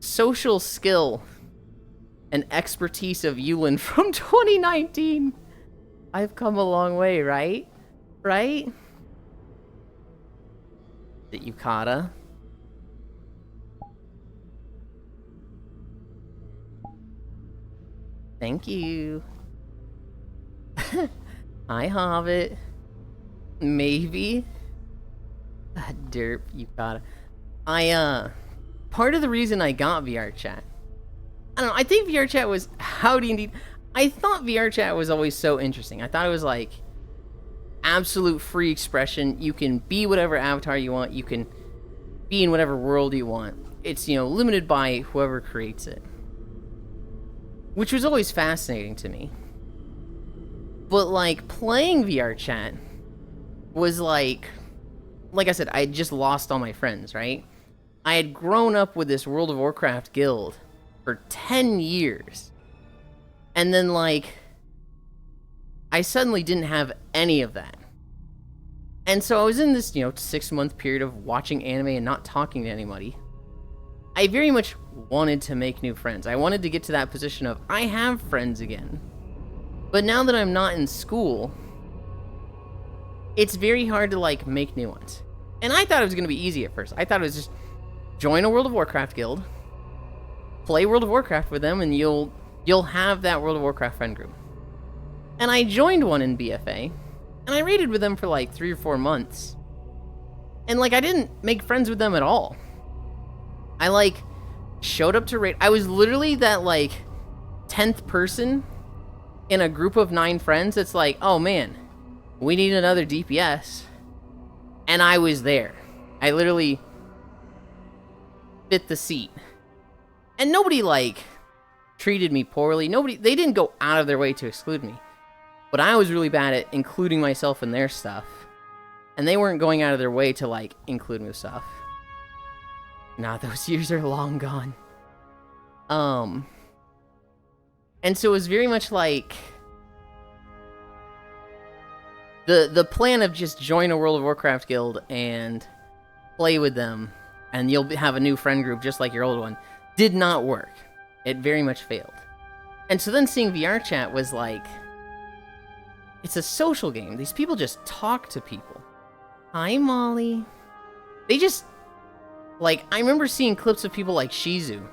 Speaker 1: social skill and expertise of Yulind from 2019. I've come a long way, right? Right? The Yukata. Thank you. Hi, Hobbit. Maybe. Derp, Yukata. Part of the reason I got VR chat, I don't know, I think VR chat was, howdy indeed. I thought VR chat was always so interesting. I thought it was like absolute free expression. You can be whatever avatar you want. You can be in whatever world you want. It's, you know, limited by whoever creates it. Which was always fascinating to me. But, like, playing VR chat was like I said, I had just lost all my friends, right? I had grown up with this World of Warcraft guild for 10 years. And then, like, I suddenly didn't have any of that. And so I was in this, 6-month period of watching anime and not talking to anybody. I very much wanted to make new friends. I wanted to get to that position of, I have friends again. But now that I'm not in school, it's very hard to, like, make new ones. And I thought it was going to be easy at first. I thought it was just join a World of Warcraft guild, play World of Warcraft with them, and you'll have that World of Warcraft friend group. And I joined one in BFA, and I raided with them for like 3 or 4 months. And like, I didn't make friends with them at all. I like showed up to raid. I was literally that like 10th person in a group of 9 friends that's like, oh man, we need another DPS. And I was there. I literally fit the seat. And nobody like treated me poorly. They didn't go out of their way to exclude me. But I was really bad at including myself in their stuff. And they weren't going out of their way to, like, include me with stuff. Nah, those years are long gone. And so it was very much like the plan of just join a World of Warcraft guild and play with them, and you'll have a new friend group just like your old one, did not work. It very much failed. And so then seeing VR chat was like, it's a social game. These people just talk to people. Hi, Molly. They just, like, I remember seeing clips of people like Shizu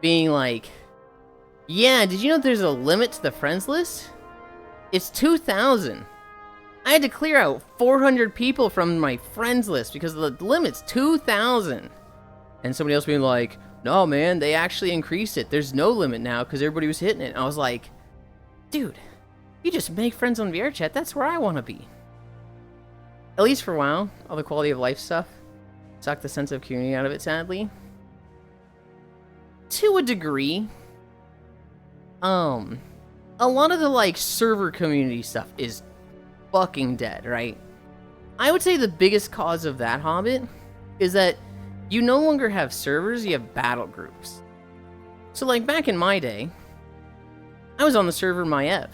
Speaker 1: being like, yeah, did you know there's a limit to the friends list? It's 2,000. I had to clear out 400 people from my friends list because the limit's 2,000. And somebody else being like, no, man, they actually increased it. There's no limit now because everybody was hitting it. And I was like, dude, you just make friends on VR chat. That's where I want to be. At least for a while. All the quality of life stuff sucked the sense of community out of it, sadly. To a degree. A lot of the, like, server community stuff is fucking dead, right? I would say the biggest cause of that, Hobbit, is that you no longer have servers, you have battle groups. So, like, back in my day, I was on the server Maev.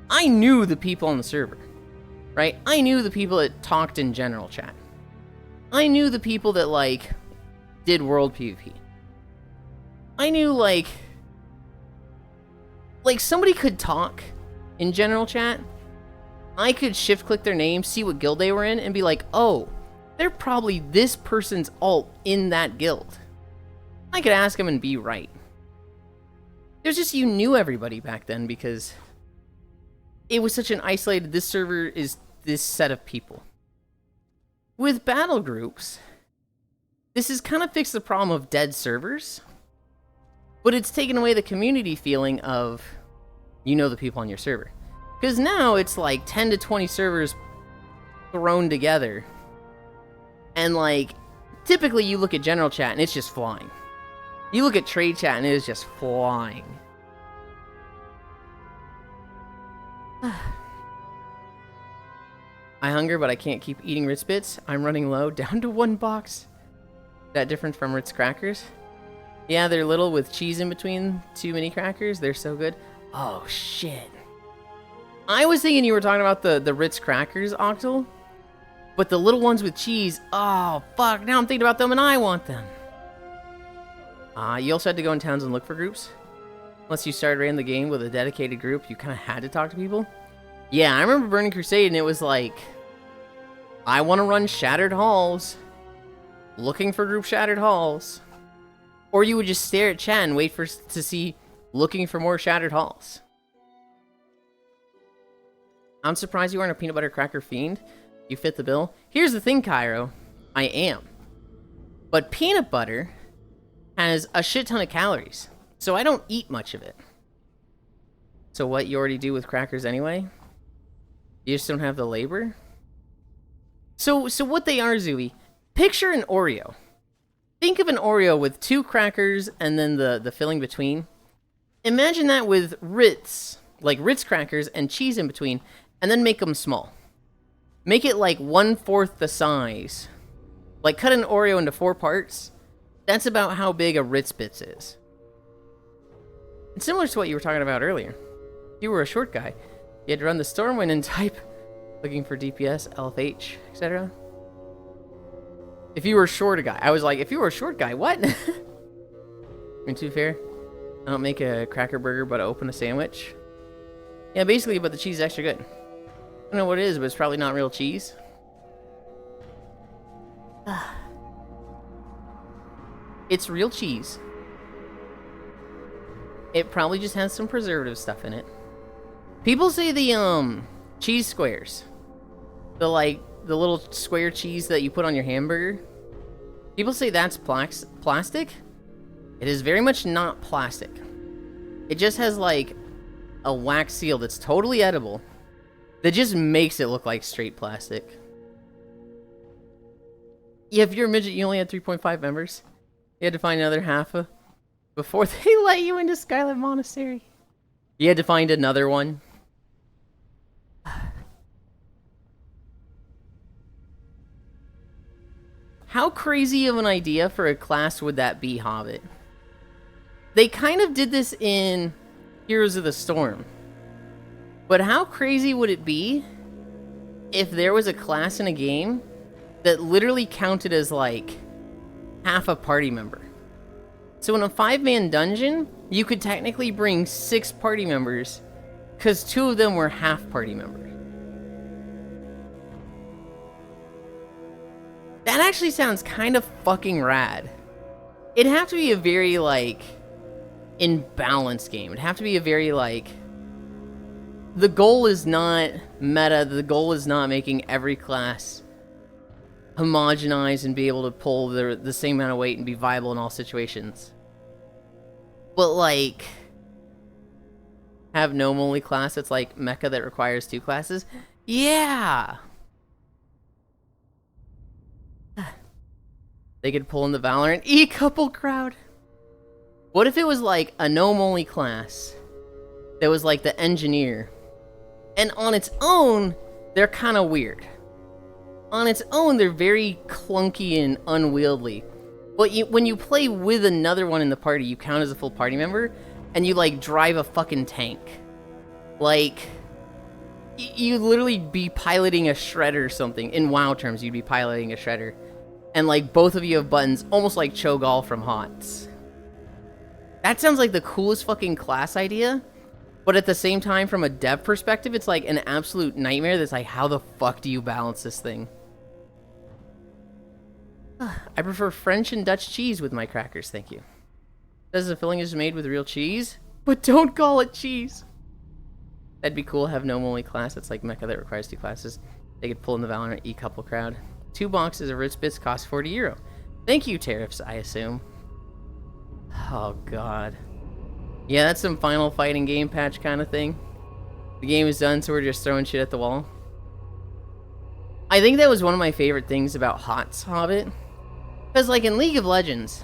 Speaker 1: I knew the people on the server, right? I knew the people that talked in general chat. I knew the people that, like, did world PvP. I knew, like somebody could talk in general chat. I could shift-click their name, see what guild they were in, and be like, oh, they're probably this person's alt in that guild. I could ask them and be right. There's just, you knew everybody back then because it was such an isolated, this server is this set of people. With battle groups, this has kind of fixed the problem of dead servers, but it's taken away the community feeling of, you know, the people on your server. Because now it's like 10 to 20 servers thrown together. And like, typically you look at general chat and it's just flying. You look at trade chat and it is just flying. I hunger, but I can't keep eating Ritz Bits. I'm running low, down to 1 box. That different from Ritz crackers? Yeah, they're little with cheese in between 2 mini crackers. They're so good. Oh, shit. I was thinking you were talking about the Ritz crackers, Octal. But the little ones with cheese, oh, fuck. Now I'm thinking about them and I want them. You also had to go in towns and look for groups? Unless you started in the game with a dedicated group, you kind of had to talk to people? Yeah, I remember Burning Crusade and it was like, I want to run Shattered Halls. Looking for group Shattered Halls. Or you would just stare at chat and wait to see looking for more Shattered Halls. I'm surprised you aren't a peanut butter cracker fiend. You fit the bill. Here's the thing, Cairo. I am. But peanut butter has a shit ton of calories. So I don't eat much of it. So what, you already do with crackers anyway? You just don't have the labor? So what they are, Zooey, picture an Oreo. Think of an Oreo with 2 crackers and then the filling between. Imagine that with Ritz, like Ritz crackers and cheese in between, and then make them small. Make it like 1/4 the size. Like cut an Oreo into 4 parts. That's about how big a Ritz Bits is. It's similar to what you were talking about earlier. If you were a short guy, you had to run the Stormwind and type, looking for DPS, LFH, etc. If you were a short guy, I was like, if you were a short guy, what? I mean, to be fair, I don't make a cracker burger, but I open a sandwich. Yeah, basically, but the cheese is extra good. I don't know what it is, but it's probably not real cheese. It's real cheese. It probably just has some preservative stuff in it. People say the cheese squares, the little square cheese that you put on your hamburger, people say that's plastic. It is very much not plastic. It just has like a wax seal that's totally edible that just makes it look like straight plastic. Yeah, if you're a midget, you only had 3.5 members. You had to find another half before they let you into Skylight Monastery. You had to find another one. How crazy of an idea for a class would that be, Hobbit? They kind of did this in Heroes of the Storm. But how crazy would it be if there was a class in a game that literally counted as like half a party member? So in a 5-man dungeon, you could technically bring 6 party members because 2 of them were half party members. That actually sounds kind of fucking rad. It'd have to be a very, like, imbalanced game. It'd have to be a very, like... The goal is not meta. The goal is not making every class homogenize and be able to pull the same amount of weight and be viable in all situations. But, like... Have gnome only class that's, like, mecha that requires 2 classes? Yeah! They could pull in the Valorant E-couple crowd. What if it was like a gnome-only class that was like the engineer? And on its own, they're kind of weird. On its own, they're very clunky and unwieldy. But when you play with another one in the party, you count as a full party member, and you like drive a fucking tank. Like, you literally be piloting a shredder or something. In WoW terms, you'd be piloting a shredder. And, like, both of you have buttons, almost like Cho'Gall from HOTS. That sounds like the coolest fucking class idea. But at the same time, from a dev perspective, it's like an absolute nightmare that's like, how the fuck do you balance this thing? I prefer French and Dutch cheese with my crackers, thank you. Says the filling is made with real cheese, but don't call it cheese. That'd be cool, have no only class. That's like Mecha that requires 2 classes. They could pull in the Valorant e-couple crowd. 2 boxes of Ritz Bits cost €40. Thank you, tariffs, I assume. Oh, God. Yeah, that's some final fighting game patch kind of thing. The game is done, so we're just throwing shit at the wall. I think that was one of my favorite things about HOTS Hobbit. Because, like, in League of Legends,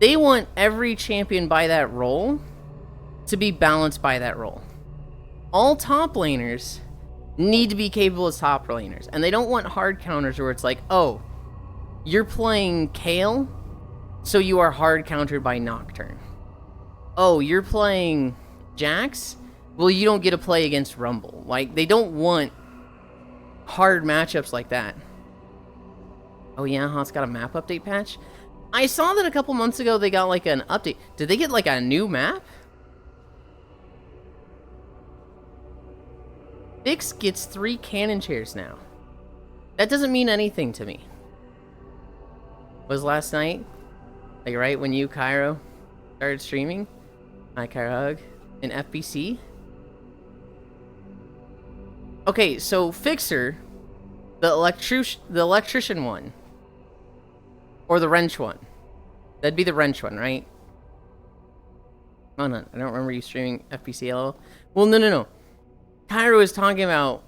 Speaker 1: they want every champion by that role to be balanced by that role. All top laners need to be capable as top laners. And they don't want hard counters where it's like, oh, you're playing Kayle, so you are hard countered by Nocturne. Oh, you're playing Jax? Well, you don't get to play against Rumble. Like, they don't want hard matchups like that. Oh yeah, HOT's got a map update patch? I saw that a couple months ago they got like an update. Did they get like a new map? Fix gets 3 cannon chairs now. That doesn't mean anything to me. Was last night, like right when you, Cairo, started streaming? Hi, Cairo Hug. In FBC? Okay, so Fixer, the electrician one, or the wrench one. That'd be the wrench one, right? Oh, no, I don't remember you streaming FPCL. Well, no. Cairo is talking about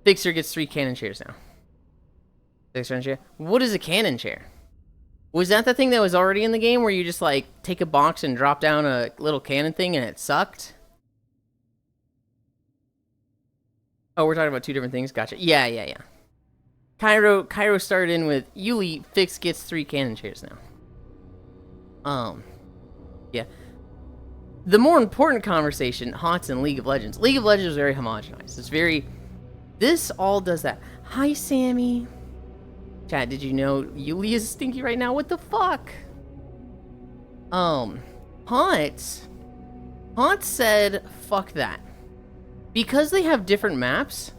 Speaker 1: Fixer gets 3 cannon chairs now. Fixer chair. What is a cannon chair? Was that the thing that was already in the game where you just, like, take a box and drop down a little cannon thing and it sucked? Oh, we're talking about 2 different things? Gotcha. Yeah. Cairo started in with Yuli, Fix gets 3 cannon chairs now. Yeah. The more important conversation, HOTS and League of Legends. League of Legends is very homogenized. It's very... This all does that. Hi, Sammy. Chat, did you know Yuli is stinky right now? What the fuck? HOTS said, fuck that. Because they have different maps,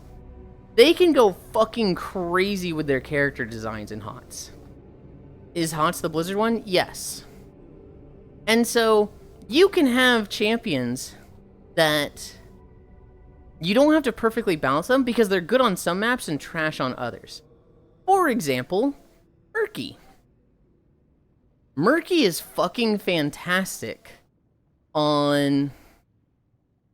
Speaker 1: they can go fucking crazy with their character designs in HOTS. Is HOTS the Blizzard one? Yes. And so, you can have champions that you don't have to perfectly balance them because they're good on some maps and trash on others. For example, Murky. Murky is fucking fantastic on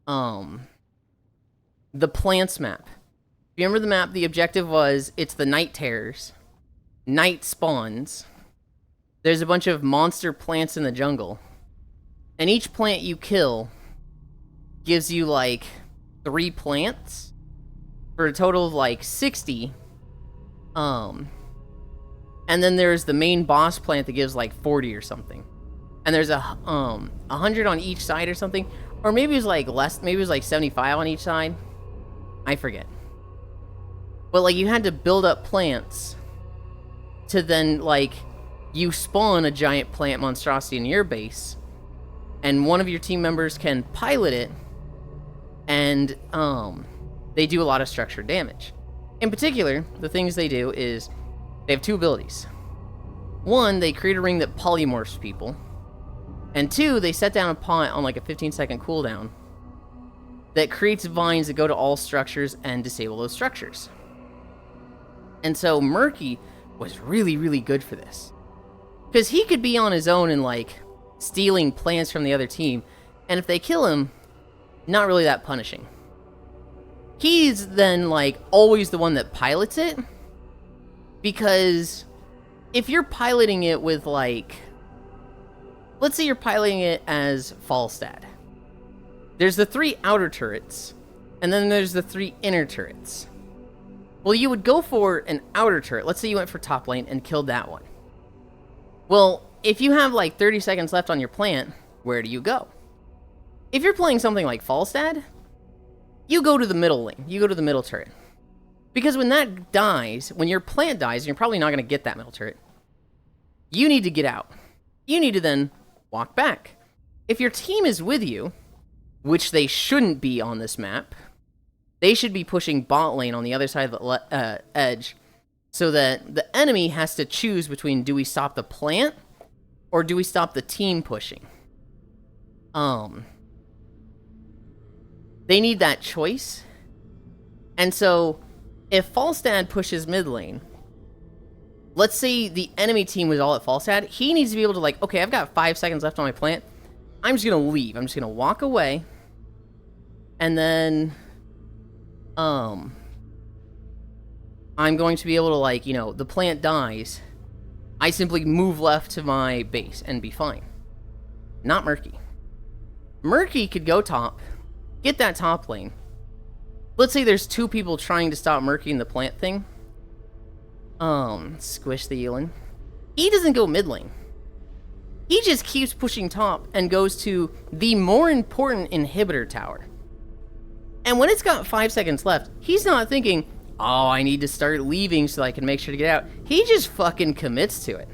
Speaker 1: the plants map. If you remember the map, the objective was, it's the night terrors. Night spawns. There's a bunch of monster plants in the jungle. And each plant you kill gives you, like, 3 plants. For a total of, like, 60. And then there's the main boss plant that gives, like, 40 or something. And there's 100 on each side or something. Or maybe it was, like, less. Maybe it was, like, 75 on each side. I forget. But, like, you had to build up plants to then, like, you spawn a giant plant monstrosity in your base, and one of your team members can pilot it, and, they do a lot of structured damage. In particular, the things they do is, they have 2 abilities. 1, they create a ring that polymorphs people, and 2, they set down a pot on, like, a 15-second cooldown that creates vines that go to all structures and disable those structures. And so Murky was really, really good for this. Because he could be on his own and, like, stealing plants from the other team, and if they kill him, not really that punishing. He's then, like, always the one that pilots it, because if you're piloting it with, like, let's say you're piloting it as Falstad. There's the 3 outer turrets, and then there's the 3 inner turrets. Well, you would go for an outer turret. Let's say you went for top lane and killed that one. Well, if you have like 30 seconds left on your plant, where do you go? If you're playing something like Falstad, you go to the middle lane. You go to the middle turret. Because when that dies, when your plant dies, and you're probably not going to get that middle turret, you need to get out. You need to then walk back. If your team is with you, which they shouldn't be on this map, they should be pushing bot lane on the other side of the edge, so that the enemy has to choose between, do we stop the plant or do we stop the team pushing? They need that choice. And so if Falstad pushes mid lane, let's say the enemy team was all at Falstad, he needs to be able to like, okay, I've got 5 seconds left on my plant. I'm just going to leave. I'm just going to walk away. And then I'm going to be able to, like, you know, the plant dies. I simply move left to my base and be fine. Not Murky. Murky could go top, get that top lane. Let's say there's 2 people trying to stop Murky in the plant thing. Squish the Yulind. He doesn't go mid lane. He just keeps pushing top and goes to the more important inhibitor tower. And when it's got 5 seconds left, he's not thinking, oh, I need to start leaving so I can make sure to get out. He just fucking commits to it.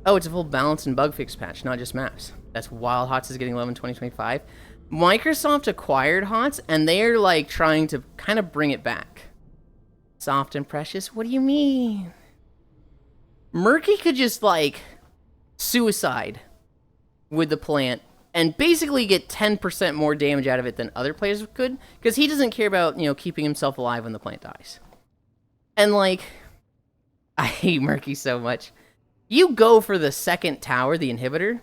Speaker 1: Oh, it's a full balance and bug fix patch, not just maps. That's wild. HOTS is getting love in 2025. Microsoft acquired HOTS, and they're like trying to kind of bring it back. Soft and precious? What do you mean? Murky could just like suicide with the plant and basically get 10% more damage out of it than other players could, because he doesn't care about, you know, keeping himself alive when the plant dies. And like, I hate Murky so much. You go for the second tower, the inhibitor,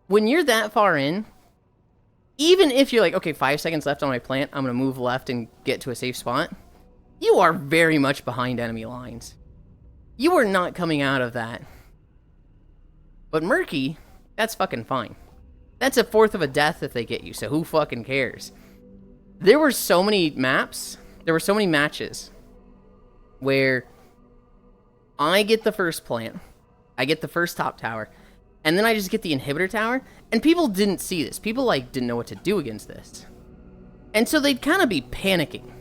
Speaker 1: when you're that far in, even if you're like, okay, 5 seconds left on my plant, I'm going to move left and get to a safe spot, you are very much behind enemy lines. You are not coming out of that. But Murky, that's fucking fine. That's a fourth of a death if they get you, so who fucking cares? There were so many maps, there were so many matches where I get the first plant, I get the first top tower, and then I just get the inhibitor tower, and people didn't see this. People, like, didn't know what to do against this. And so they'd kind of be panicking.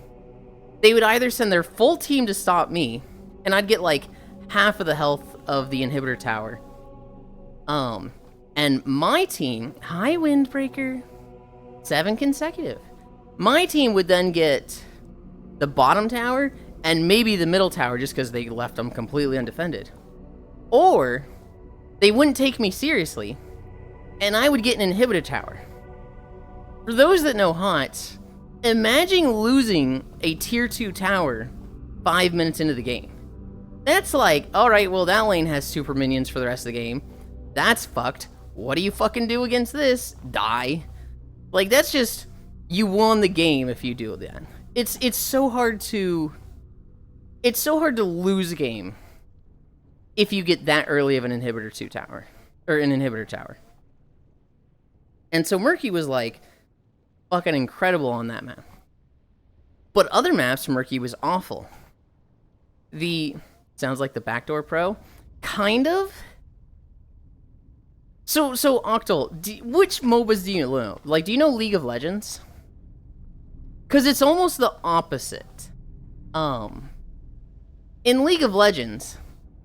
Speaker 1: They would either send their full team to stop me, and I'd get, like, half of the health of the inhibitor tower. And my team, hi Windbreaker, 7 consecutive. My team would then get the bottom tower and maybe the middle tower just because they left them completely undefended. Or they wouldn't take me seriously and I would get an inhibitor tower. For those that know HOTS, imagine losing a tier 2 tower 5 minutes into the game. That's like, alright, well that lane has super minions for the rest of the game. That's fucked. What do you fucking do against this? Die. Like, that's just, you won the game if you do that. It's so hard to lose a game if you get that early of an inhibitor 2 tower. Or an inhibitor tower. And so Murky was like fucking incredible on that map. But other maps, Murky was awful. Sounds like the Backdoor Pro. Kind of. So Octal, which MOBAs do you know? Like, do you know League of Legends? Because it's almost the opposite. In League of Legends,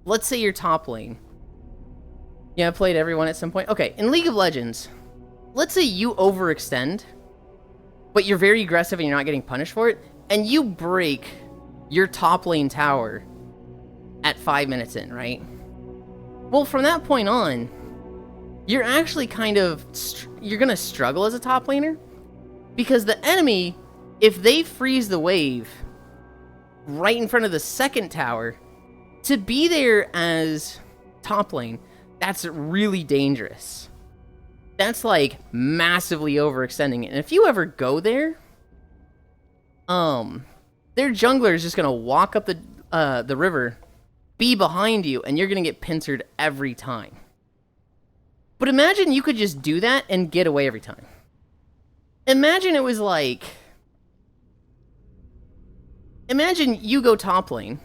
Speaker 1: let's say you're top lane. Yeah, I played everyone at some point. Okay, in League of Legends, let's say you overextend, but you're very aggressive and you're not getting punished for it, and you break your top lane tower at 5 minutes in, right? Well, from that point on, you're actually kind of, you're going to struggle as a top laner, because the enemy, if they freeze the wave right in front of the second tower, to be there as top lane, that's really dangerous. That's like massively overextending it. And if you ever go there, their jungler is just going to walk up the river, be behind you, and you're going to get pincered every time. But imagine you could just do that and get away every time. Imagine it was like, imagine you go top lane,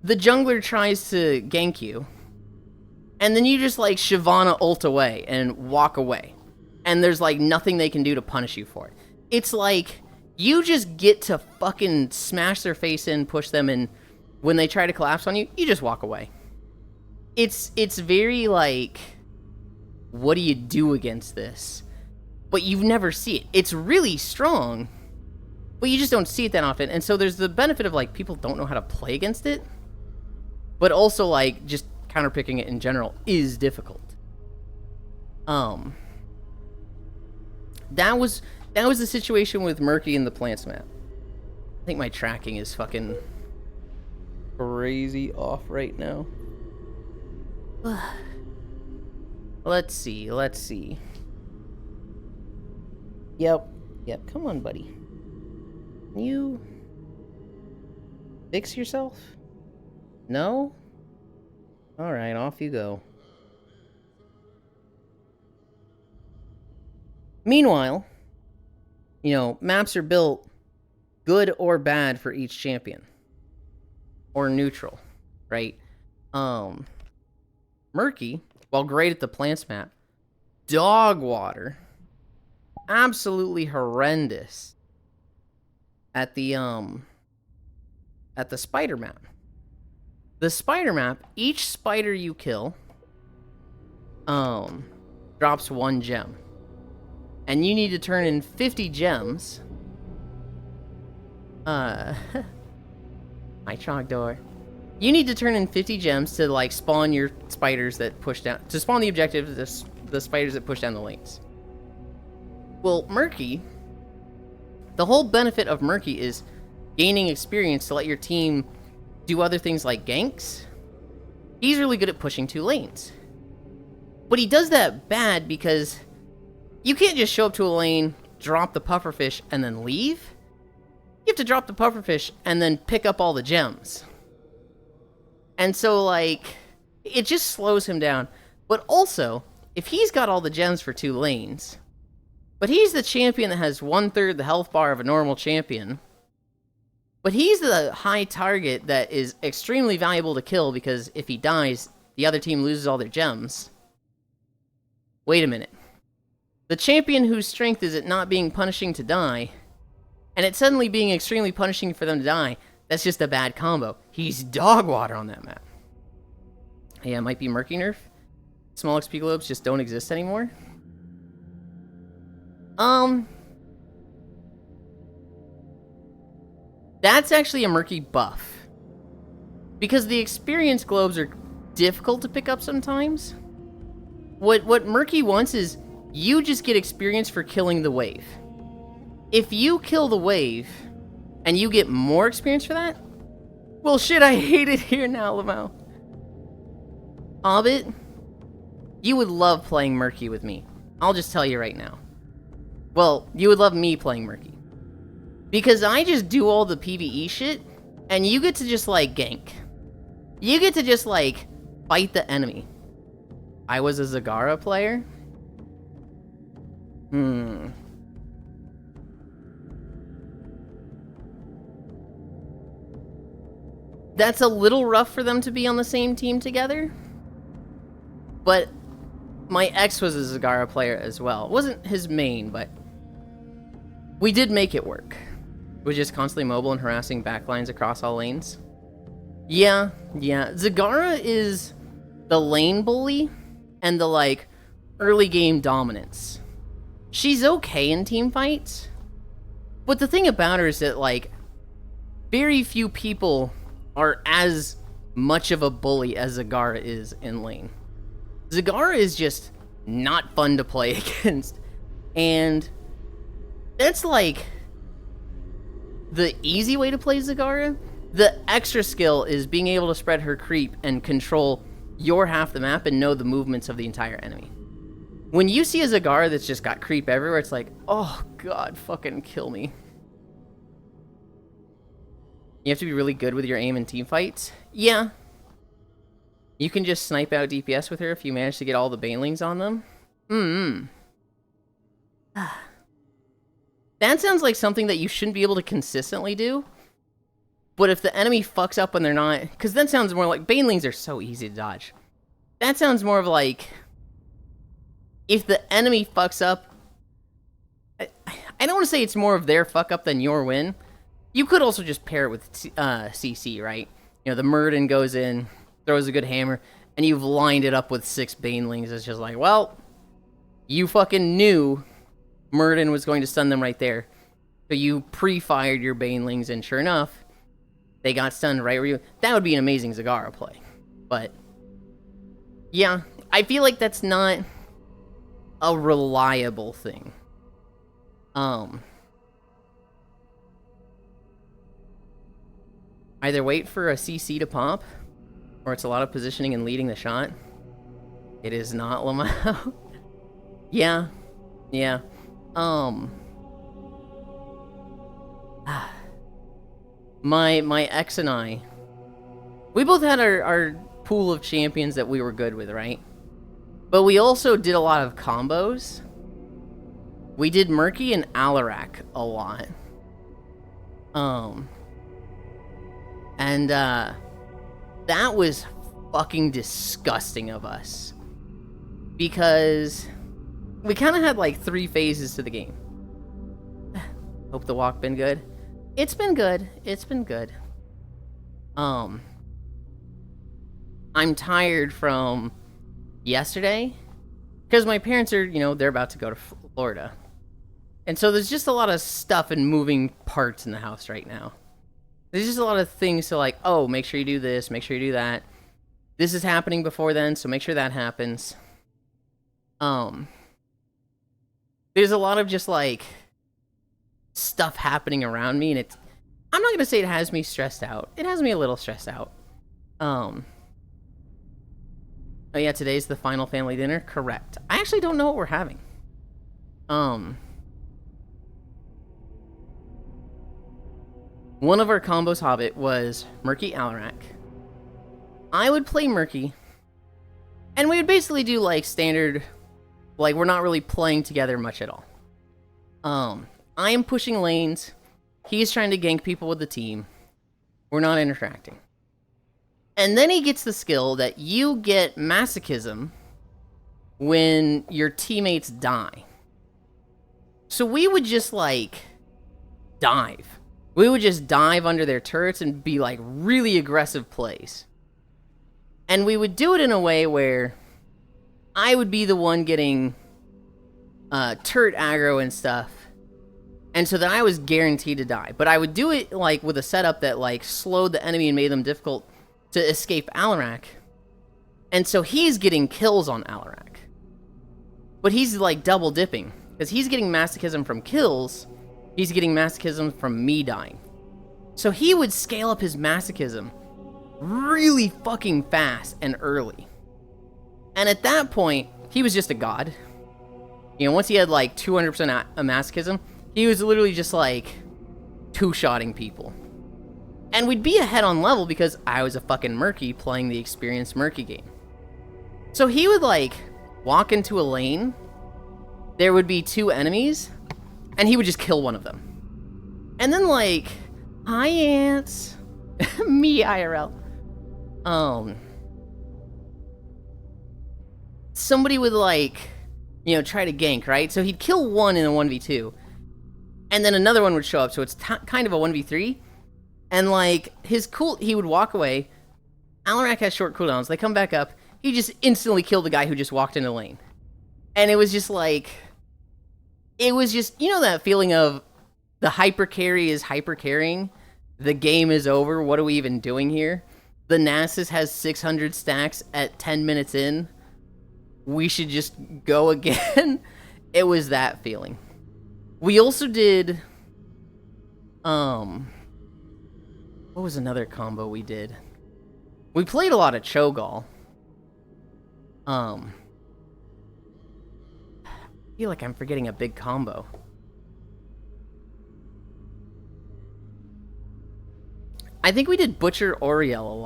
Speaker 1: the jungler tries to gank you, and then you just like Shyvana ult away and walk away. And there's like nothing they can do to punish you for it. It's like, you just get to fucking smash their face in, push them in. When they try to collapse on you, you just walk away. it's very like, what do you do against this? But you never see it. It's really strong, but you just don't see it that often. And so there's the benefit of like people don't know how to play against it, but also like just counterpicking it in general is difficult. That was the situation with Murky in the plants map. I think my tracking is fucking crazy off right now. Let's see. Yep. Come on, buddy. Can you fix yourself? No? Alright, off you go. Meanwhile, maps are built good or bad for each champion. Or neutral, right? Murky, while great at the plants map, dog water, absolutely horrendous at the spider map. The spider map, each spider you kill, drops 1 gem. And you need to turn in 50 gems. My Trogdor. You need to turn in 50 gems to, like, spawn your spiders that push down... To spawn the objective, the spiders that push down the lanes. Well, Murky... The whole benefit of Murky is gaining experience to let your team do other things like ganks. He's really good at pushing 2 lanes. But he does that bad because you can't just show up to a lane, drop the pufferfish, and then leave. You have to drop the pufferfish and then pick up all the gems. And so, like, it just slows him down. But also, if he's got all the gems for 2 lanes, but he's the champion that has 1/3 the health bar of a normal champion, but he's the high target that is extremely valuable to kill because if he dies, the other team loses all their gems. Wait a minute. The champion whose strength is at not being punishing to die, and it suddenly being extremely punishing for them to die, that's just a bad combo. He's dog water on that map. Yeah, it might be Murky nerf. Small XP globes just don't exist anymore. That's actually a Murky buff. Because the experience globes are difficult to pick up sometimes. What Murky wants is you just get experience for killing the wave. If you kill the wave and you get more experience for that, well shit, I hate it here now, Lamau. Obbit, you would love playing Murky with me. I'll just tell you right now. Well, you would love me playing Murky. Because I just do all the PvE shit, and you get to just, like, gank. You get to just, like, fight the enemy. I was a Zagara player? That's a little rough for them to be on the same team together. But my ex was a Zagara player as well. It wasn't his main, but we did make it work. It was just constantly mobile and harassing backlines across all lanes. Yeah. Zagara is the lane bully and the, like, early game dominance. She's okay in team fights, but the thing about her is that, like, very few people are as much of a bully as Zagara is in lane. Zagara is just not fun to play against, and that's, like, the easy way to play Zagara. The extra skill is being able to spread her creep and control your half the map and know the movements of the entire enemy. When you see a Zagara that's just got creep everywhere, it's like, oh god, fucking kill me. You have to be really good with your aim in team fights. Yeah. You can just snipe out DPS with her if you manage to get all the banelings on them. That sounds like something that you shouldn't be able to consistently do. But if the enemy fucks up when they're not... Because that sounds more like... Banelings are so easy to dodge. That sounds more of like... If the enemy fucks up... I don't want to say it's more of their fuck up than your win. You could also just pair it with CC, right? You know, the Murden goes in, throws a good hammer, and you've lined it up with 6 Banelings. It's just like, well, you fucking knew Murden was going to stun them right there. So you pre-fired your Banelings, and sure enough, they got stunned right where you... That would be an amazing Zagara play. But, yeah, I feel like that's not a reliable thing. Either wait for a CC to pop, or it's a lot of positioning and leading the shot. It is not Lamau. Yeah. My ex and I, we both had our pool of champions that we were good with, right? But we also did a lot of combos. We did Murky and Alarak a lot. And that was fucking disgusting of us. Because we kind of had like 3 phases to the game. Hope the walk been good. It's been good. It's been good. I'm tired from yesterday. Because my parents are, you know, they're about to go to Florida. And so there's just a lot of stuff and moving parts in the house right now. There's just a lot of things to like, oh, make sure you do this, make sure you do that. This is happening before then, so make sure that happens. There's a lot of just like stuff happening around me, and it's... I'm not gonna say it has me stressed out. It has me a little stressed out. Oh yeah, today's the final family dinner? Correct. I actually don't know what we're having. One of our combos Hobbit was Murky Alarak. I would play Murky, and we would basically do like standard, like we're not really playing together much at all. I am pushing lanes, he's trying to gank people with the team, we're not interacting. And then he gets the skill that you get masochism when your teammates die. So we would just like dive. We would just dive under their turrets and be like really aggressive plays. And we would do it in a way where I would be the one getting turret aggro and stuff. And so that I was guaranteed to die. But I would do it like with a setup that like slowed the enemy and made them difficult to escape Alarak. And so he's getting kills on Alarak. But he's like double dipping. Because he's getting masochism from kills. He's getting masochism from me dying. So he would scale up his masochism really fucking fast and early. And at that point, he was just a god. You know, once he had like 200% a masochism, he was literally just like two-shotting people. And we'd be ahead on level because I was a fucking Murky playing the experienced Murky game. So he would like walk into a lane, there would be 2 enemies, and he would just kill one of them. And then like, hi ants, me IRL. Somebody would like, you know, try to gank, right? So he'd kill one in a 1v2, and then another one would show up, so it's kind of a 1v3. And like, he would walk away, Alarak has short cooldowns, they come back up, he just instantly killed the guy who just walked into the lane. And it was just like, it was just, you know that feeling of the hyper carry is hyper carrying, the game is over, what are we even doing here? The Nasus has 600 stacks at 10 minutes in, we should just go again. It was that feeling. We also did, what was another combo we did? We played a lot of Cho'Gall. I feel like I'm forgetting a big combo. I think we did Butcher Oriel a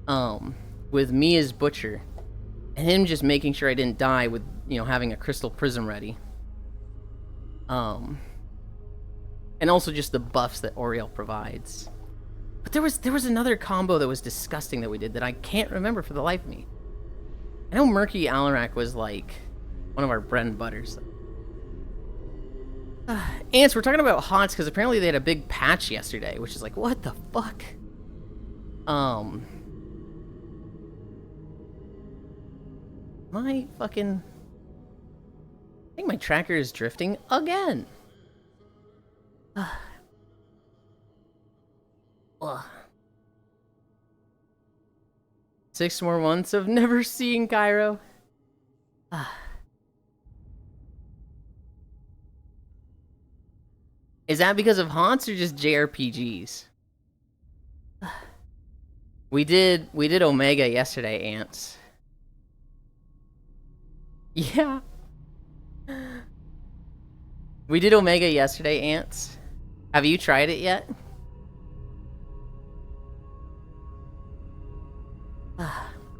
Speaker 1: lot. With me as Butcher. And him just making sure I didn't die with, you know, having a Crystal Prism ready. And also just the buffs that Oriel provides. But there was another combo that was disgusting that we did that I can't remember for the life of me. I know Murky Alarak was like one of our bread and butters. Ants, we're talking about HOTS because apparently they had a big patch yesterday, which is like, what the fuck? My fucking... I think my tracker is drifting again. Ugh. 6 more months of never seeing Cairo. Is that because of haunts or just JRPGs? We did Omega yesterday, Ants. Yeah. We did Omega yesterday, Ants. Have you tried it yet?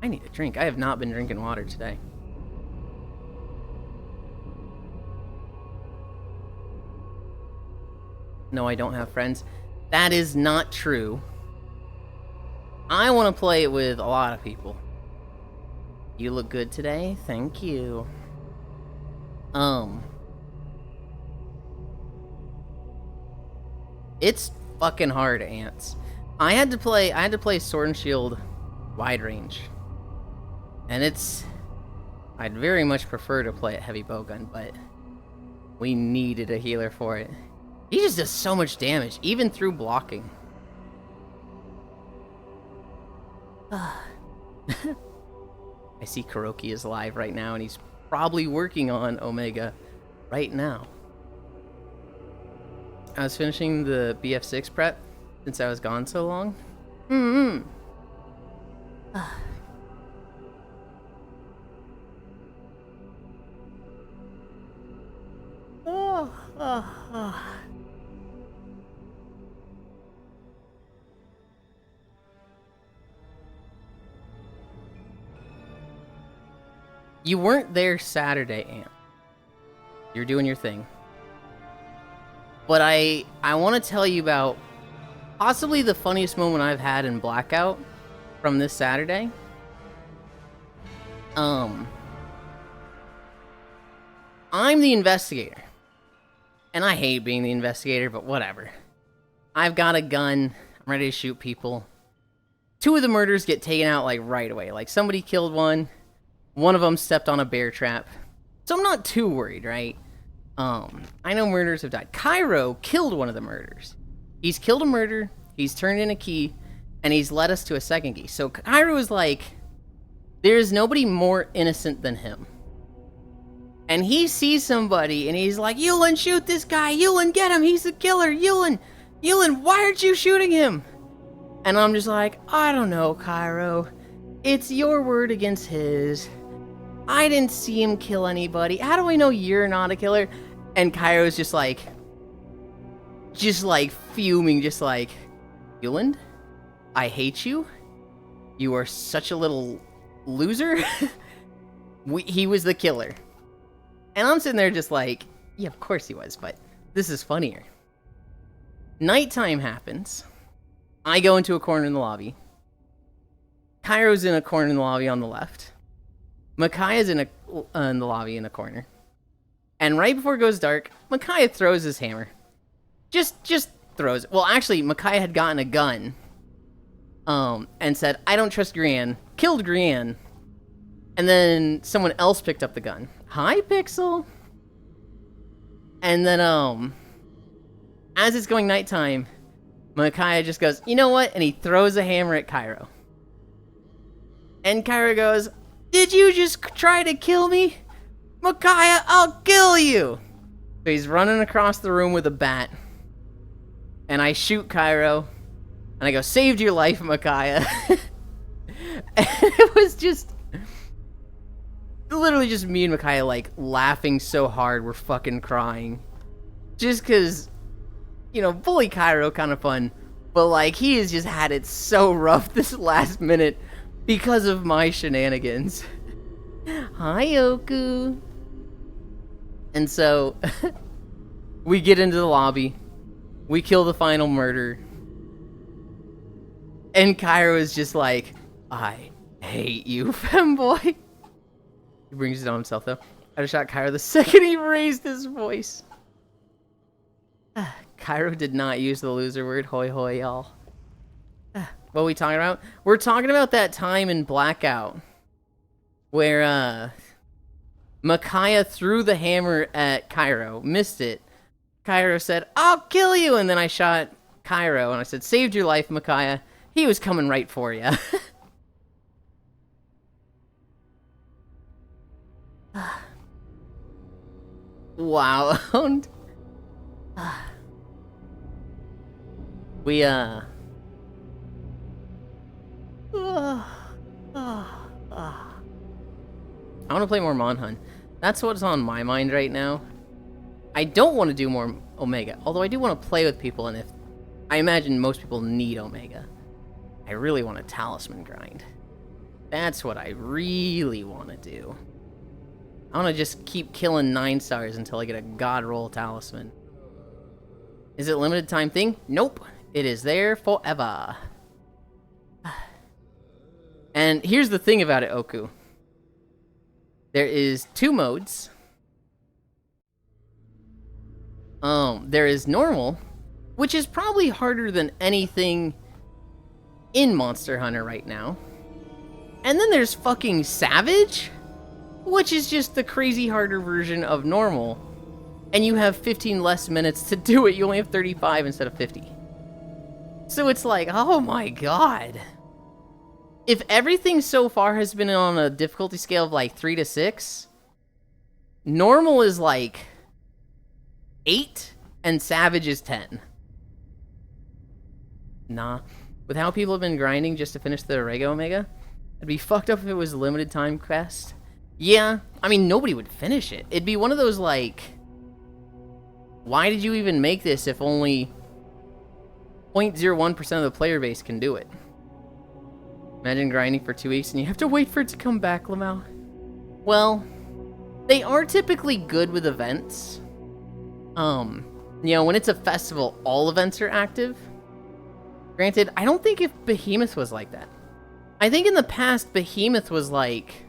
Speaker 1: I need a drink. I have not been drinking water today. No, I don't have friends. That is not true. I want to play it with a lot of people. You look good today. Thank you. It's fucking hard, Ants. I had to play Sword and Shield wide range. And I'd very much prefer to play a heavy bowgun, but we needed a healer for it. He just does so much damage, even through blocking. I see Kuroki is live right now, and he's probably working on Omega right now. I was finishing the BF6 prep since I was gone so long. You weren't there Saturday, Ant. You're doing your thing. But I want to tell you about possibly the funniest moment I've had in Blackout from this Saturday. I'm the investigator. And I hate being the investigator, but whatever. I've got a gun. I'm ready to shoot people. 2 of the murders get taken out like right away. Like somebody killed one. One of them stepped on a bear trap. So I'm not too worried, right? I know murders have died. Cairo killed one of the murders. He's killed a murder, he's turned in a key, and he's led us to a second key. So Cairo is like, there's nobody more innocent than him. And he sees somebody, and he's like, Yulind, shoot this guy! Yulind, get him! He's the killer! Yulind, why aren't you shooting him? And I'm just like, I don't know, Cairo. It's your word against his. I didn't see him kill anybody. How do I know you're not a killer? And Cairo's just like fuming, just like, Yulind, I hate you. You are such a little loser. He was the killer. And I'm sitting there just like, yeah, of course he was, but this is funnier. Nighttime happens. I go into a corner in the lobby. Cairo's in a corner in the lobby on the left. Micaiah's in the lobby in a corner. And right before it goes dark, Micaiah throws his hammer. Just throws it. Well, actually, Micaiah had gotten a gun. And said, I don't trust Grianne. Killed Grianne. And then someone else picked up the gun. Hi, Pixel. And then, as it's going nighttime, Micaiah just goes, you know what? And he throws a hammer at Cairo. And Cairo goes, did you just try to kill me? Micaiah, I'll kill you! So he's running across the room with a bat. And I shoot Cairo. And I go, saved your life, Micaiah. And it was just... literally just me and Micaiah, like, laughing so hard we're fucking crying. Just because, you know, bully Cairo, kind of fun. But, like, he has just had it so rough this last minute because of my shenanigans. Hi, Oku. And so, we get into the lobby. We kill the final murder. And Cairo is just like, I hate you, femboy. He brings it on himself, though. I just shot Cairo the second he raised his voice. Cairo did not use the loser word. Hoi hoi, y'all. What are we talking about? We're talking about that time in Blackout where Micaiah threw the hammer at Cairo, missed it. Cairo said, "I'll kill you," and then I shot Cairo, and I said, "Saved your life, Micaiah. He was coming right for you." Wow. We, I want to play more Monhun. That's what's on my mind right now. I don't want to do more Omega, although I do want to play with people, and if I imagine most people need Omega. I really want a talisman grind. That's what I really want to do. I want to just keep killing 9 stars until I get a god roll talisman. Is it a limited time thing? Nope. It is there forever. And here's the thing about it, Oku. There is 2 modes. There is normal, which is probably harder than anything in Monster Hunter right now. And then there's fucking Savage, which is just the crazy harder version of normal. And you have 15 less minutes to do it. You only have 35 instead of 50. So it's like, oh my god. If everything so far has been on a difficulty scale of like 3 to 6, normal is like 8 and Savage is 10. Nah. With how people have been grinding just to finish the Orego Omega, it'd be fucked up if it was a limited time quest. Yeah, I mean, nobody would finish it. It'd be one of those like, why did you even make this if only 0.01% of the player base can do it? Imagine grinding for 2 weeks and you have to wait for it to come back, Lamau. Well, they are typically good with events. You know, when it's a festival, all events are active. Granted, I don't think if Behemoth was like that. I think in the past, Behemoth was like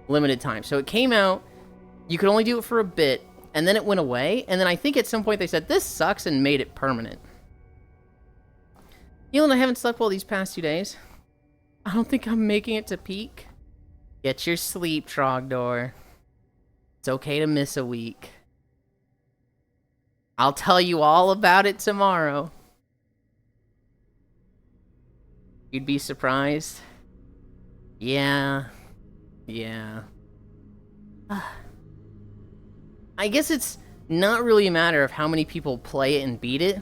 Speaker 1: limited time. So it came out, you could only do it for a bit, and then it went away, and then I think at some point they said, this sucks, and made it permanent. Yulind, I haven't slept well these past 2 days. I don't think I'm making it to peak. Get your sleep, Trogdor. It's okay to miss a week. I'll tell you all about it tomorrow. You'd be surprised. Yeah. I guess it's not really a matter of how many people play it and beat it.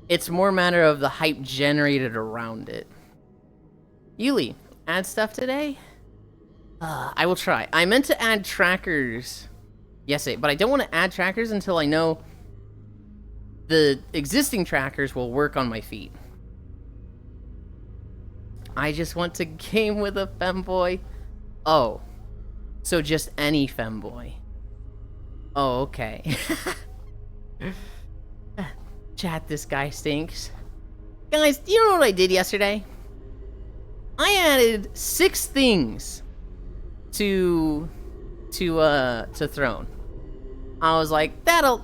Speaker 1: It's more a matter of the hype generated around it. Yuli, add stuff today? I will try. I meant to add trackers yesterday, but I don't want to add trackers until I know the existing trackers will work on my feet. I just want to game with a femboy. Oh. So just any femboy. Oh, okay. Chat, this guy stinks. Guys, do you know what I did yesterday? I added 6 things to Throne. I was like, that'll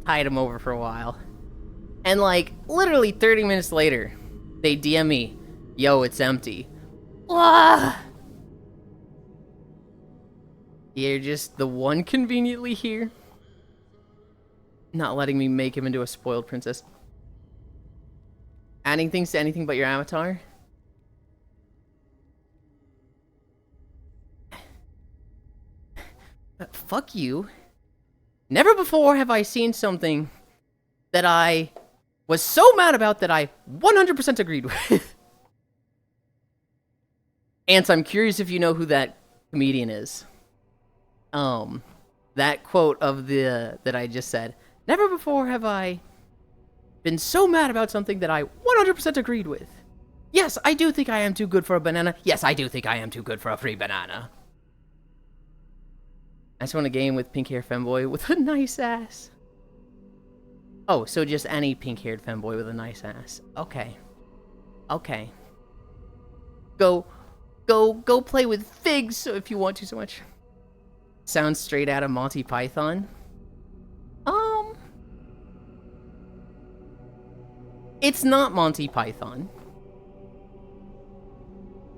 Speaker 1: tide him over for a while. And like, literally 30 minutes later, they DM me, yo, it's empty. Ah! You're just the one conveniently here. Not letting me make him into a spoiled princess. Adding things to anything but your avatar? Fuck you. Never before have I seen something that I was so mad about that I 100% agreed with. Ants, I'm curious if you know who that comedian is. That quote of that I just said. Never before have I been so mad about something that I 100% agreed with. Yes, I do think I am too good for a banana. Yes, I do think I am too good for a free banana. I just want a game with pink-haired femboy with a nice ass. Oh, so just any pink-haired femboy with a nice ass. Okay. Okay. Go play with figs if you want to so much. Sounds straight out of Monty Python. It's not Monty Python.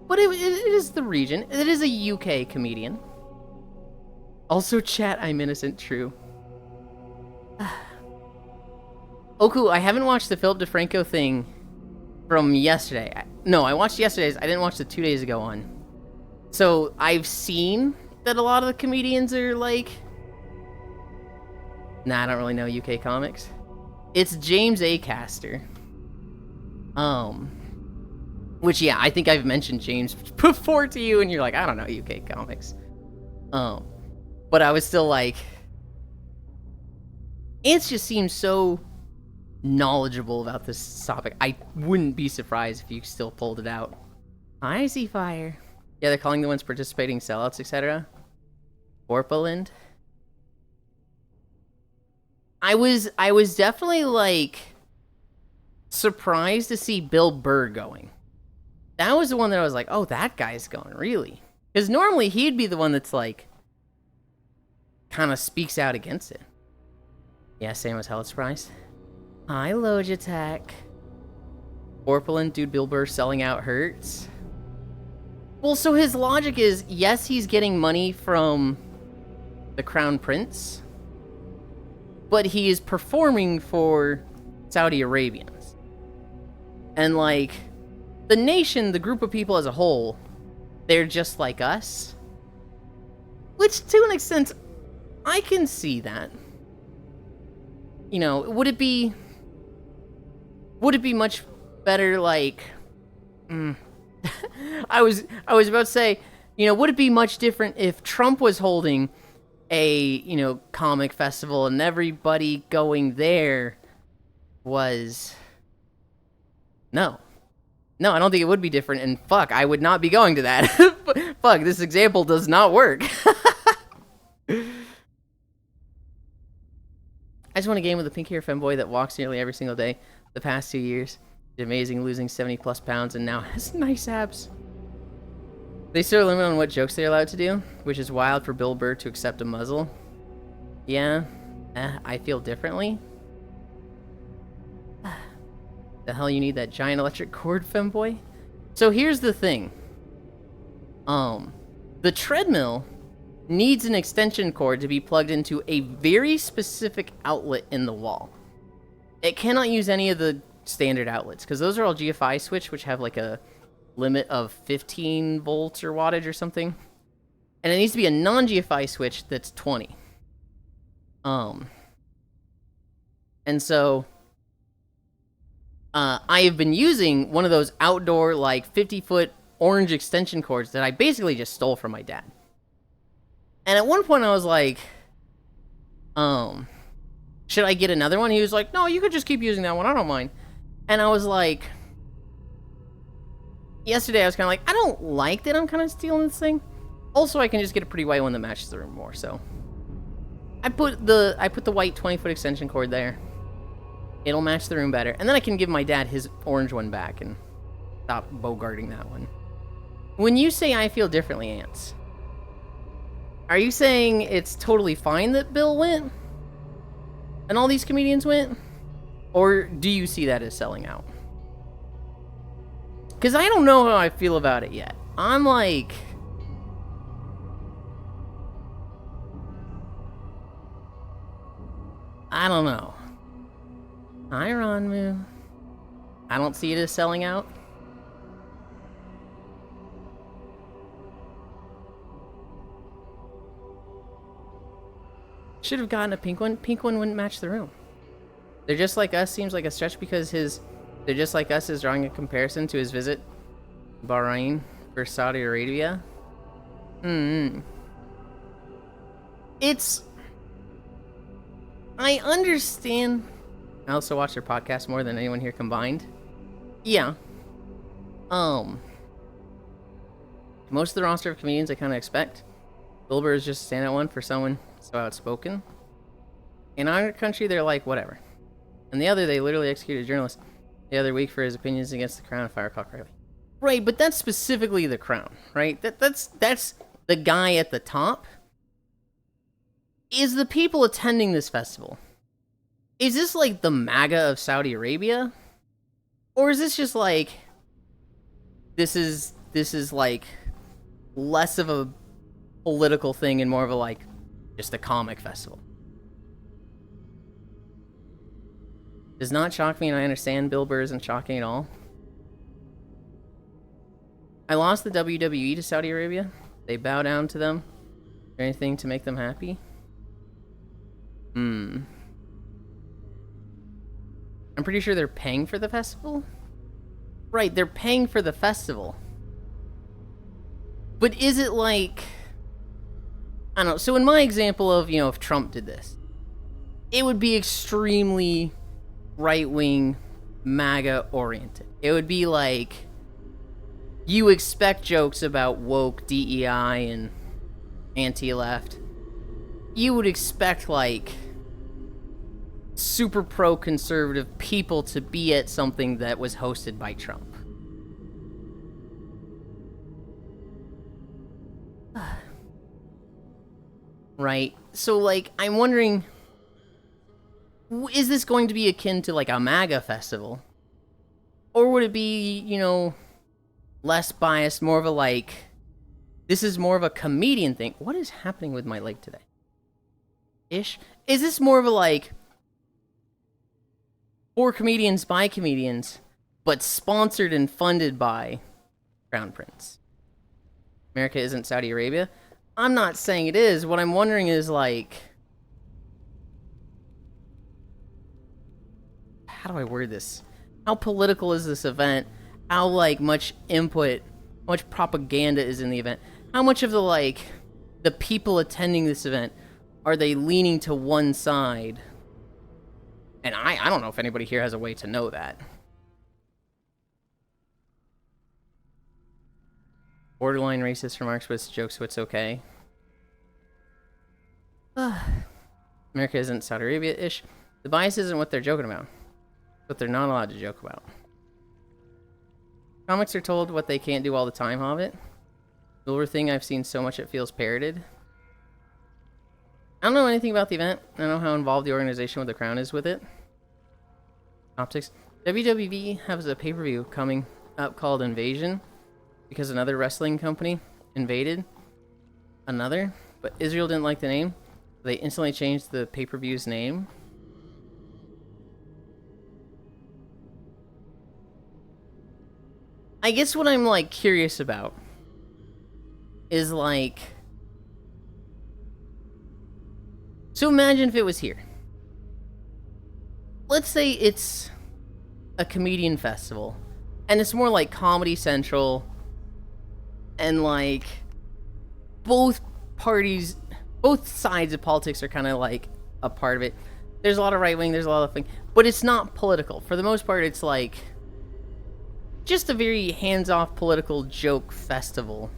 Speaker 1: But it is the region. It is a UK comedian. Also, chat, I'm innocent, true. Oku, I haven't watched the Philip DeFranco thing from yesterday. No, I watched yesterday's. I didn't watch the 2 days ago one. So, I've seen that a lot of the comedians are like... Nah, I don't really know UK comics. It's James Acaster. Which, yeah, I think I've mentioned James before to you, and you're like, I don't know UK comics. But I was still like... It just seems so knowledgeable about this topic. I wouldn't be surprised if you still pulled it out. I see fire. Yeah, they're calling the ones participating sellouts, etc. Yulind. I was definitely, like, surprised to see Bill Burr going. That was the one that I was like, oh, that guy's going, really? Because normally he'd be the one that's, like, kind of speaks out against it. Yeah, Sam was hella surprised. Hi, Logitech. Yulind, dude, Bill Burr selling out hurts. Well, so his logic is, yes, he's getting money from the Crown Prince, but he is performing for Saudi Arabians. And, like, the nation, the group of people as a whole, they're just like us. Which, to an extent, I can see that. You know, would it be much better, like... I was about to say, you know, would it be much different if Trump was holding a, you know, comic festival and everybody going there was... No, I don't think it would be different, and fuck, I would not be going to that. Fuck, this example does not work. I just want a game with a pink hair femboy that walks nearly every single day the past 2 years. It's amazing, losing 70 plus pounds and now has nice abs. They set a limit on what jokes they're allowed to do, which is wild for Bill Burr to accept a muzzle. Yeah, I feel differently. The hell you need that giant electric cord, femboy? So here's the thing. The treadmill needs an extension cord to be plugged into a very specific outlet in the wall. It cannot use any of the standard outlets, because those are all GFI switch, which have like a limit of 15 volts or wattage or something. And it needs to be a non-GFI switch that's 20. And so... I have been using one of those outdoor, like, 50-foot orange extension cords that I basically just stole from my dad. And at one point I was like, should I get another one? He was like, no, you could just keep using that one, I don't mind. And I was like, yesterday I was kind of like, I don't like that I'm kind of stealing this thing. Also, I can just get a pretty white one that matches the room more, so. I put the white 20-foot extension cord there. It'll match the room better. And then I can give my dad his orange one back and stop bogarting that one. When you say I feel differently, Ants, are you saying it's totally fine that Bill went? And all these comedians went? Or do you see that as selling out? Because I don't know how I feel about it yet. I'm like... I don't know. Hi, Ronmu. I don't see it as selling out. Should have gotten a pink one. Pink one wouldn't match the room. They're just like us seems like a stretch because They're just like us is drawing a comparison to his visit Bahrain for Saudi Arabia. It's... I understand... I also watch their podcast more than anyone here combined. Yeah. Most of the roster of comedians I kind of expect. Bill Burr is just a standout one for someone so outspoken. In our country, they're like, whatever. And the other, they literally executed a journalist the other week for his opinions against the Crown and Fire Cock Riley. Right, but that's specifically the Crown, right? That's the guy at the top. Is the people attending this festival? Is this like the MAGA of Saudi Arabia? Or is this just like this is this is like less of a political thing and more of a like just a comic festival. Does not shock me, and I understand Bill Burr isn't shocking at all. I lost the WWE to Saudi Arabia. They bow down to them. Is there anything to make them happy? I'm pretty sure they're paying for the festival. Right, they're paying for the festival. But is it like... I don't know. So in my example of, you know, if Trump did this, it would be extremely right-wing, MAGA-oriented. It would be like... You expect jokes about woke, DEI, and anti-left. You would expect, like, super pro-conservative people to be at something that was hosted by Trump. Right? So, like, I'm wondering, is this going to be akin to, like, a MAGA festival? Or would it be, you know, less biased, more of a, like, this is more of a comedian thing? What is happening with my leg today? Ish? Is this more of a, like, for comedians by comedians, but sponsored and funded by Crown Prince? America isn't Saudi Arabia? I'm not saying it is. What I'm wondering is, like... How do I word this? How political is this event? How, like, much input, how much propaganda is in the event? How much of the, like, the people attending this event, are they leaning to one side? And I don't know if anybody here has a way to know that. Borderline racist remarks with jokes, so it's okay. America isn't Saudi Arabia-ish. The bias isn't what they're joking about. What they're not allowed to joke about. Comics are told what they can't do all the time, Hobbit. The older thing, I've seen so much it feels parroted. I don't know anything about the event. I don't know how involved the organization with the Crown is with it. Optics. WWE has a pay-per-view coming up called Invasion, because another wrestling company invaded another, but Israel didn't like the name. They instantly changed the pay-per-view's name. I guess what I'm, like, curious about is, like... So imagine if it was here. Let's say it's a comedian festival, and it's more like Comedy Central, and, like, both parties, both sides of politics are kind of, like, a part of it. There's a lot of right-wing, there's a lot of things, but it's not political. For the most part, it's, like... just a very hands-off political joke festival.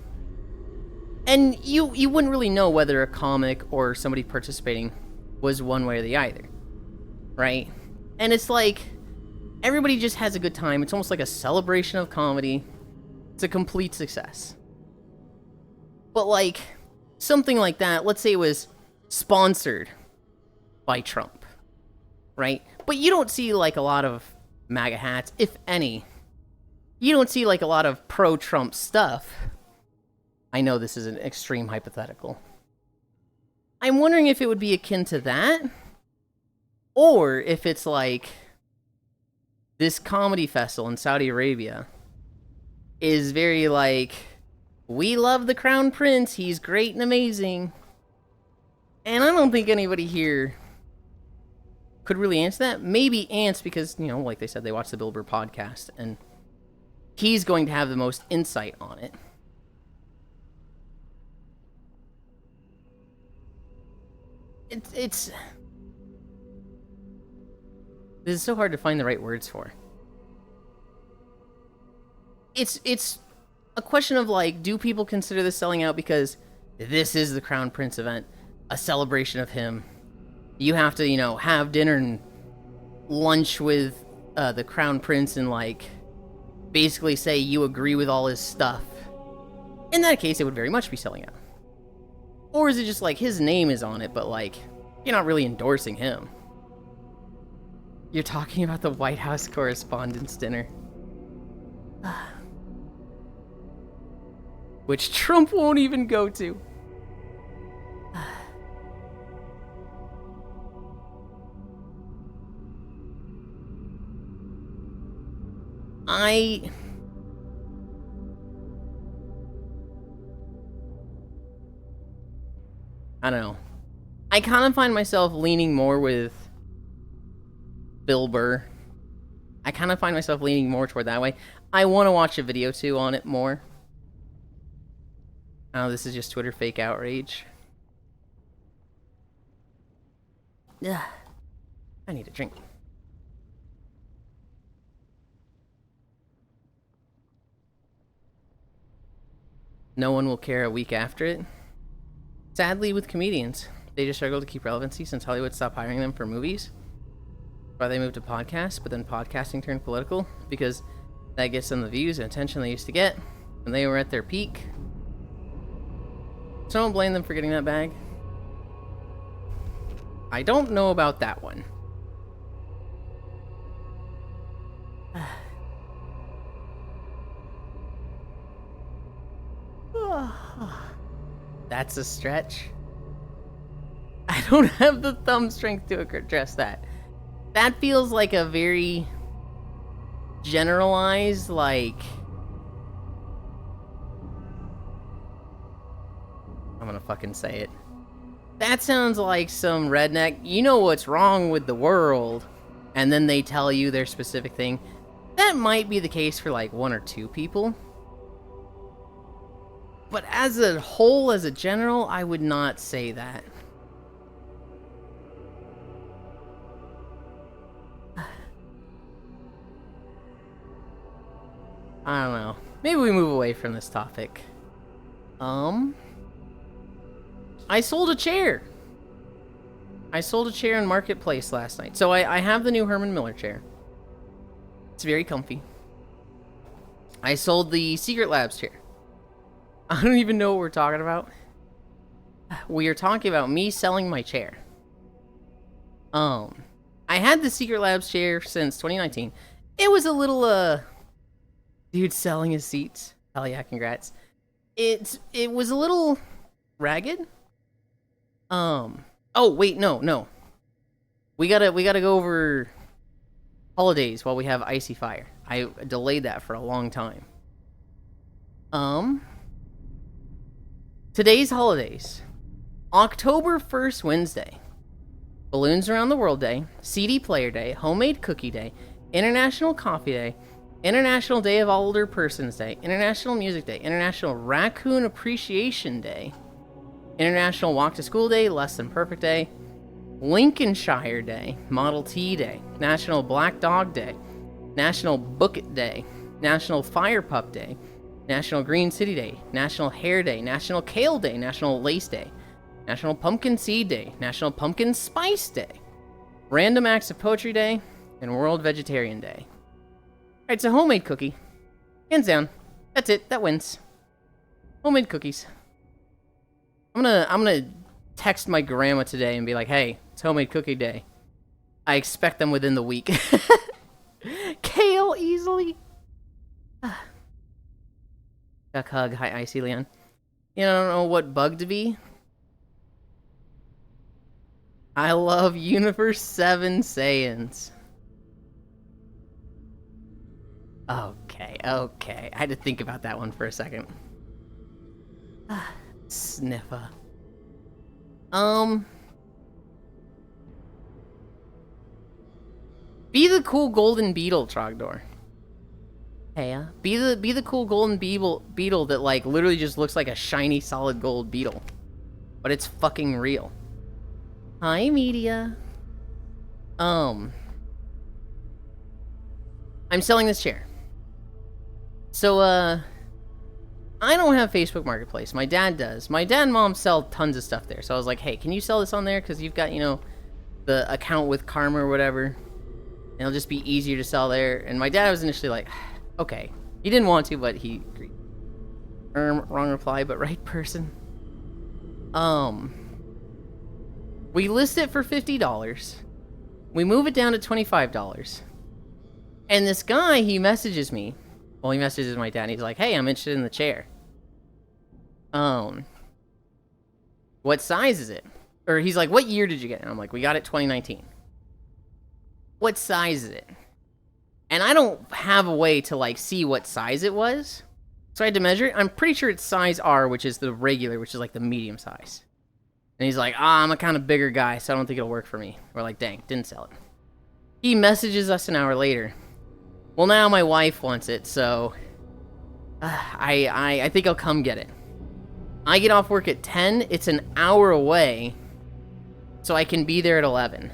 Speaker 1: And you wouldn't really know whether a comic or somebody participating was one way or the other, right? And it's like, everybody just has a good time. It's almost like a celebration of comedy. It's a complete success. But like, something like that, let's say it was sponsored by Trump, right? But you don't see like a lot of MAGA hats, if any. You don't see like a lot of pro-Trump stuff. I know this is an extreme hypothetical. I'm wondering if it would be akin to that, or if it's like this comedy festival in Saudi Arabia is very like, we love the Crown Prince, he's great and amazing. And I don't think anybody here could really answer that. Maybe Ants, because, you know, like they said, they watch the Bill Burr podcast, and he's going to have the most insight on it. This is so hard to find the right words for. It's a question of like, do people consider this selling out because this is the Crown Prince event, a celebration of him? You have to, you know, have dinner and lunch with the Crown Prince and like basically say you agree with all his stuff. In that case, it would very much be selling out. Or is it just like his name is on it, but like, you're not really endorsing him? You're talking about the White House Correspondents' Dinner. which Trump won't even go to. I don't know. I kind of find myself leaning more with Bill Burr. I kind of find myself leaning more toward that way. I want to watch a video too on it more. Oh, this is just Twitter fake outrage. Yeah, I need a drink. No one will care a week after it. Sadly, with comedians, they just struggle to keep relevancy since Hollywood stopped hiring them for movies. That's why they moved to podcasts, but then podcasting turned political because that gets them the views and attention they used to get when they were at their peak. So don't blame them for getting that bag. I don't know about that one. That's a stretch. I don't have the thumb strength to address that. That feels like a very generalized, like... I'm gonna fucking say it. That sounds like some redneck, you know what's wrong with the world, and then they tell you their specific thing. That might be the case for like 1 or 2 people. But as a whole, as a general, I would not say that. I don't know. Maybe we move away from this topic. I sold a chair. I sold a chair in Marketplace last night. So I have the new Herman Miller chair. It's very comfy. I sold the Secret Labs chair. I don't even know what we're talking about. We are talking about me selling my chair. I had the Secret Labs chair since 2019. It was a little, dude selling his seats. Hell yeah, congrats. It was a little ragged. Oh, wait, no. We gotta go over holidays while we have Icy Fire. I delayed that for a long time. Today's holidays. October 1st, Wednesday. Balloons Around the World Day, CD Player Day, Homemade Cookie Day, International Coffee Day, International Day of Older Persons Day, International Music Day, International Raccoon Appreciation Day, International Walk to School Day, Less Than Perfect Day, Lincolnshire Day, Model T Day, National Black Dog Day, National Book It Day, National Fire Pup Day, National Green City Day, National Hair Day, National Kale Day, National Lace Day, National Pumpkin Seed Day, National Pumpkin Spice Day, Random Acts of Poetry Day, and World Vegetarian Day. Alright, so homemade cookie. Hands down. That's it. That wins. Homemade cookies. I'm gonna text my grandma today and be like, hey, it's homemade cookie day. I expect them within the week. Kale easily. Duck hug. Hi, Icy Leon. You know, I don't know what bug to be. I love Universe 7 Saiyans. Okay. I had to think about that one for a second. Sniffa. Be the cool golden beetle, Trogdor. Hey, be the cool golden beetle that like literally just looks like a shiny solid gold beetle, but it's fucking real. Hi, media. I'm selling this chair. So I don't have Facebook Marketplace. My dad does. My dad and mom sell tons of stuff there. So I was like, hey, can you sell this on there? Because you've got, you know, the account with Karma or whatever. And it'll just be easier to sell there. And my dad was initially like, okay. He didn't want to, but he agreed. Wrong reply, but right person. We list it for $50. We move it down to $25. And this guy, he messages me. Well, he messages my dad, and he's like, hey, I'm interested in the chair. what size is it? Or he's like, what year did you get it? And I'm like, we got it 2019. What size is it? And I don't have a way to, like, see what size it was. So I had to measure it. I'm pretty sure it's size R, which is the regular, which is, like, the medium size. And he's like, I'm a kind of bigger guy, so I don't think it'll work for me. We're like, dang, didn't sell it. He messages us an hour later. Well, now my wife wants it, so... I think I'll come get it. I get off work at 10. It's an hour away. So I can be there at 11.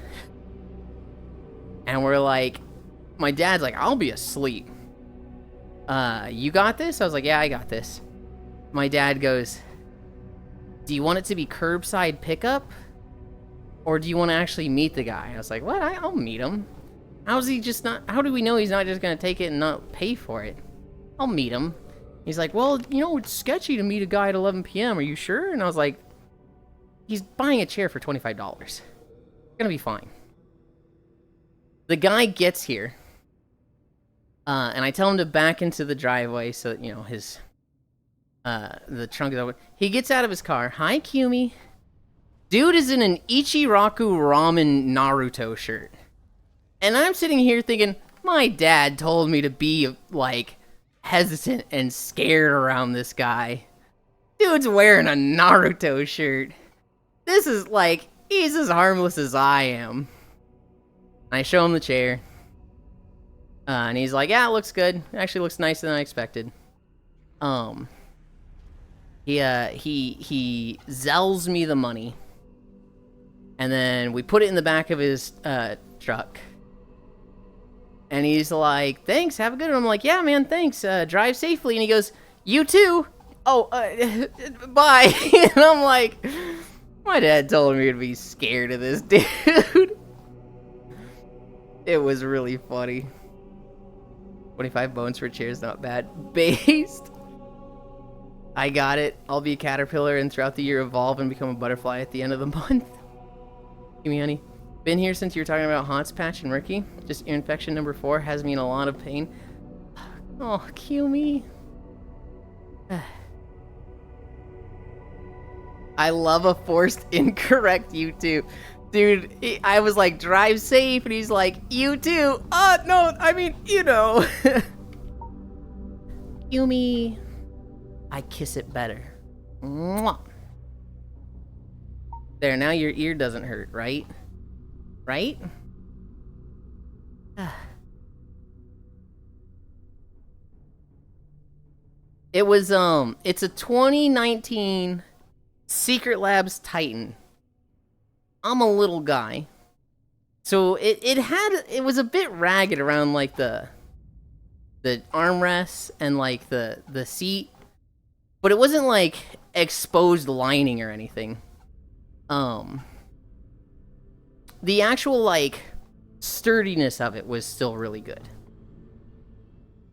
Speaker 1: And we're like... My dad's like, I'll be asleep. You got this? I was like, yeah, I got this. My dad goes, do you want it to be curbside pickup? Or do you want to actually meet the guy? I was like, what? I'll meet him. How's he just not... How do we know he's not just going to take it and not pay for it? I'll meet him. He's like, well, you know, it's sketchy to meet a guy at 11 p.m. Are you sure? And I was like, he's buying a chair for $25. It's gonna be fine. The guy gets here. And I tell him to back into the driveway so that, you know, his... the trunk is open. He gets out of his car. Hi, Kumi. Dude is in an Ichiraku Ramen Naruto shirt. And I'm sitting here thinking, my dad told me to be, like... hesitant and scared around this guy. Dude's wearing a Naruto shirt. This is like, he's as harmless as I am. I show him the chair. And he's like, yeah, it looks good. It actually looks nicer than I expected. He zells me the money. And then we put it in the back of his truck. And he's like, thanks, have a good one. I'm like, yeah, man, thanks. Drive safely. And he goes, you too. Oh, bye. And I'm like, my dad told me to be scared of this dude. It was really funny. 25 bones for a chair is not bad. Based. I got it. I'll be a caterpillar and throughout the year evolve and become a butterfly at the end of the month. Give me honey. Been here since you were talking about Haunts Patch and Ricky. Just ear infection number 4 has me in a lot of pain. Oh, cue me. I love a forced incorrect you too. Dude, I was like, drive safe, and he's like, you too. No, I mean, you know. Cue me. I kiss it better. Mwah. There, now your ear doesn't hurt, right? Right? It was, it's a 2019 Secret Labs Titan. I'm a little guy. So it was a bit ragged around, like, the armrests and, like, the seat. But it wasn't, like, exposed lining or anything. The actual, like, sturdiness of it was still really good.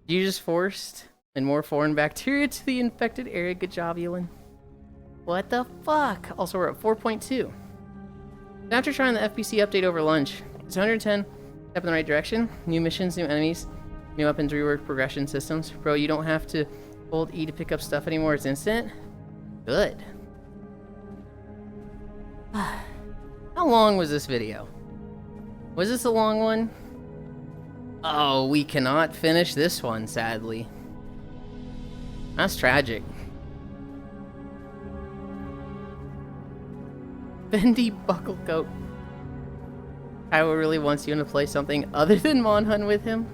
Speaker 1: You just forced and more foreign bacteria to the infected area. Good job, Yulind. What the fuck? Also, we're at 4.2. After trying the FPC update over lunch, it's 110. Step in the right direction. New missions, new enemies, new weapons, reworked progression systems. Bro, you don't have to hold E to pick up stuff anymore. It's instant. Good. How long was this video? Was this a long one? Oh, we cannot finish this one, sadly. That's tragic. Bendy Bucklecoat. Kyle really wants you to play something other than Monhun with him.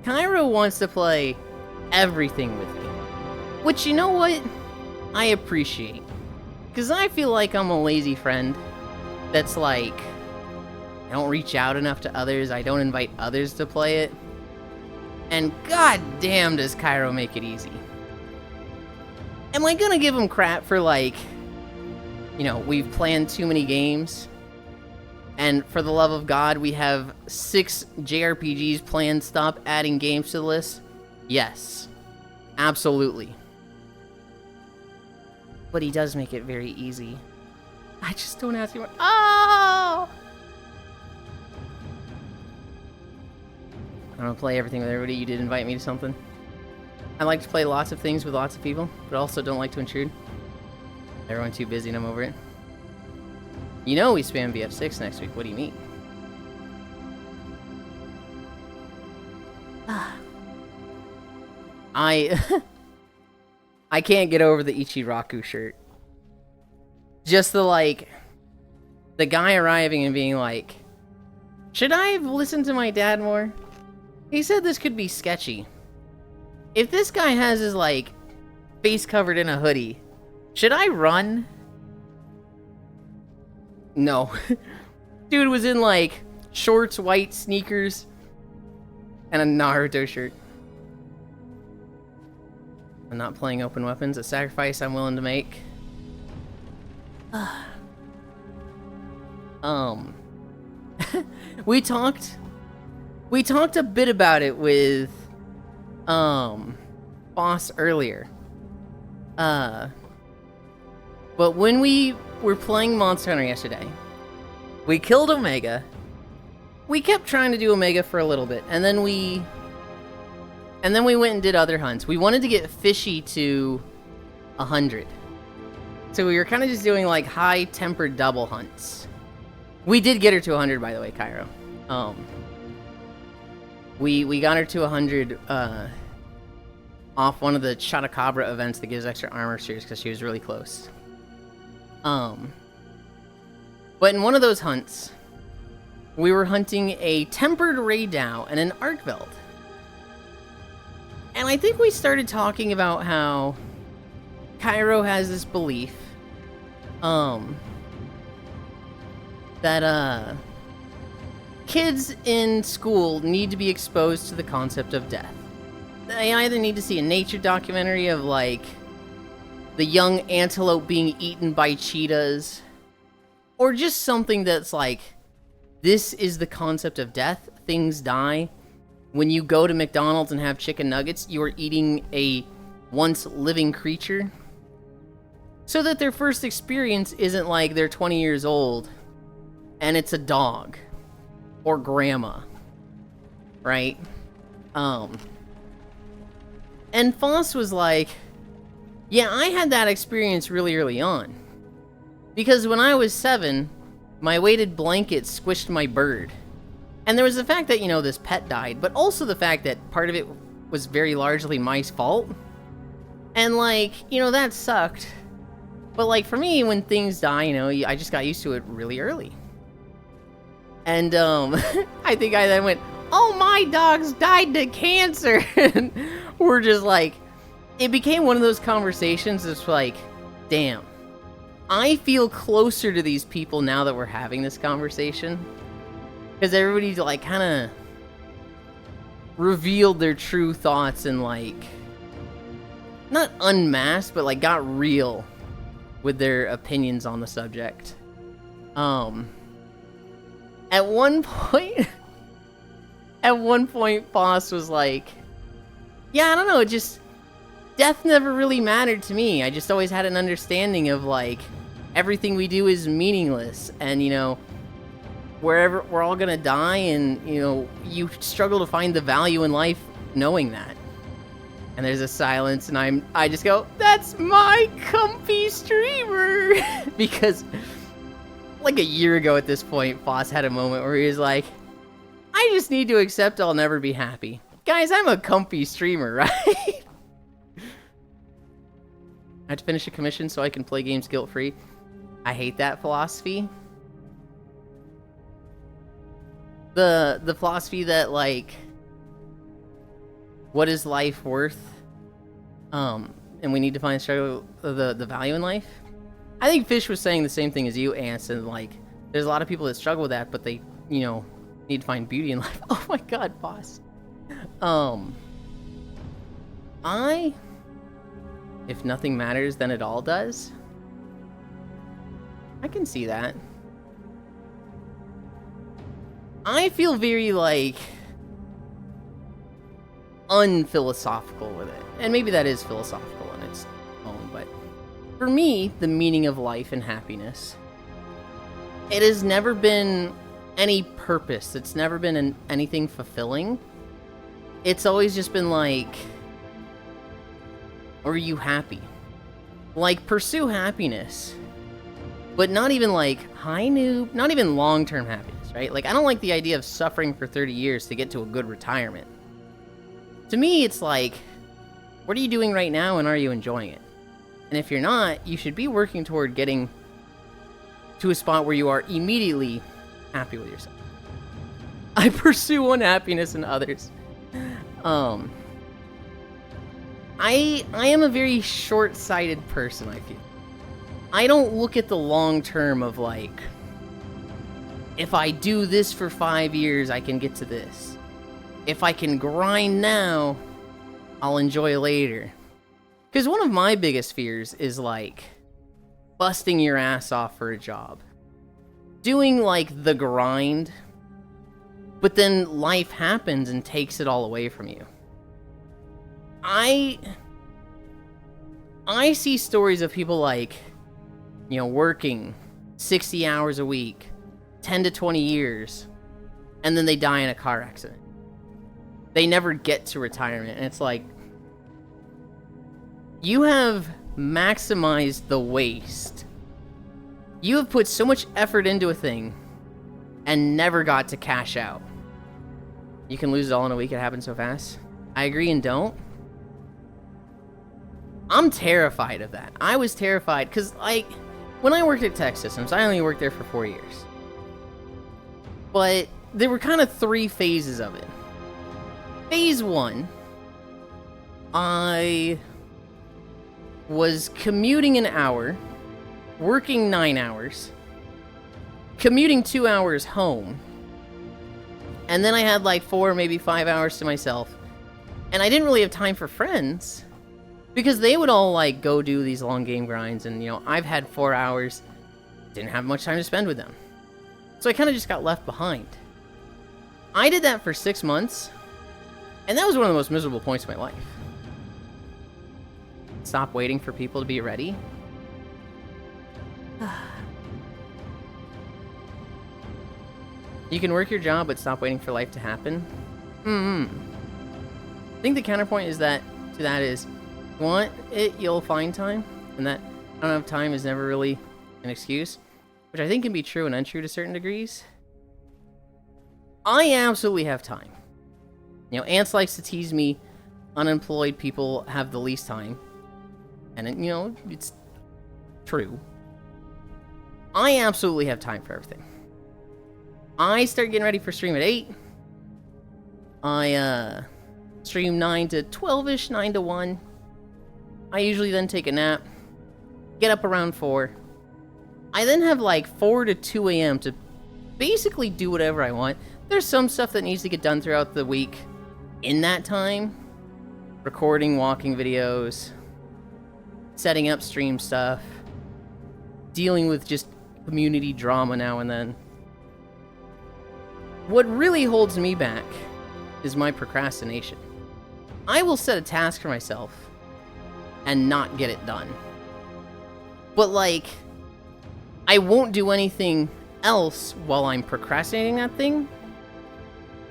Speaker 1: Cairo wants to play everything with me. Which, you know what? I appreciate. Because I feel like I'm a lazy friend that's like, I don't reach out enough to others, I don't invite others to play it. And goddamn does Cairo make it easy. Am I gonna give him crap for, like, you know, we've planned too many games, and for the love of God, we have 6 JRPGs planned, stop adding games to the list? Yes. Absolutely. But he does make it very easy. I just don't ask him. Oh! I'm gonna play everything with everybody. You did invite me to something. I like to play lots of things with lots of people, but also don't like to intrude. Everyone's too busy and I'm over it. You know we spam BF6 next week. What do you mean? I can't get over the Ichiraku shirt. Just the guy arriving and being like, should I have listened to my dad more? He said this could be sketchy. If this guy has his, face covered in a hoodie, should I run? No. Dude was in, shorts, white sneakers, and a Naruto shirt. I'm not playing open weapons, a sacrifice I'm willing to make. We talked a bit about it with Boss earlier. But when we were playing Monster Hunter yesterday, we killed Omega. We kept trying to do Omega for a little bit, and then we went and did other hunts. We wanted to get Fishy to 100. So we were kind of just doing high-tempered double hunts. We did get her to 100, by the way, Cairo. We got her to 100 off one of the Chattacabra events that gives extra armor series because she was really close. But in one of those hunts, we were hunting a tempered Raydao and an Arkveld. And I think we started talking about how Cairo has this belief that kids in school need to be exposed to the concept of death. They either need to see a nature documentary of the young antelope being eaten by cheetahs, or just something that's this is the concept of death. Things die. When you go to McDonald's and have chicken nuggets, you are eating a once living creature. So that their first experience isn't they're 20 years old and it's a dog or grandma, right? And Foss was yeah, I had that experience really early on. Because when I was 7, my weighted blanket squished my bird. And there was the fact that, this pet died, but also the fact that part of it was very largely my fault. And, that sucked. But, for me, when things die, I just got used to it really early. And, I think I then went, oh, my dogs died to cancer! And we're just it became one of those conversations that's damn. I feel closer to these people now that we're having this conversation. Because everybody's kind of revealed their true thoughts and not unmasked, but got real with their opinions on the subject. At one point, Boss was yeah, I don't know, death never really mattered to me. I just always had an understanding of everything we do is meaningless, and wherever we're all gonna die, and you struggle to find the value in life knowing that. And there's a silence, and I just go, that's my comfy streamer. Because a year ago at this point, Foss had a moment where he was I just need to accept I'll never be happy. Guys, I'm a comfy streamer, right? I have to finish a commission so I can play games guilt-free. I hate that philosophy. The philosophy that what is life worth? And we need to find the value in life. I think Fish was saying the same thing as you, Ants, and there's a lot of people that struggle with that, but they need to find beauty in life. Oh my god, Boss. If nothing matters, then it all does. I can see that. I feel very unphilosophical with it. And maybe that is philosophical in its own, but for me, the meaning of life and happiness, it has never been any purpose. It's never been anything fulfilling. It's always just been Or are you happy? Like, pursue happiness. But not even like high noob, not even long-term happiness, right? Like, I don't like the idea of suffering for 30 years to get to a good retirement. To me, it's like, what are you doing right now and are you enjoying it? And if you're not, you should be working toward getting to a spot where you are immediately happy with yourself. I pursue unhappiness in others. I am a very short-sighted person, I feel. I don't look at the long term of like, if I do this for 5 years, I can get to this. If I can grind now, I'll enjoy later. Because one of my biggest fears is like busting your ass off for a job. Doing like the grind, but then life happens and takes it all away from you. I see stories of people like, you know, working 60 hours a week, 10 to 20 years, and then they die in a car accident. They never get to retirement, and it's like, you have maximized the waste. You have put so much effort into a thing and never got to cash out. You can lose it all in a week, it happens so fast. I agree and don't. I'm terrified of that. I was terrified because, like, when I worked at Tech Systems, I only worked there for 4 years. But there were kind of 3 phases of it. Phase 1, I was commuting an hour, working 9 hours, commuting 2 hours home, and then I had like 4, maybe 5 hours to myself. And I didn't really have time for friends because they would all like go do these long game grinds, and you know, I've had 4 hours, didn't have much time to spend with them. So I kind of just got left behind. I did that for 6 months, and that was one of the most miserable points of my life. Stop waiting for people to be ready. You can work your job, but stop waiting for life to happen. I think the counterpoint is that to that is, you want it, you'll find time, and that I don't have time is never really an excuse, which I think can be true and untrue to certain degrees. I absolutely have time. You know, Ants likes to tease me, unemployed people have the least time, and you know, it's true. I absolutely have time for everything. I start getting ready for stream at 8. I stream 9 to 12ish, 9 to 1. I usually then take a nap, get up around 4. I then have like 4 to 2 a.m. to basically do whatever I want. There's some stuff that needs to get done throughout the week in that time. Recording, walking videos, setting up stream stuff, dealing with just community drama now and then. What really holds me back is my procrastination. I will set a task for myself and not get it done. But like, I won't do anything else while I'm procrastinating that thing,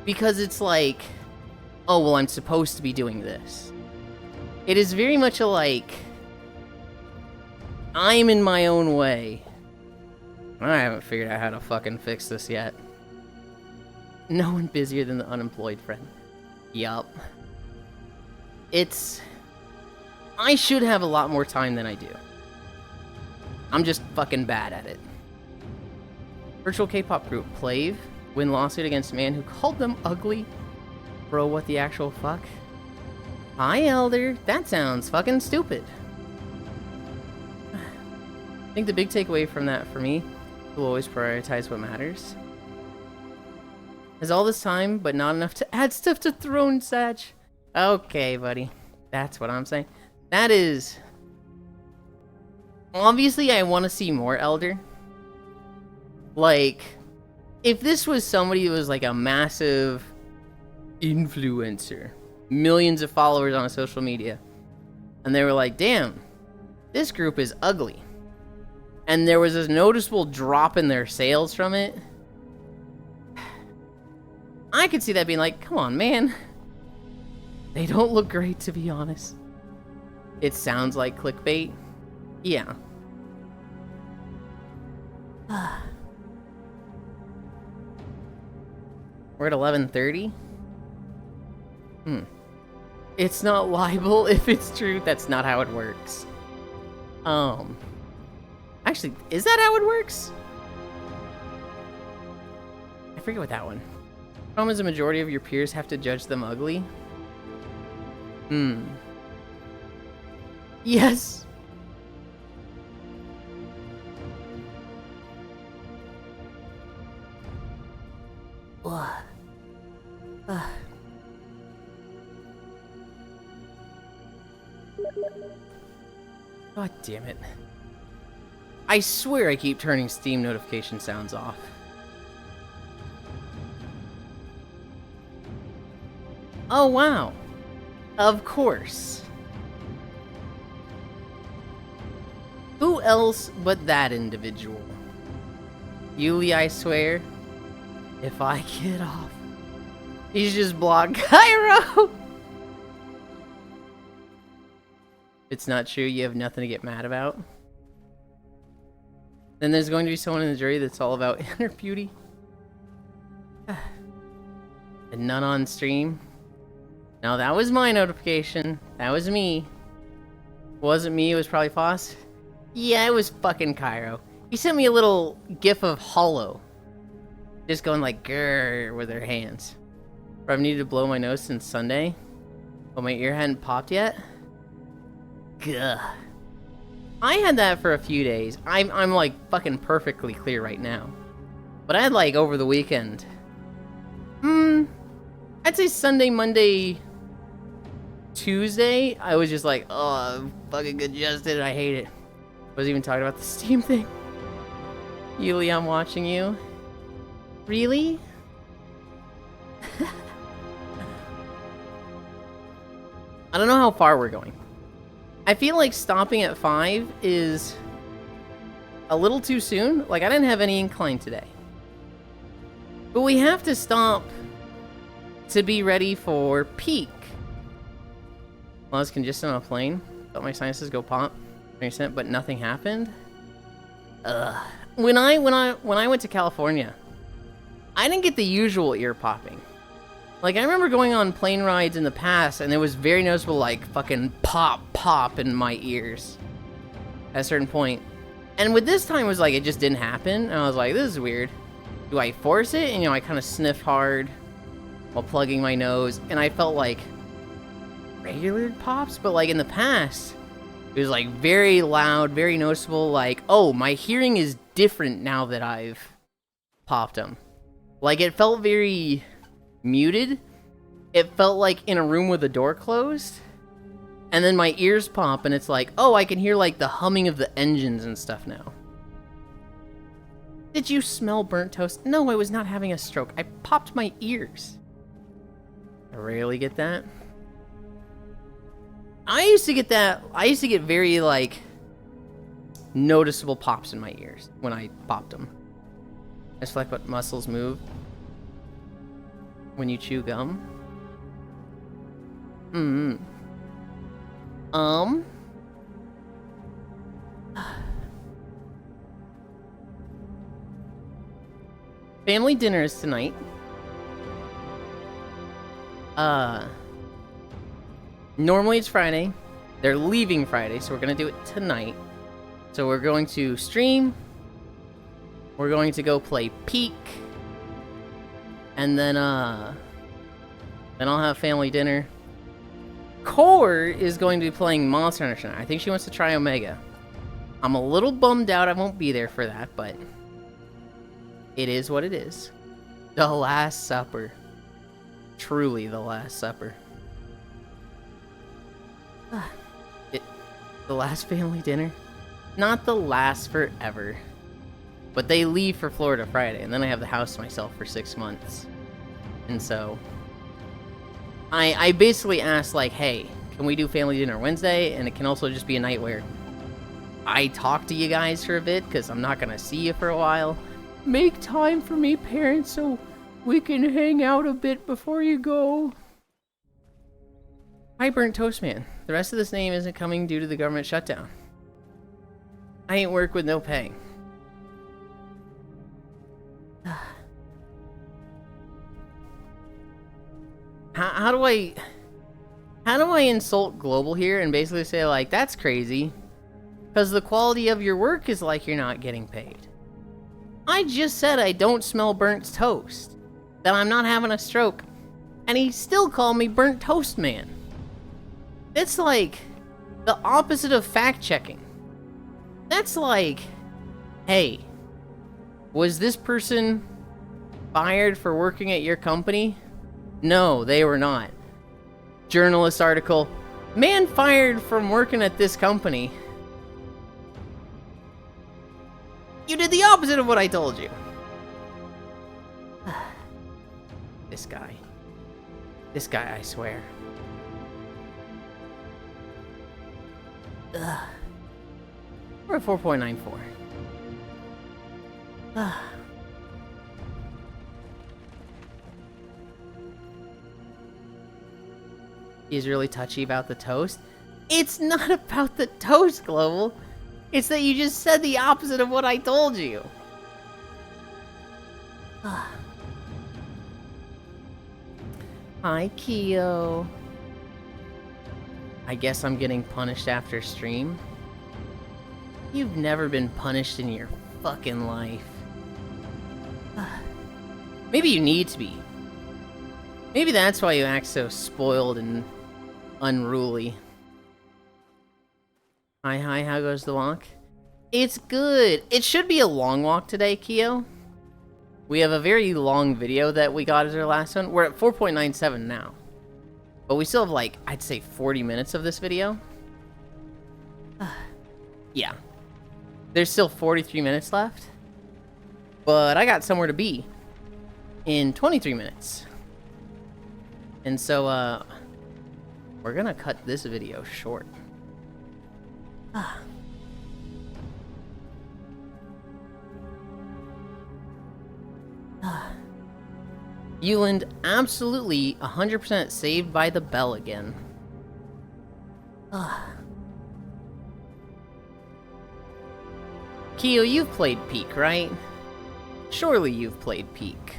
Speaker 1: because it's like, oh, well, I'm supposed to be doing this. It is very much a like, I'm in my own way. I haven't figured out how to fucking fix this yet. No one busier than the unemployed friend. Yup. I should have a lot more time than I do. I'm just fucking bad at it. Virtual K-pop group Plave win lawsuit against man who called them ugly. Bro, what the actual fuck? Hi, Elder. That sounds fucking stupid. I think the big takeaway from that for me will always prioritize what matters. Has all this time, but not enough to add stuff to Throne Satch. Okay, buddy. That's what I'm saying. That is... Obviously, I want to see more Elder. Like, if this was somebody who was like a massive influencer, millions of followers on social media, and they were like, damn, this group is ugly, and there was this noticeable drop in their sales from it, I could see that being like, come on, man. They don't look great, to be honest. It sounds like clickbait. Yeah. We're at 11:30. It's not libel if it's true. That's not how it works. Actually, is that how it works? I forget what that one. Problem is, the majority of your peers have to judge them ugly. Yes. God damn it. I swear I keep turning Steam notification sounds off. Oh, wow. Of course. Who else but that individual? Yuli, I swear. If I get off. He's just blocked Cairo! It's not true, you have nothing to get mad about. Then there's going to be someone in the jury that's all about inner beauty. And none on stream. No, that was my notification. That was me. It wasn't me, it was probably Foss. Yeah, it was fucking Cairo. He sent me a little gif of Hollow. Just going like grrr with her hands. Bro, I've needed to blow my nose since Sunday. But my ear hadn't popped yet. Gah. I had that for a few days. I'm like fucking perfectly clear right now. But I had like over the weekend. I'd say Sunday, Monday, Tuesday, I was just like, oh, I'm fucking congested, I hate it. Wasn't even talking about the Steam thing. Yuli, I'm watching you. Really? I don't know how far we're going. I feel like stopping at 5 is a little too soon. Like, I didn't have any incline today. But we have to stop to be ready for peak. Well, I was congested on a plane. Felt my sinuses go pop. But nothing happened. When I went to California, I didn't get the usual ear popping. Like, I remember going on plane rides in the past, and it was very noticeable, like, fucking pop in my ears at a certain point. And with this time, it was like, it just didn't happen. And I was like, this is weird. Do I force it? And, you know, I kind of sniffed hard while plugging my nose, and I felt like regular pops, but, like, in the past, it was, like, very loud, very noticeable, like, oh, my hearing is different now that I've popped them. Like, it felt very muted. It felt like in a room with the door closed, and then my ears pop, and it's like, oh, I can hear, like, the humming of the engines and stuff now. Did you smell burnt toast? No, I was not having a stroke. I popped my ears. I rarely get that. I used to get that. I used to get very, like, noticeable pops in my ears when I popped them. I just like what muscles move when you chew gum. Family dinner is tonight. Normally it's Friday. They're leaving Friday, so we're gonna do it tonight. So we're going to stream. We're going to go play Peak. And then I'll have family dinner. Core is going to be playing Monster Hunter tonight. I think she wants to try Omega. I'm a little bummed out I won't be there for that, but it is what it is. The Last Supper. Truly the Last Supper. The last family dinner? Not the last forever. But they leave for Florida Friday, and then I have the house to myself for 6 months. And so I basically asked, like, hey, can we do family dinner Wednesday? And it can also just be a night where I talk to you guys for a bit, because I'm not going to see you for a while. Make time for me, parents, so we can hang out a bit before you go. Hi, Burnt Toast Man. The rest of this name isn't coming due to the government shutdown. I ain't work with no pay. How do I insult Global here and basically say, like, that's crazy? Because the quality of your work is like you're not getting paid. I just said I don't smell burnt toast. That I'm not having a stroke. And he still called me burnt toast man. It's like the opposite of fact-checking. That's like, hey, was this person fired for working at your company? No, they were not. Journalist article, man fired from working at this company. You did the opposite of what I told you. This guy. This guy, I swear. Ugh. We're at 4.94. He's really touchy about the toast. It's not about the toast, Global. It's that you just said the opposite of what I told you. Hi, Keo. I guess I'm getting punished after stream. You've never been punished in your fucking life. Maybe you need to be. Maybe that's why you act so spoiled and unruly. Hi, how goes the walk? It's good. It should be a long walk today, Keo. We have a very long video that we got as our last one. We're at 4.97 now. But we still have, like, I'd say 40 minutes of this video. Yeah. There's still 43 minutes left. But I got somewhere to be in 23 minutes. And so, we're gonna cut this video short. Yulind absolutely 100% saved by the bell again. Keo, you've played Peak, right? Surely you've played Peak.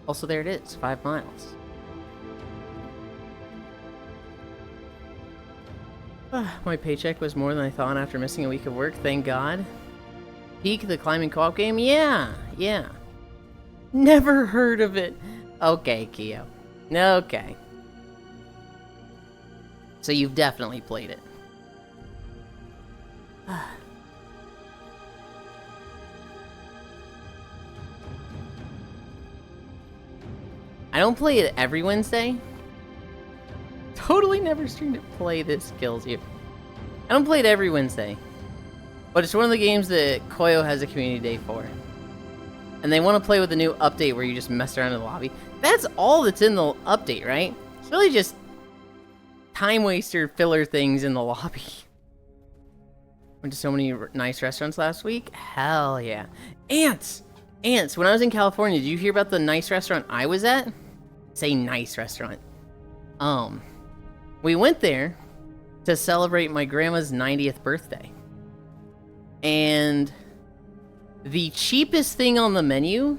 Speaker 1: Also, there it is, 5 miles. My paycheck was more than I thought after missing a week of work, thank God. Peak, the climbing co-op game? Yeah. Never heard of it. Okay, Keo. Okay. So you've definitely played it. I don't play it every Wednesday. Totally never streamed it. Play This Kills You. I don't play it every Wednesday. But it's one of the games that Koyo has a community day for. And they want to play with the new update where you just mess around in the lobby. That's all that's in the update, right? It's really just time waster filler things in the lobby. Went to so many nice restaurants last week. Hell yeah. Ants! When I was in California, did you hear about the nice restaurant I was at? Say nice restaurant. We went there to celebrate my grandma's 90th birthday. And the cheapest thing on the menu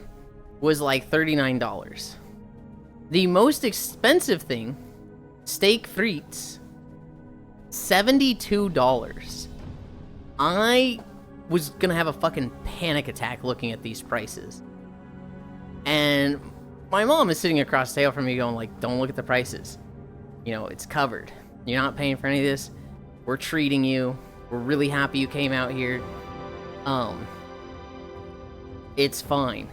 Speaker 1: was like $39. The most expensive thing, steak frites, $72. I was gonna have a fucking panic attack looking at these prices. And my mom is sitting across the table from me going like, don't look at the prices. You know, it's covered. You're not paying for any of this. We're treating you. We're really happy you came out here. It's fine.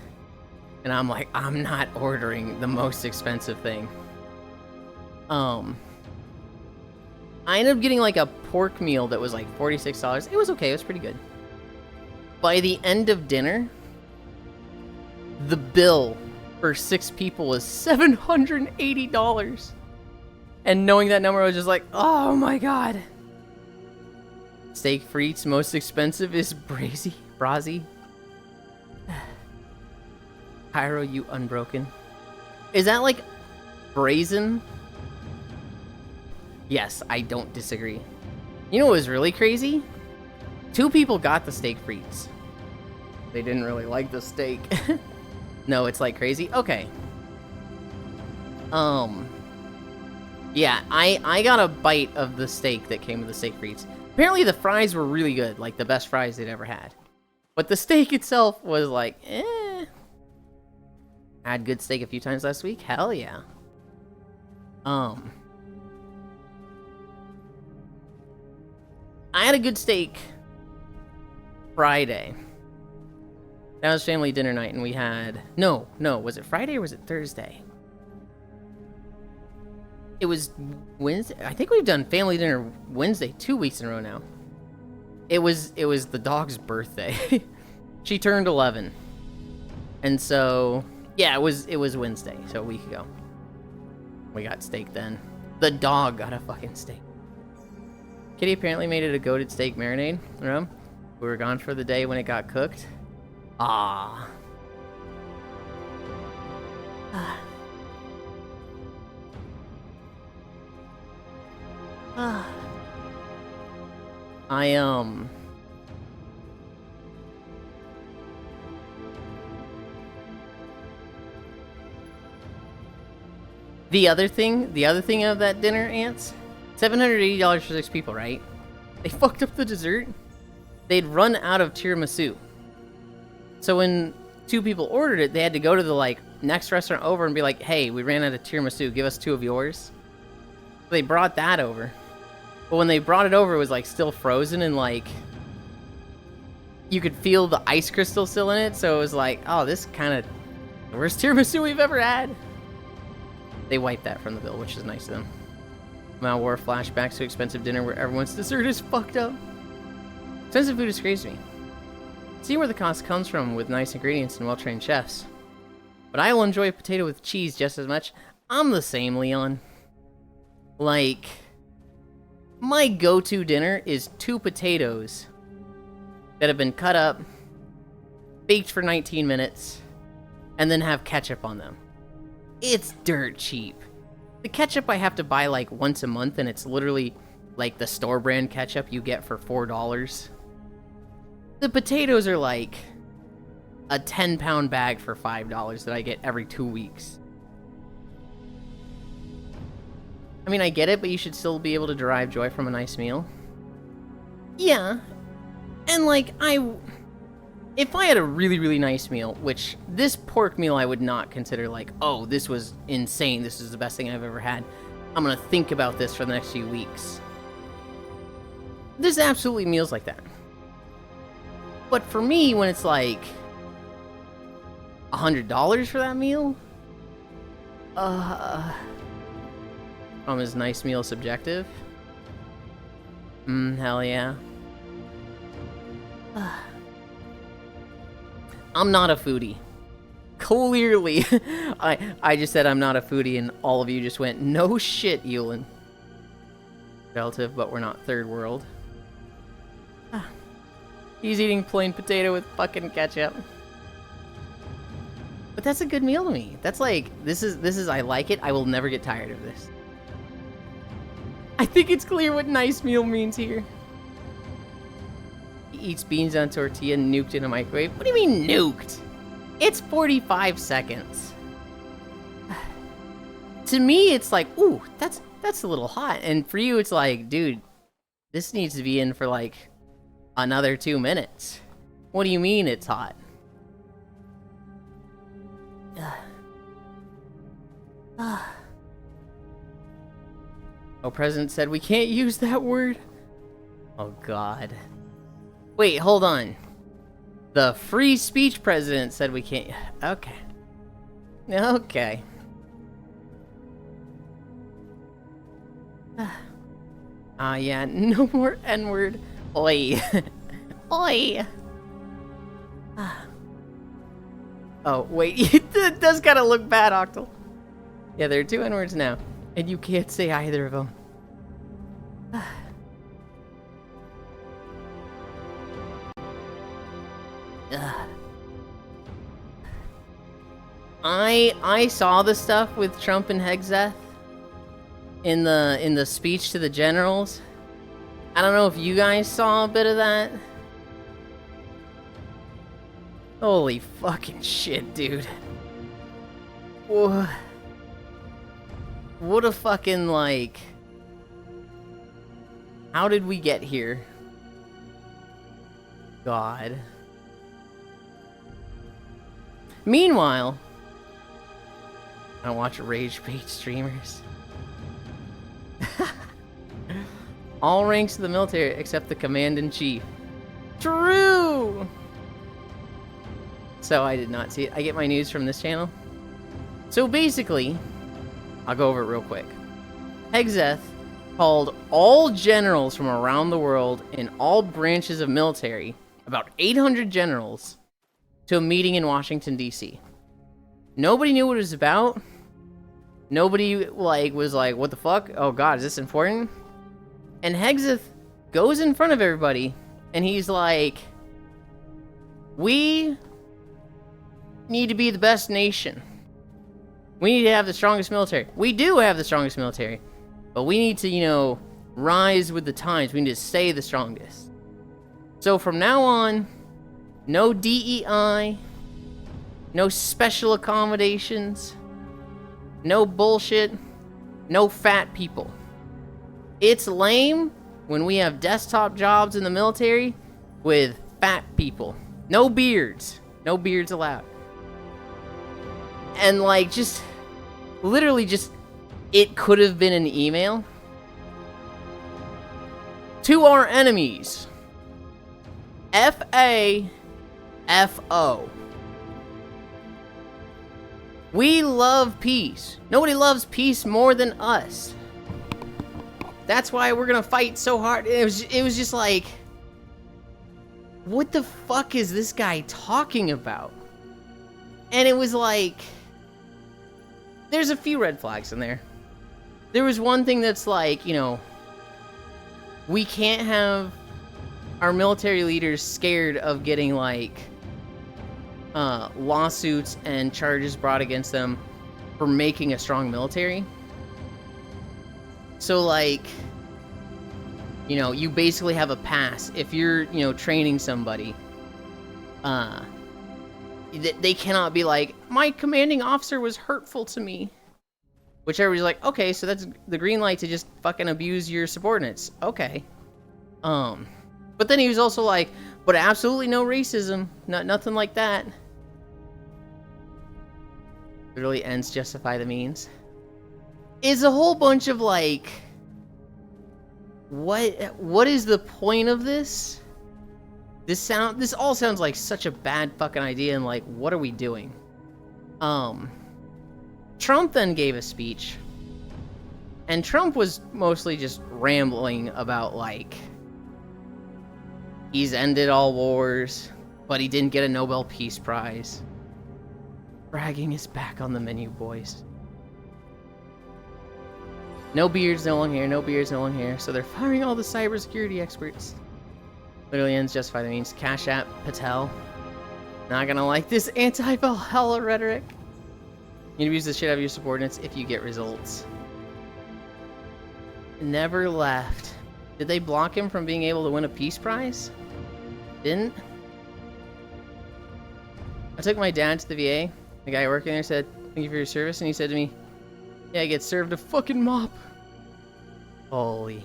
Speaker 1: And I'm like, I'm not ordering the most expensive thing. I ended up getting like a pork meal that was like $46. It was okay, it was pretty good. By the end of dinner, the bill for 6 people was $780. And knowing that number, I was just like, oh my god. Steak frites, most expensive is Brazy. Pyro, you unbroken. Is that like brazen? Yes, I don't disagree. You know what was really crazy? 2 people got the steak frites. They didn't really like the steak. No, it's like crazy. Okay. Yeah, I got a bite of the steak that came with the steak frites. Apparently the fries were really good, like the best fries they'd ever had. But the steak itself was like, eh. I had good steak a few times last week. Hell yeah. I had a good steak Friday. That was family dinner night, and we had... No, was it Friday or was it Thursday? It was Wednesday. I think we've done family dinner Wednesday 2 weeks in a row now. It was the dog's birthday. She turned 11. And so, yeah, it was Wednesday, so a week ago. We got steak then. The dog got a fucking steak. Kitty apparently made it a goated steak marinade. We were gone for the day when it got cooked. Ah. The other thing of that dinner, Ants, $780 for 6 people, right? They fucked up the dessert. They'd run out of tiramisu. So when 2 people ordered it, they had to go to the like next restaurant over and be like, "Hey, we ran out of tiramisu. Give us 2 of yours." So they brought that over. But when they brought it over, it was like still frozen and like you could feel the ice crystal still in it. So it was like, oh, this kind of the worst tiramisu we've ever had. They wiped that from the bill, which is nice of them. Mal wore flashbacks to expensive dinner where everyone's dessert is fucked up. Expensive food has crazed me. See where the cost comes from with nice ingredients and well-trained chefs. But I will enjoy a potato with cheese just as much. I'm the same, Leon. Like, my go-to dinner is 2 potatoes that have been cut up, baked for 19 minutes, and then have ketchup on them. It's dirt cheap. The ketchup I have to buy like once a month, and it's literally like the store brand ketchup you get for $4. The potatoes are like a 10-pound bag for $5 that I get every 2 weeks. I mean, I get it, but you should still be able to derive joy from a nice meal. Yeah. And like, if I had a really, really nice meal, which this pork meal I would not consider like, oh, this was insane, this is the best thing I've ever had, I'm gonna think about this for the next few weeks. There's absolutely meals like that. But for me, when it's like $100 for that meal, is nice meal subjective? Hell yeah. I'm not a foodie. Clearly. I just said I'm not a foodie and all of you just went, no shit, Yulind. Relative, but we're not third world. He's eating plain potato with fucking ketchup. But that's a good meal to me. That's like, this is I like it. I will never get tired of this. I think it's clear what nice meal means here. He eats beans on tortilla nuked in a microwave. What do you mean nuked? It's 45 seconds. To me, it's like, ooh, that's a little hot. And for you, it's like, dude, this needs to be in for like another 2 minutes. What do you mean it's hot? Oh, President said we can't use that word. Oh, God. Wait, hold on. The free speech president said we can't... Okay. Okay. Yeah, no more N-word. Oi. Oi. Oh, wait. It does kind of look bad, Octal. Yeah, there are 2 N-words now. And you can't say either of them. I saw the stuff with Trump and Hegseth in the speech to the generals. I don't know if you guys saw a bit of that. Holy fucking shit, dude. What a fucking, like... How did we get here? God. Meanwhile... I don't watch rage bait streamers. All ranks of the military except the command-in-chief. True! So I did not see it. I get my news from this channel. So basically, I'll go over it real quick. Hegseth called all generals from around the world in all branches of military, about 800 generals, to a meeting in Washington, D.C. Nobody knew what it was about. Nobody, like, was like, what the fuck? Oh god, is this important? And Hegseth goes in front of everybody, and he's like, we need to be the best nation. We need to have the strongest military. We do have the strongest military. But we need to, you know, rise with the times. We need to stay the strongest. So from now on, no DEI, no special accommodations, no bullshit, no fat people. It's lame when we have desktop jobs in the military with fat people. No beards. No beards allowed. And, like, just... Literally just... It could have been an email. To our enemies. F-A-F-O. We love peace. Nobody loves peace more than us. That's why we're gonna fight so hard. It was just like... What the fuck is this guy talking about? And it was like... There's a few red flags in there. There was one thing that's like, you know... We can't have our military leaders scared of getting, like... lawsuits and charges brought against them for making a strong military. So, like... You know, you basically have a pass. If you're, you know, training somebody... They cannot be like, my commanding officer was hurtful to me. Which everybody's like, okay, so that's the green light to just fucking abuse your subordinates. Okay. But then he was also like, but absolutely no racism. Nothing like that. Literally ends justify the means. Is a whole bunch of like... What is the point of this? This all sounds like such a bad fucking idea, and like, what are we doing? Trump then gave a speech, and Trump was mostly just rambling about like, he's ended all wars, but he didn't get a Nobel Peace Prize. Bragging is back on the menu, boys. No beards, no long hair, no beards, no long hair, so they're firing all the cybersecurity experts. Literally ends justify the means. Cash App Patel. Not gonna like this anti-Valhalla rhetoric. You need to abuse the shit out of your subordinates if you get results. Never left. Did they block him from being able to win a peace prize? Didn't? I took my dad to the VA. The guy working there said, thank you for your service, and he said to me, yeah, I get served a fucking mop. Holy.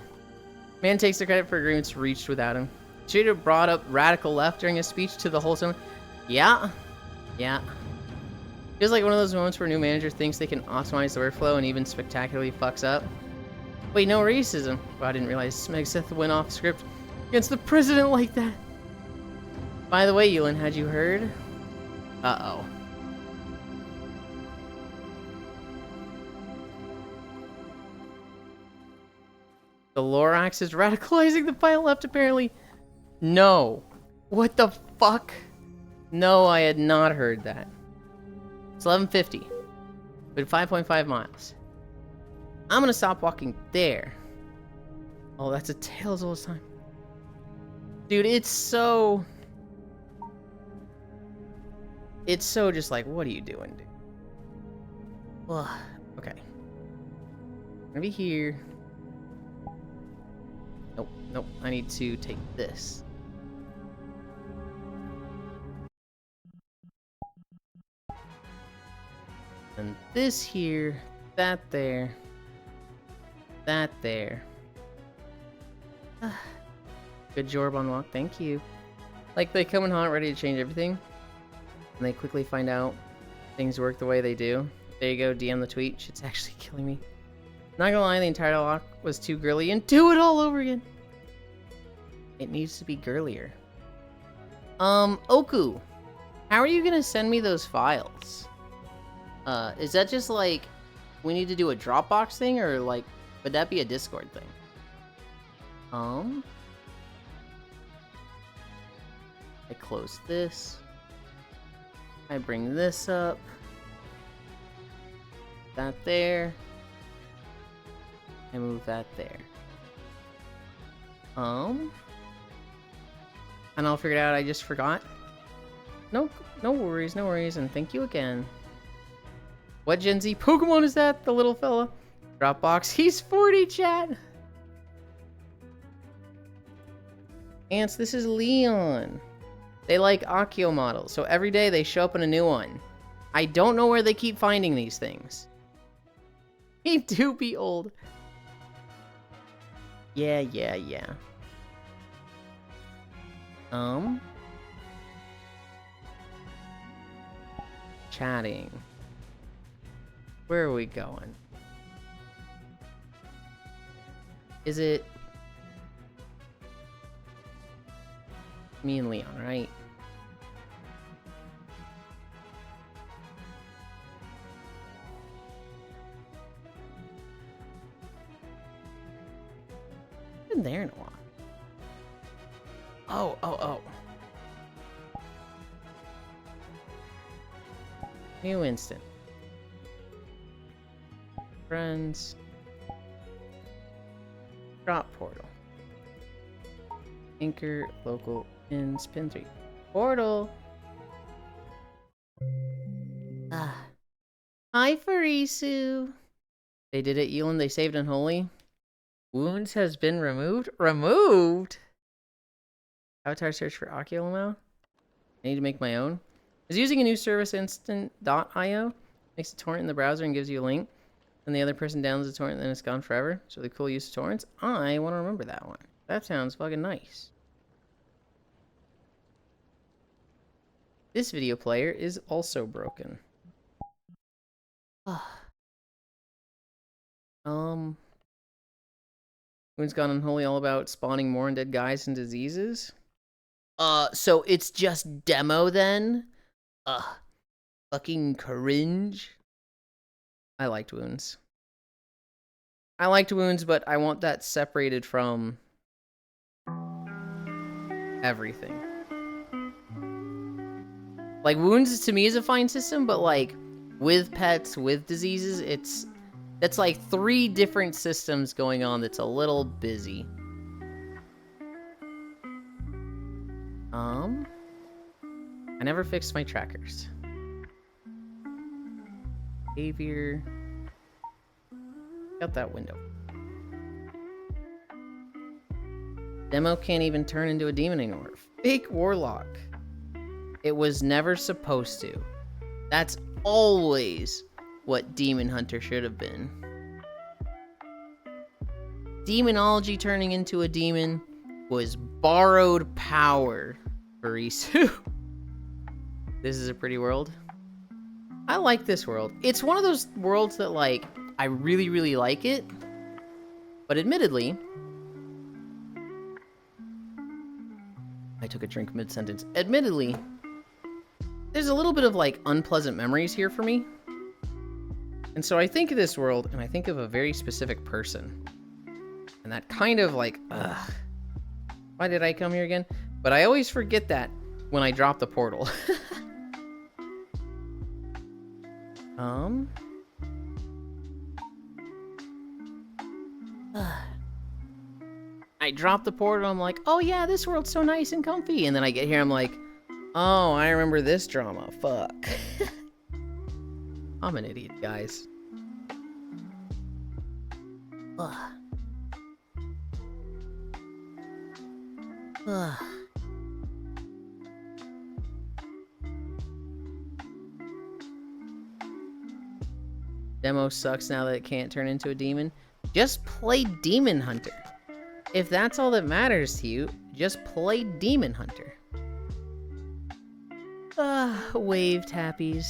Speaker 1: Man takes the credit for agreements reached without him. Trader brought up radical left during his speech to the whole summit. Yeah. Feels like one of those moments where a new manager thinks they can optimize the workflow and even spectacularly fucks up. Wait, no racism. Well, I didn't realize Smegseth went off script against the president like that. By the way, Yulind, had you heard? Uh-oh. The Lorax is radicalizing the final left, apparently. No. What the fuck? No, I had not heard that. It's 11:50. But 5.5 miles. I'm gonna stop walking there. Oh, that's a tale as old as time. Dude, it's so... It's so just like, what are you doing, dude? Ugh, okay. Gonna be here. Nope, nope. I need to take this. And this here, that there, that there. Good Jorb unlocked, thank you. Like, they come in hot, ready to change everything, and they quickly find out things work the way they do. There you go, DM the tweet. Shit's actually killing me. Not gonna lie, the entire lock was too girly, and do it all over again. It needs to be girlier. Oku, how are you gonna send me those files? Is that just like, we need to do a Dropbox thing, or like, would that be a Discord thing? I close this. I bring this up. That there. I move that there. And I'll figure it out. I just forgot. No worries, no worries, and thank you again. What Gen Z Pokemon is that? The little fella? Dropbox. He's 40, chat. Ants, this is Leon. They like Akio models, so every day they show up in a new one. I don't know where they keep finding these things. He do be old. Yeah. Chatting. Where are we going? Is it me and Leon, right? Been there in a while. Oh. New instant. Friends. Drop portal. Anchor, local, in spin 3. Portal! Hi, Farisu! They did it, Yulind. They saved Unholy. Wounds has been removed? Removed? Avatar search for Oculamo? I need to make my own. Is using a new service, instant.io. Makes a torrent in the browser and gives you a link. And the other person downloads the torrent and then it's gone forever. It's really cool use of torrents. I want to remember that one. That sounds fucking nice. This video player is also broken. Wounds Gone Unholy all about spawning more undead guys and diseases? So it's just demo then? Fucking cringe. I liked Wounds. But I want that separated from everything. Like, Wounds to me is a fine system, but like, with pets, with diseases, that's like 3 different systems going on that's a little busy. I never fixed my trackers. Behavior. Out that window. Demo can't even turn into a demon anymore. Fake Warlock. It was never supposed to. That's always what Demon Hunter should have been. Demonology turning into a demon was borrowed power for Isu. This is a pretty world. I like this world. It's one of those worlds that, like, I really, really like it. But admittedly... I took a drink mid-sentence. Admittedly, there's a little bit of, like, unpleasant memories here for me. And so I think of this world, and I think of a very specific person. And that kind of, like, ugh. Why did I come here again? But I always forget that when I drop the portal. I drop the portal, I'm like, oh yeah, this world's so nice and comfy. And then I get here, I'm like, oh, I remember this drama. Fuck. I'm an idiot, guys. Ugh. Ugh. Demo sucks now that it can't turn into a demon. Just play Demon Hunter. If that's all that matters to you, just play Demon Hunter. Wave tappies.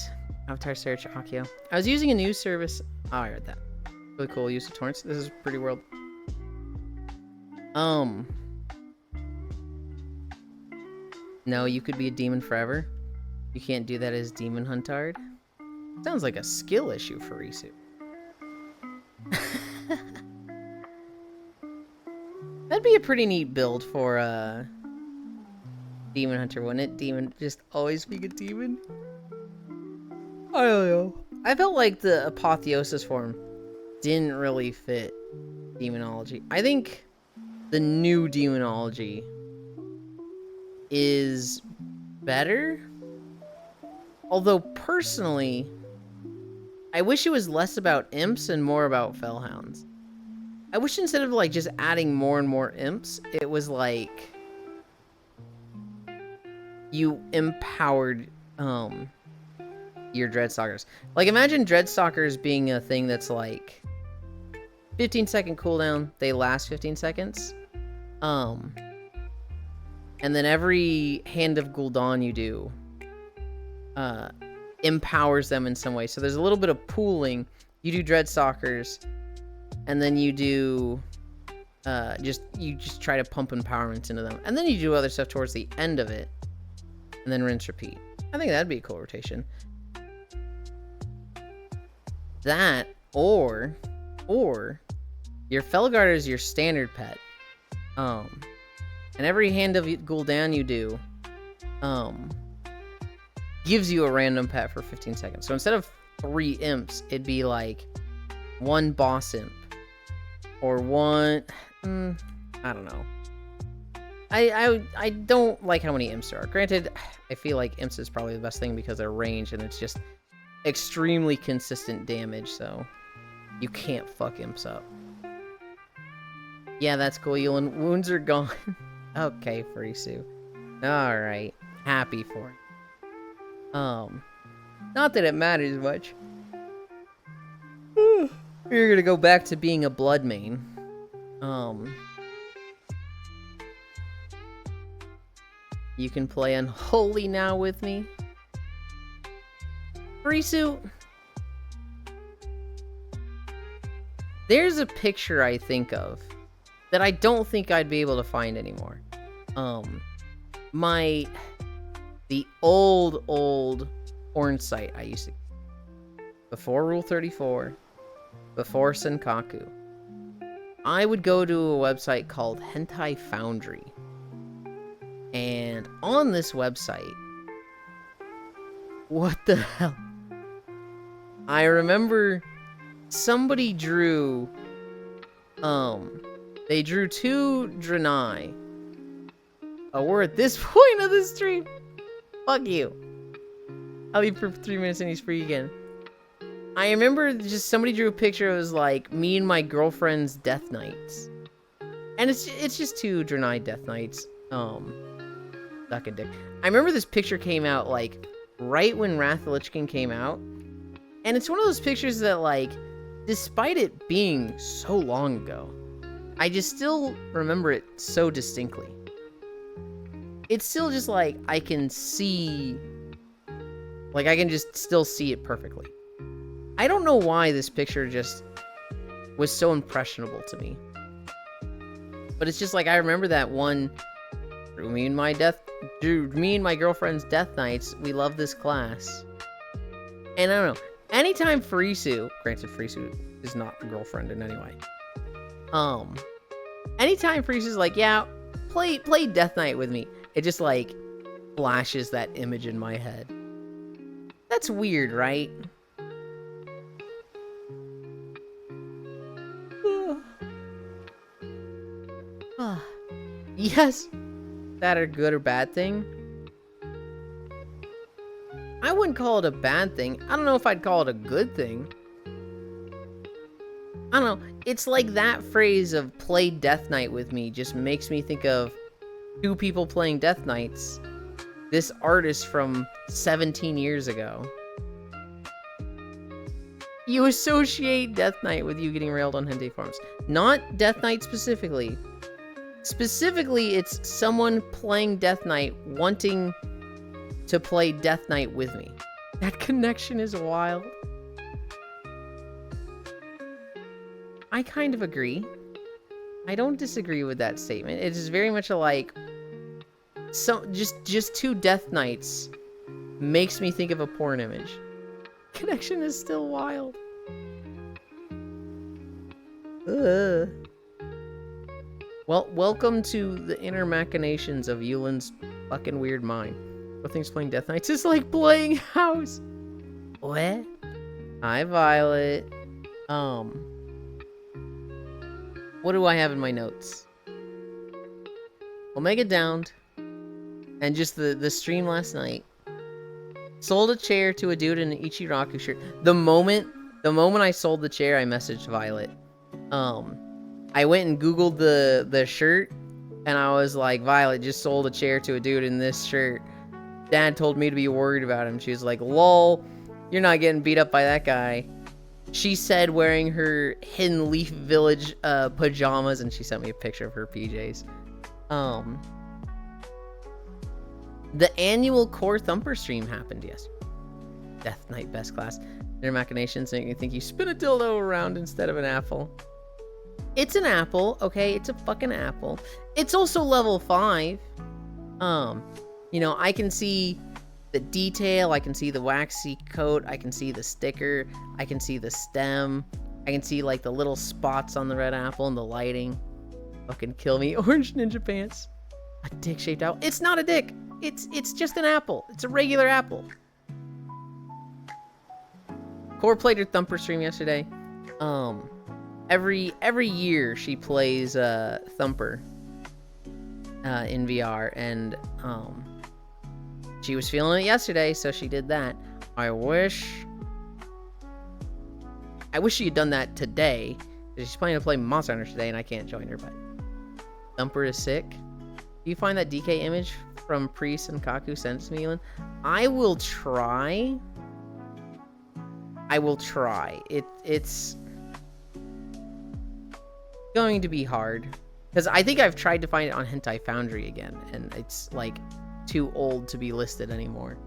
Speaker 1: Avatar search, Akio. I was using a news service. Oh, I read that. Really cool use of torrents. This is pretty world. No, you could be a demon forever. You can't do that as Demon Huntard. Sounds like a skill issue for Risu. That'd be a pretty neat build for Demon Hunter, wouldn't it? Demon, just always being a demon. I don't know. I felt like the apotheosis form didn't really fit demonology. I think the new demonology is better. Although personally, I wish it was less about imps and more about fellhounds. I wish instead of like just adding more and more imps, it was like you empowered your Dreadstalkers. Like imagine Dreadstalkers being a thing that's like 15-second cooldown, they last 15 seconds. And then every Hand of Gul'dan you do empowers them in some way. So there's a little bit of pooling. You do Dreadstalkers, and then you do you just try to pump empowerment into them, and then you do other stuff towards the end of it, and then rinse repeat. I think that'd be a cool rotation. That or your Felguard is your standard pet, and every Hand of Gul'dan you do gives you a random pet for 15 seconds. So instead of 3 imps, it'd be like 1 boss imp. Or 1... I don't know. I don't like how many imps there are. Granted, I feel like imps is probably the best thing because they're ranged and it's just extremely consistent damage, so you can't fuck imps up. Yeah, that's cool, Yulind. Wounds are gone. Okay, Frisu. Alright. Happy for it. Not that it matters much. You're gonna go back to being a blood main. You can play Unholy now with me. Frisu. There's a picture I think of that I don't think I'd be able to find anymore. The old orange site I used to, before Rule 34, before Senkaku, I would go to a website called Hentai Foundry. And on this website, what the hell? I remember somebody drew, they drew 2 Draenei. Oh, we're at this point of the stream. Fuck you. I'll leave for 3 minutes and he's free again. I remember just somebody drew a picture. It was like me and my girlfriend's Death Knights. And it's just 2 Draenei Death Knights. Suck a dick. I remember this picture came out like right when Wrath of the Lich King came out. And it's one of those pictures that like, despite it being so long ago, I just still remember it so distinctly. It's still just like, I can see, like I can just still see it perfectly. I don't know why this picture just was so impressionable to me. But it's just like, I remember that one, me and my girlfriend's Death Knights, we love this class. And I don't know, anytime Frisu, granted Frisu is not a girlfriend in any way. Anytime Frisu's like, yeah, play Death Knight with me, it just like flashes that image in my head. That's weird, right? Yes, that a good or bad thing? I wouldn't call it a bad thing. I don't know if I'd call it a good thing. I don't know. It's like that phrase of play Death Knight with me just makes me think of two people playing Death Knights. This artist from 17 years ago. You associate Death Knight with you getting railed on Hentai forums. Not Death Knight specifically. Specifically, it's someone playing Death Knight wanting to play Death Knight with me. That connection is wild. I kind of agree. I don't disagree with that statement. It is very much like just two Death Knights makes me think of a porn image. Connection is still wild. Well, welcome to the inner machinations of Yulind's fucking weird mind. What things playing Death Knights is like playing house. What? Hi, Violet. What do I have in my notes? Omega downed. And just the stream last night. Sold a chair to a dude in an Ichiraku shirt. The moment I sold the chair, I messaged Violet. I went and Googled the shirt, and I was like, Violet just sold a chair to a dude in this shirt. Dad told me to be worried about him. She was like, lol, you're not getting beat up by that guy. She said wearing her Hidden Leaf Village pajamas, and she sent me a picture of her PJs. The annual Core Thumper stream happened yesterday. Death Knight Best Class. Their machinations make you think you spin a dildo around instead of an apple. It's an apple, okay? It's a fucking apple. It's also level 5. You know, I can see the detail, I can see the waxy coat, I can see the sticker, I can see the stem, I can see like the little spots on the red apple and the lighting. Fucking kill me. Orange Ninja Pants. A dick-shaped apple. It's not a dick. It's just an apple. It's a regular apple. Core played her Thumper stream yesterday. Every year she plays Thumper in VR, and she was feeling it yesterday, so she did that. I wish she had done that today. She's planning to play Monster Hunter today, and I can't join her, but Thumper is sick. Do you find that DK image from Priest and Kaku sent to me, Yulind? I will try. It's going to be hard, because I think I've tried to find it on Hentai Foundry again, and it's like too old to be listed anymore.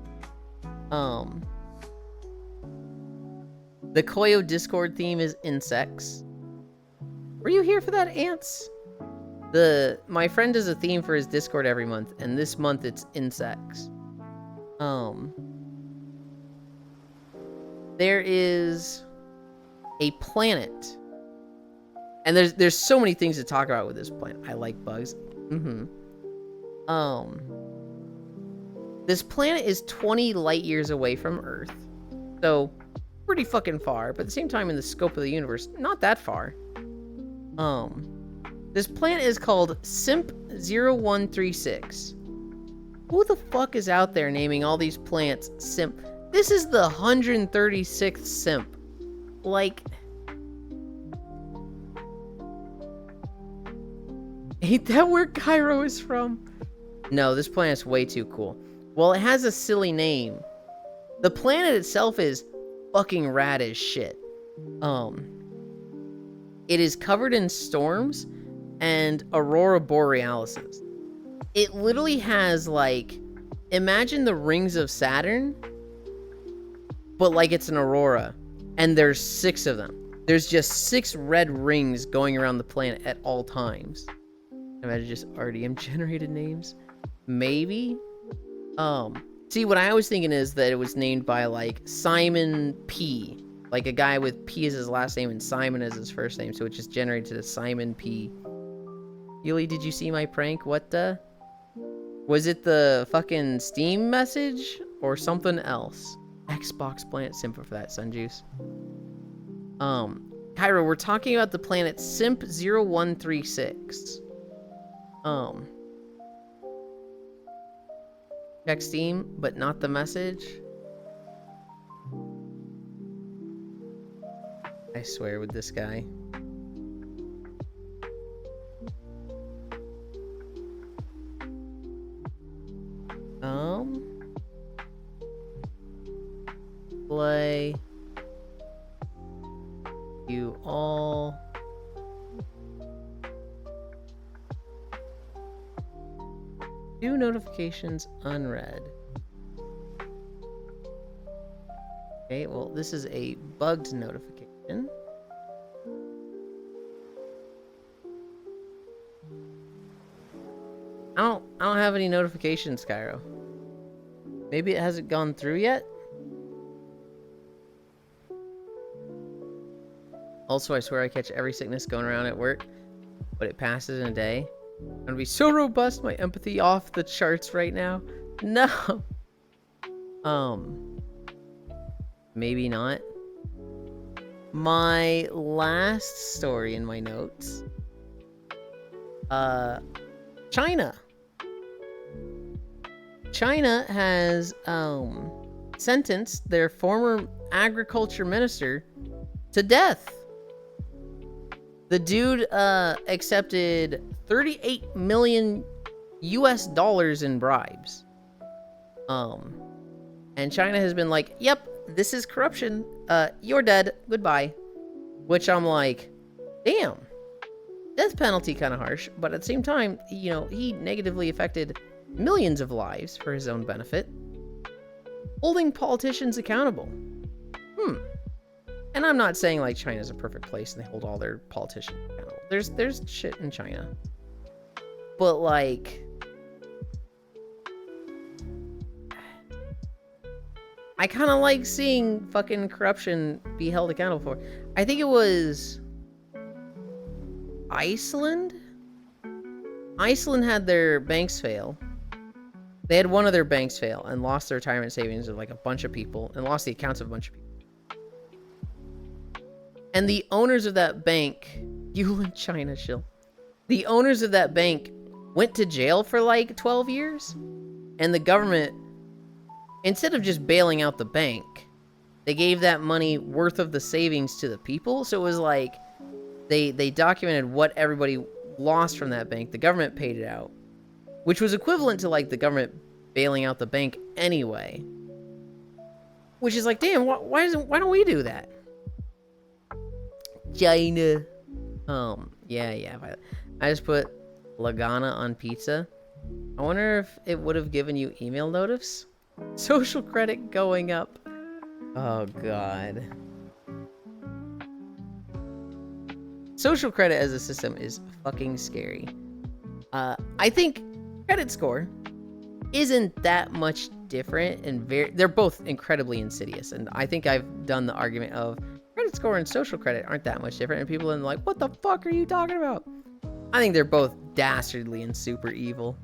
Speaker 1: The Koyo Discord theme is insects. Were you here for that, Ants? My friend does a theme for his Discord every month, and this month it's insects. There is a planet, and there's so many things to talk about with this planet. I like bugs. This planet is 20 light years away from Earth, so pretty fucking far, but at the same time in the scope of the universe, not that far. This planet is called Simp 0136. Who the fuck is out there naming all these plants Simp? This is the 136th Simp. Like, ain't that where Cairo is from? No, this planet's way too cool. Well, it has a silly name. The planet itself is fucking rad as shit. It is covered in storms and aurora borealises. It literally has, like, imagine the rings of Saturn, but like it's an aurora, and there's 6 of them. There's just 6 red rings going around the planet at all times. Imagine just RDM generated names. Maybe? See, what I was thinking is that it was named by, like, Simon P. Like a guy with P as his last name and Simon as his first name, so it just generated to Simon P. Yuli, did you see my prank? What the? Was it the fucking Steam message or something else? Xbox Planet Simp for that, Sunjuice. Cairo, we're talking about the planet Simp 0136. Check Steam, but not the message. I swear with this guy. Play. You all. Do notifications unread. Okay, well, this is a bugged notification. I don't have any notifications, Cairo. Maybe it hasn't gone through yet? Also, I swear I catch every sickness going around at work, but it passes in a day. I'm gonna be so robust, my empathy off the charts right now. No! Maybe not. My last story in my notes. China. China has, sentenced their former agriculture minister to death. The dude, accepted 38 million US dollars in bribes. And China has been like, yep, this is corruption. You're dead. Goodbye. Which I'm like, damn. Death penalty kind of harsh, but at the same time, you know, he negatively affected millions of lives for his own benefit. Holding politicians accountable. And I'm not saying like China's a perfect place and they hold all their politicians accountable. There's shit in China. But like, I kind of like seeing fucking corruption be held accountable for. I think it was Iceland. Iceland had their banks fail. They had one of their banks fail and lost their retirement savings of like a bunch of people and lost the accounts of a bunch of people. And the owners of that bank, Yulind, China, chill. The owners of that bank went to jail for like 12 years. And the government, instead of just bailing out the bank, they gave that money worth of the savings to the people. So it was like, they documented what everybody lost from that bank. The government paid it out. Which was equivalent to like the government bailing out the bank anyway. Which is like, damn, why don't we do that? China. Yeah. I just put Lagana on pizza. I wonder if it would have given you email notice. Social credit going up. Oh, God. Social credit as a system is fucking scary. I think credit score isn't that much different, and they're both incredibly insidious. And I think I've done the argument of credit score and social credit aren't that much different, and people are like, what the fuck are you talking about? I think they're both dastardly and super evil.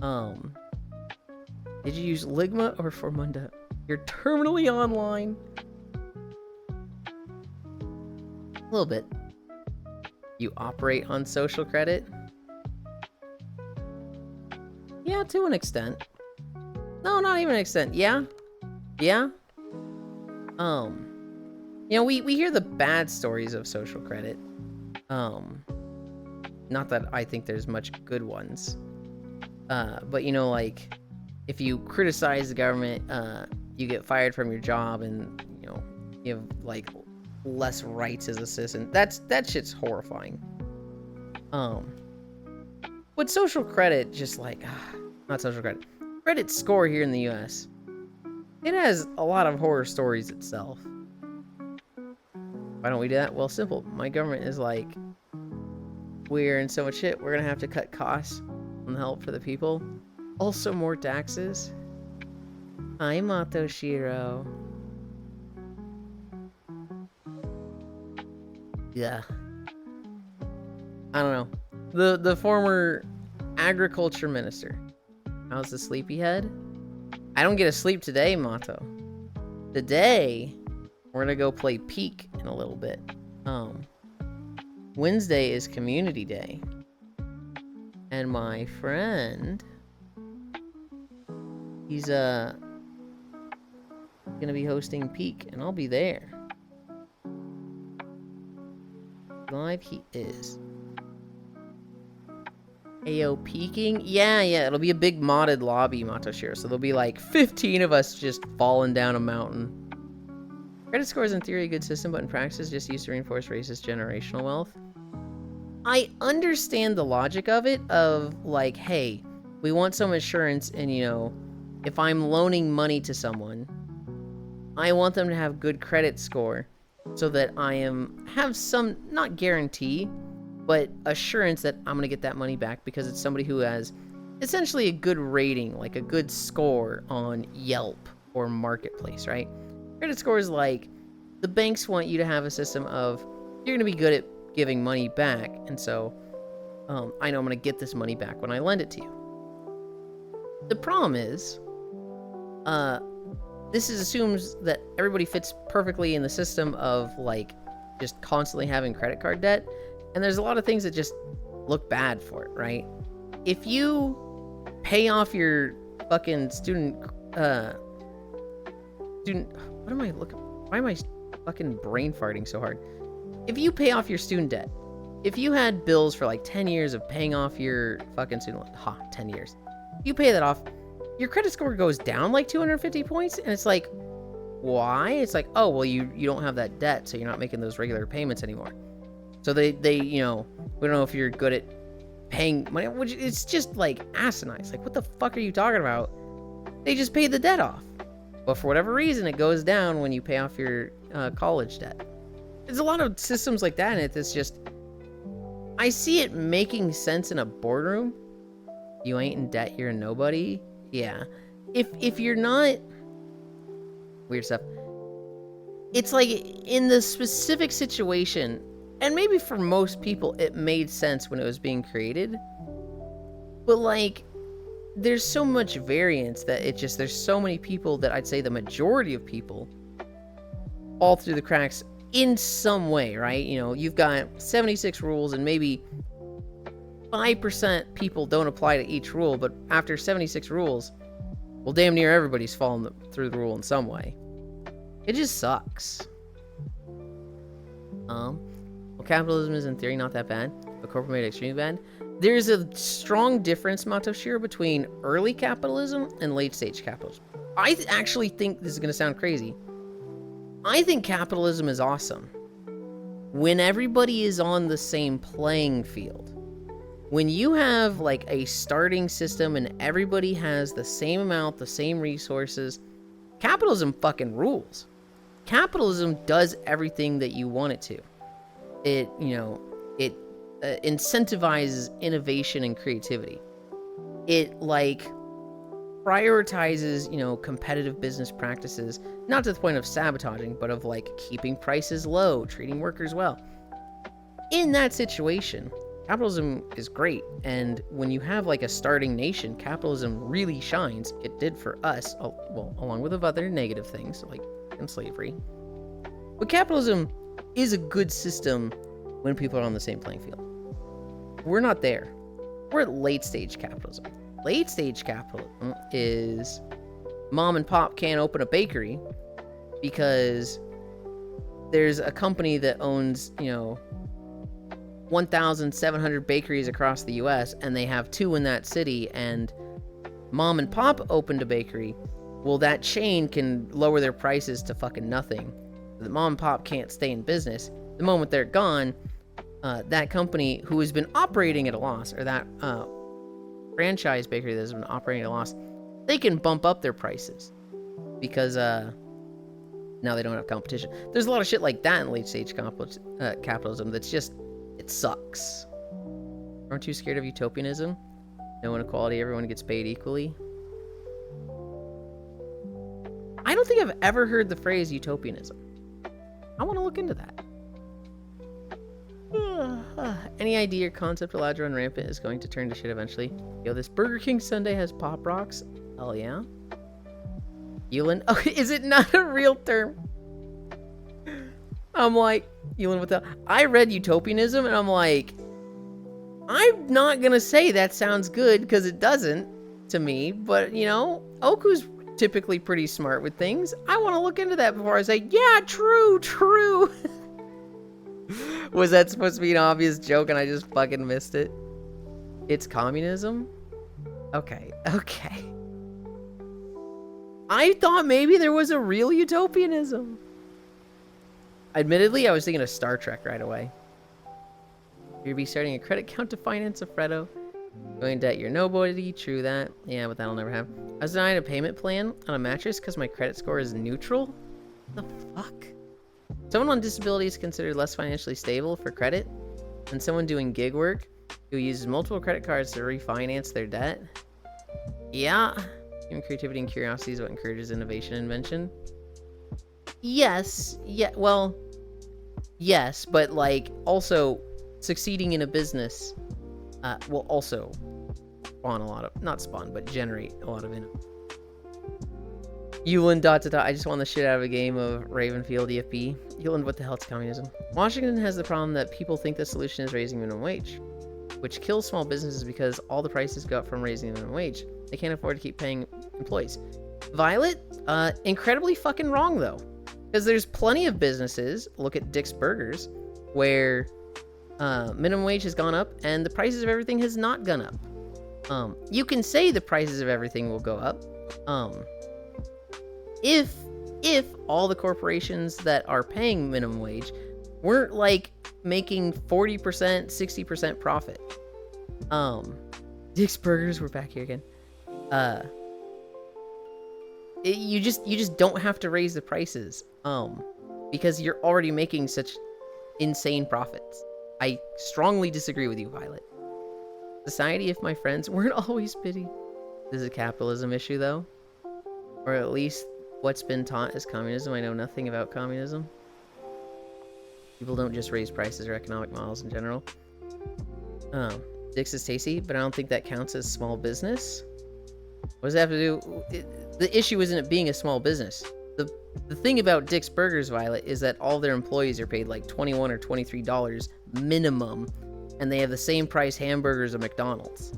Speaker 1: Did you use Ligma or Formunda? You're terminally online. A little bit. You operate on social credit? Yeah, to an extent. No, not even an extent. Yeah? You know, we hear the bad stories of social credit. Not that I think there's much good ones. But you know, like, if you criticize the government, you get fired from your job and, you know, you have, like, less rights as a citizen. That shit's horrifying. But social credit, just like, not social credit. Credit score here in the US. It has a lot of horror stories itself. Why don't we do that? Well, simple. My government is like, we're in so much shit, we're gonna have to cut costs on the help for the people. Also, more taxes. Hi, Matoshiro. Yeah. I don't know. The former agriculture minister. How's the sleepyhead? I don't get to sleep today, Mato. Today, we're gonna go play Peak in a little bit. Wednesday is community day. And my friend, he's gonna be hosting Peak, and I'll be there. Live, he is. AO peaking? Yeah, it'll be a big modded lobby, Matoshiro. So there'll be like 15 of us just falling down a mountain. Credit score is in theory a good system, but in practice is just used to reinforce racist generational wealth. I understand the logic of it, of like, hey, we want some assurance, and you know, if I'm loaning money to someone, I want them to have good credit score so that I have some, not guarantee, but assurance that I'm going to get that money back because it's somebody who has essentially a good rating, like a good score on Yelp or Marketplace, right? Credit score is like, the banks want you to have a system of, you're going to be good at giving money back, and so I know I'm going to get this money back when I lend it to you. The problem is, this assumes that everybody fits perfectly in the system of, like, just constantly having credit card debt. And there's a lot of things that just look bad for it, right? If you pay off your fucking why am I fucking brain farting so hard? If you pay off your student debt, if you had bills for like 10 years of paying off your fucking student loan, 10 years. You pay that off, your credit score goes down like 250 points, and it's like, why? It's like, oh, well, you don't have that debt, so you're not making those regular payments anymore. So they you know, we don't know if you're good at paying money, which it's just like asinine. It's like, what the fuck are you talking about? They just paid the debt off. But for whatever reason, it goes down when you pay off your college debt. There's a lot of systems like that in it that's just, I see it making sense in a boardroom. You ain't in debt, you're a nobody. Yeah. If you're not, weird stuff. It's like in the specific situation, and maybe for most people it made sense when it was being created, but like there's so much variance that it just, there's so many people that I'd say the majority of people fall through the cracks in some way, right? You know, you've got 76 rules and maybe 5% people don't apply to each rule, but after 76 rules, well, damn near everybody's fallen through the rule in some way. It just sucks. Well, capitalism is in theory not that bad, but corporate made it extremely bad. There's a strong difference, Matoshiro, between early capitalism and late stage capitalism. I actually think, this is going to sound crazy, I think capitalism is awesome when everybody is on the same playing field. When you have like a starting system and everybody has the same amount, the same resources, capitalism fucking rules. Capitalism does everything that you want it to. It, you know, it incentivizes innovation and creativity. It like prioritizes, you know, competitive business practices, not to the point of sabotaging, but of like keeping prices low, treating workers well. In that situation, capitalism is great, and when you have like a starting nation, capitalism really shines. It did for us, well, along with other negative things like slavery. But capitalism is a good system when people are on the same playing field. We're not there. We're at late stage capitalism. Late stage capitalism is mom and pop can't open a bakery because there's a company that owns, you know, 1,700 bakeries across the US, and they have 2 in that city, and mom and pop opened a bakery. Well, that chain can lower their prices to fucking nothing. The mom and pop can't stay in business. The moment they're gone, that company who has been operating at a loss, or that franchise bakery that has been operating at a loss, they can bump up their prices because now they don't have competition. There's a lot of shit like that in late stage capitalism that's just, it sucks. Aren't you scared of utopianism? No inequality, everyone gets paid equally. I don't think I've ever heard the phrase utopianism. I want to look into that. Any idea or concept allowed to run rampant is going to turn to shit eventually? Yo, this Burger King Sunday has Pop Rocks? Hell yeah. Yulind? Oh, is it not a real term? I'm like, Yulind, what the... I read utopianism and I'm like, I'm not gonna say that sounds good because it doesn't to me, but you know, Oku's typically pretty smart with things. I want to look into that before I say, yeah, true. Was that supposed to be an obvious joke and I just fucking missed it? It's communism? Okay, okay. I thought maybe there was a real utopianism. Admittedly, I was thinking of Star Trek right away. You'd be starting a credit count to finance a Freddo. Going debt, you're nobody. True that. Yeah, but that'll never happen. I was denied a payment plan on a mattress because my credit score is neutral? The fuck? Someone on disability is considered less financially stable for credit than someone doing gig work who uses multiple credit cards to refinance their debt. Yeah. Human creativity and curiosity is what encourages innovation and invention. Yes. Yeah, well, yes, but like also succeeding in a business will also spawn a lot of, not spawn, but generate a lot of innovation. Yulind ... I just won the shit out of a game of Ravenfield EFP. Yulind, what the hell is communism? Washington has the problem that people think the solution is raising minimum wage, which kills small businesses because all the prices go up from raising the minimum wage. They can't afford to keep paying employees. Violet, incredibly fucking wrong though. Because there's plenty of businesses, look at Dick's Burgers, where minimum wage has gone up and the prices of everything has not gone up. You can say the prices of everything will go up. If all the corporations that are paying minimum wage weren't like making 40%, 60% profit. Dick's Burgers, we're back here again. You just don't have to raise the prices. Because you're already making such insane profits. I strongly disagree with you, Violet. Society, if my friends weren't always pity. This is a capitalism issue, though. Or at least what's been taught is communism. I know nothing about communism. People don't just raise prices or economic models in general. Dick's is tasty, but I don't think that counts as small business. What does that have to do? The issue isn't it being a small business. The thing about Dick's Burgers, Violet, is that all their employees are paid like $21 or $23 minimum, and they have the same price hamburgers at McDonald's.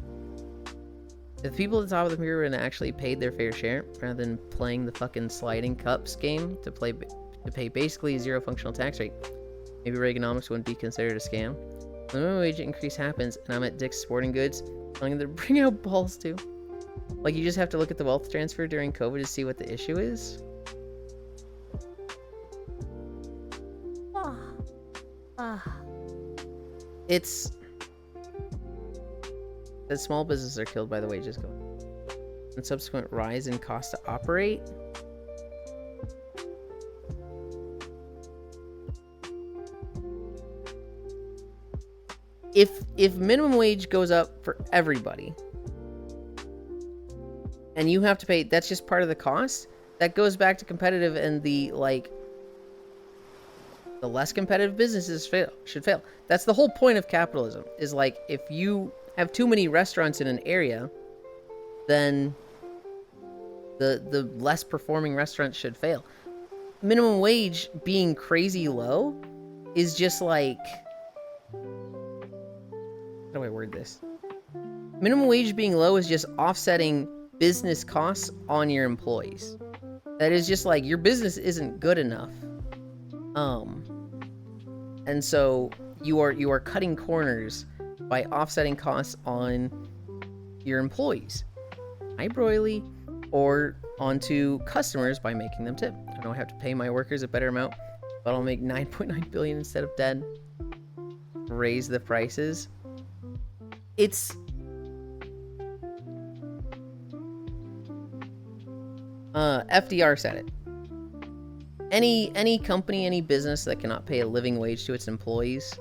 Speaker 1: If the people at the top of the pyramid actually paid their fair share, rather than playing the fucking sliding cups game to pay basically a zero functional tax rate, maybe Reaganomics wouldn't be considered a scam. When the minimum wage increase happens, and I'm at Dick's Sporting Goods, telling them to bring out balls too. Like, you just have to look at the wealth transfer during COVID to see what the issue is. It's that small businesses are killed by the wages go and subsequent rise in cost to operate. If minimum wage goes up for everybody and you have to pay, that's just part of the cost. That goes back to competitive, and the less competitive businesses should fail. That's the whole point of capitalism, is like, if you have too many restaurants in an area, then the less performing restaurants should fail. Minimum wage being crazy low is just like, how do I word this? Minimum wage being low is just offsetting business costs on your employees. That is just like, your business isn't good enough. And so you are cutting corners by offsetting costs on your employees, hi Broily, or onto customers by making them tip. I don't have to pay my workers a better amount, but I'll make 9.9 billion instead of dead. Raise the prices. It's FDR said it. Any company, any business that cannot pay a living wage to its employees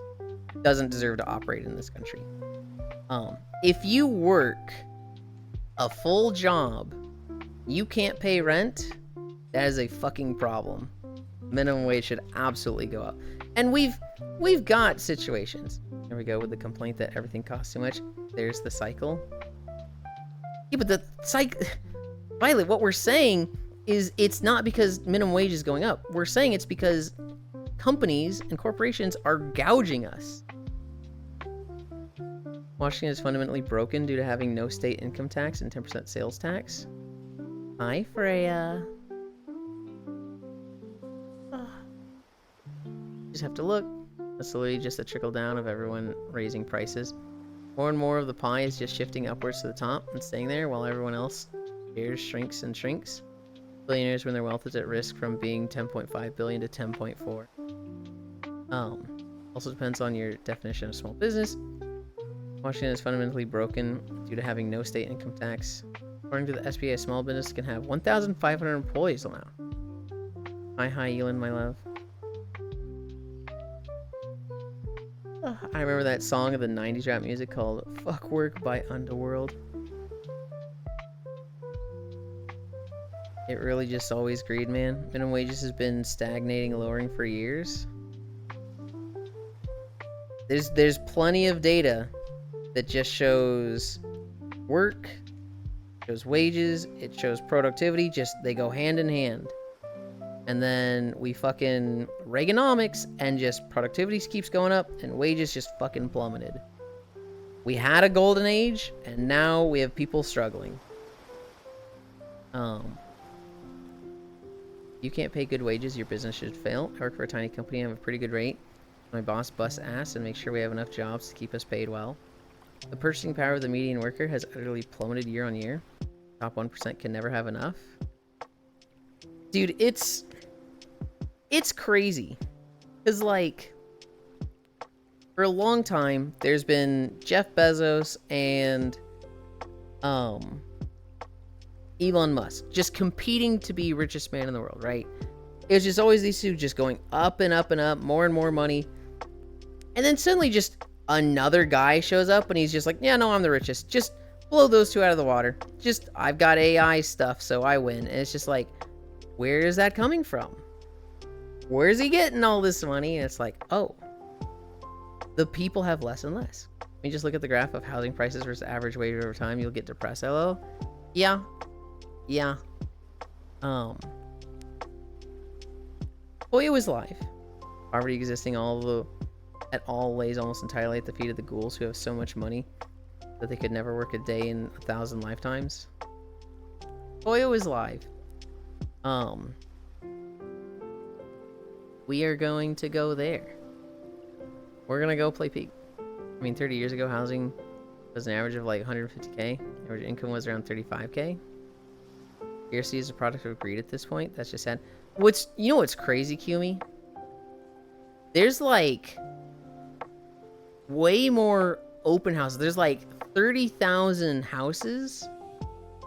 Speaker 1: doesn't deserve to operate in this country. If you work a full job, you can't pay rent, that is a fucking problem. Minimum wage should absolutely go up. And we've got situations. There we go with the complaint that everything costs too much. There's the cycle. Yeah, but the cycle, Violet, what we're saying is it's not because minimum wage is going up. We're saying it's because companies and corporations are gouging us. Washington is fundamentally broken due to having no state income tax and 10% sales tax. Hi, Freya. Just have to look. That's literally just a trickle down of everyone raising prices. More and more of the pie is just shifting upwards to the top and staying there while everyone else shares, shrinks, and shrinks. Billionaires when their wealth is at risk from being 10.5 billion to 10.4. Also depends on your definition of small business. Washington is fundamentally broken due to having no state income tax. According to the SBA, a small business can have 1,500 employees now. Hi, Yulind, my love. I remember that song of the 90s rap music called Fuck Work by Underworld. It really just always greed, man. Minimum wages has been stagnating, lowering for years. There's plenty of data that just shows work, shows wages, it shows productivity, just they go hand in hand. And then we fucking Reaganomics and just productivity keeps going up and wages just fucking plummeted. We had a golden age and now we have people struggling. You can't pay good wages, your business should fail. I work for a tiny company and have a pretty good rate. My boss busts ass and makes sure we have enough jobs to keep us paid well. The purchasing power of the median worker has utterly plummeted year on year. Top 1% can never have enough. Dude, it's crazy. Because, like, for a long time, there's been Jeff Bezos and Elon Musk just competing to be richest man in the world, right? It was just always these two just going up and up and up, more and more money. And then suddenly just another guy shows up and he's just like, yeah, no, I'm the richest. Just blow those two out of the water. Just, I've got AI stuff, so I win. And it's just like, where is that coming from? Where is he getting all this money? And it's like, oh, the people have less and less. When you just look at the graph of housing prices versus average wage over time, you'll get depressed. Hello? Yeah. Koyo is live. Poverty existing at all lays almost entirely at the feet of the ghouls who have so much money that they could never work a day in 1,000 lifetimes. Koyo is live. We are going to go there. We're gonna go play Peak. I mean, 30 years ago, housing was an average of like 150k. Average income was around 35k. Scarcity is a product of greed at this point. That's just sad. You know what's crazy, Kumi? There's like way more open houses. There's like 30,000 houses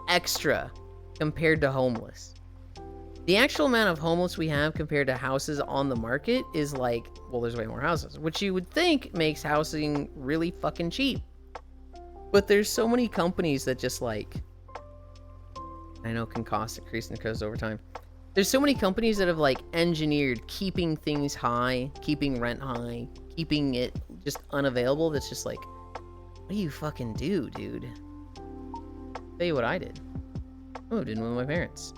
Speaker 1: extra compared to homeless. The actual amount of homeless we have compared to houses on the market is like, well, there's way more houses, which you would think makes housing really fucking cheap. But there's so many companies that just like, I know can cost increasing because over time. There's so many companies that have like engineered keeping things high, keeping rent high, keeping it just unavailable. That's just like, what do you fucking do, dude? Tell you what I did. I moved in with my parents.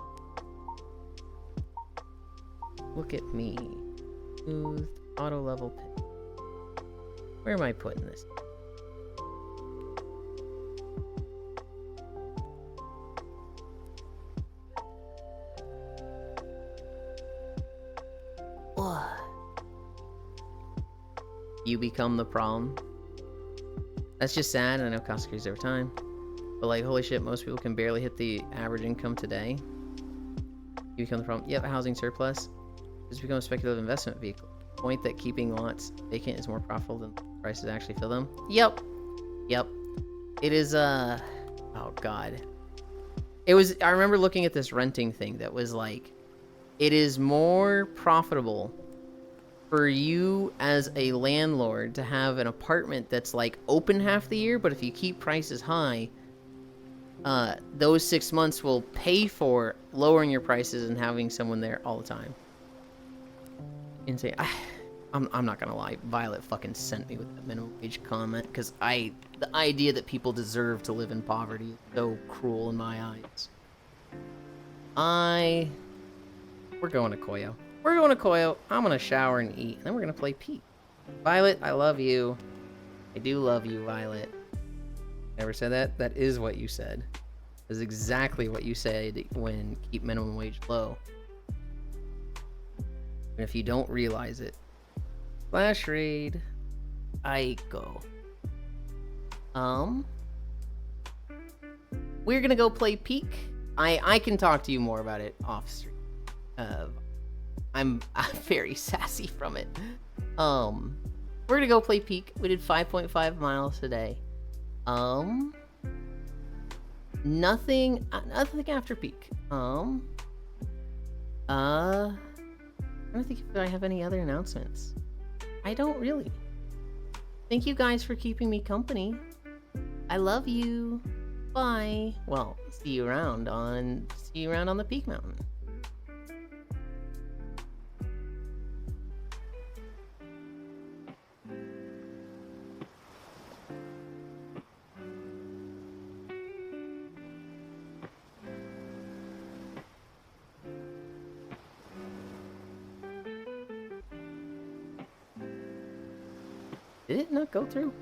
Speaker 1: Look at me. Smooth, auto level pit. Where am I putting this? You become the problem. That's just sad. I know cost increases over time. But like, holy shit, most people can barely hit the average income today. You become the problem. Yep, housing surplus. It's become a speculative investment vehicle. Point that keeping lots vacant is more profitable than prices actually fill them. Yep. It is, oh god. I remember looking at this renting thing that was like, it is more profitable for you as a landlord to have an apartment that's like open half the year, but if you keep prices high, those 6 months will pay for lowering your prices and having someone there all the time. Insane. I'm not gonna lie, Violet fucking sent me with that minimum wage comment because the idea that people deserve to live in poverty is so cruel in my eyes. We're going to Koyo. I'm gonna shower and eat, and then we're gonna play Pete. Violet, I love you. I do love you, Violet. Never said that? That is what you said. That's exactly what you said when keep minimum wage low. And if you don't realize it, Flash raid. Aiko. We're gonna go play Peak. I can talk to you more about it off stream. I'm very sassy from it. We're gonna go play Peak. We did 5.5 miles today. Nothing after Peak. I don't think if I have any other announcements. I don't really. Thank you guys for keeping me company. I love you. Bye. Well, see you around on the Peak Mountain. Did it not go through?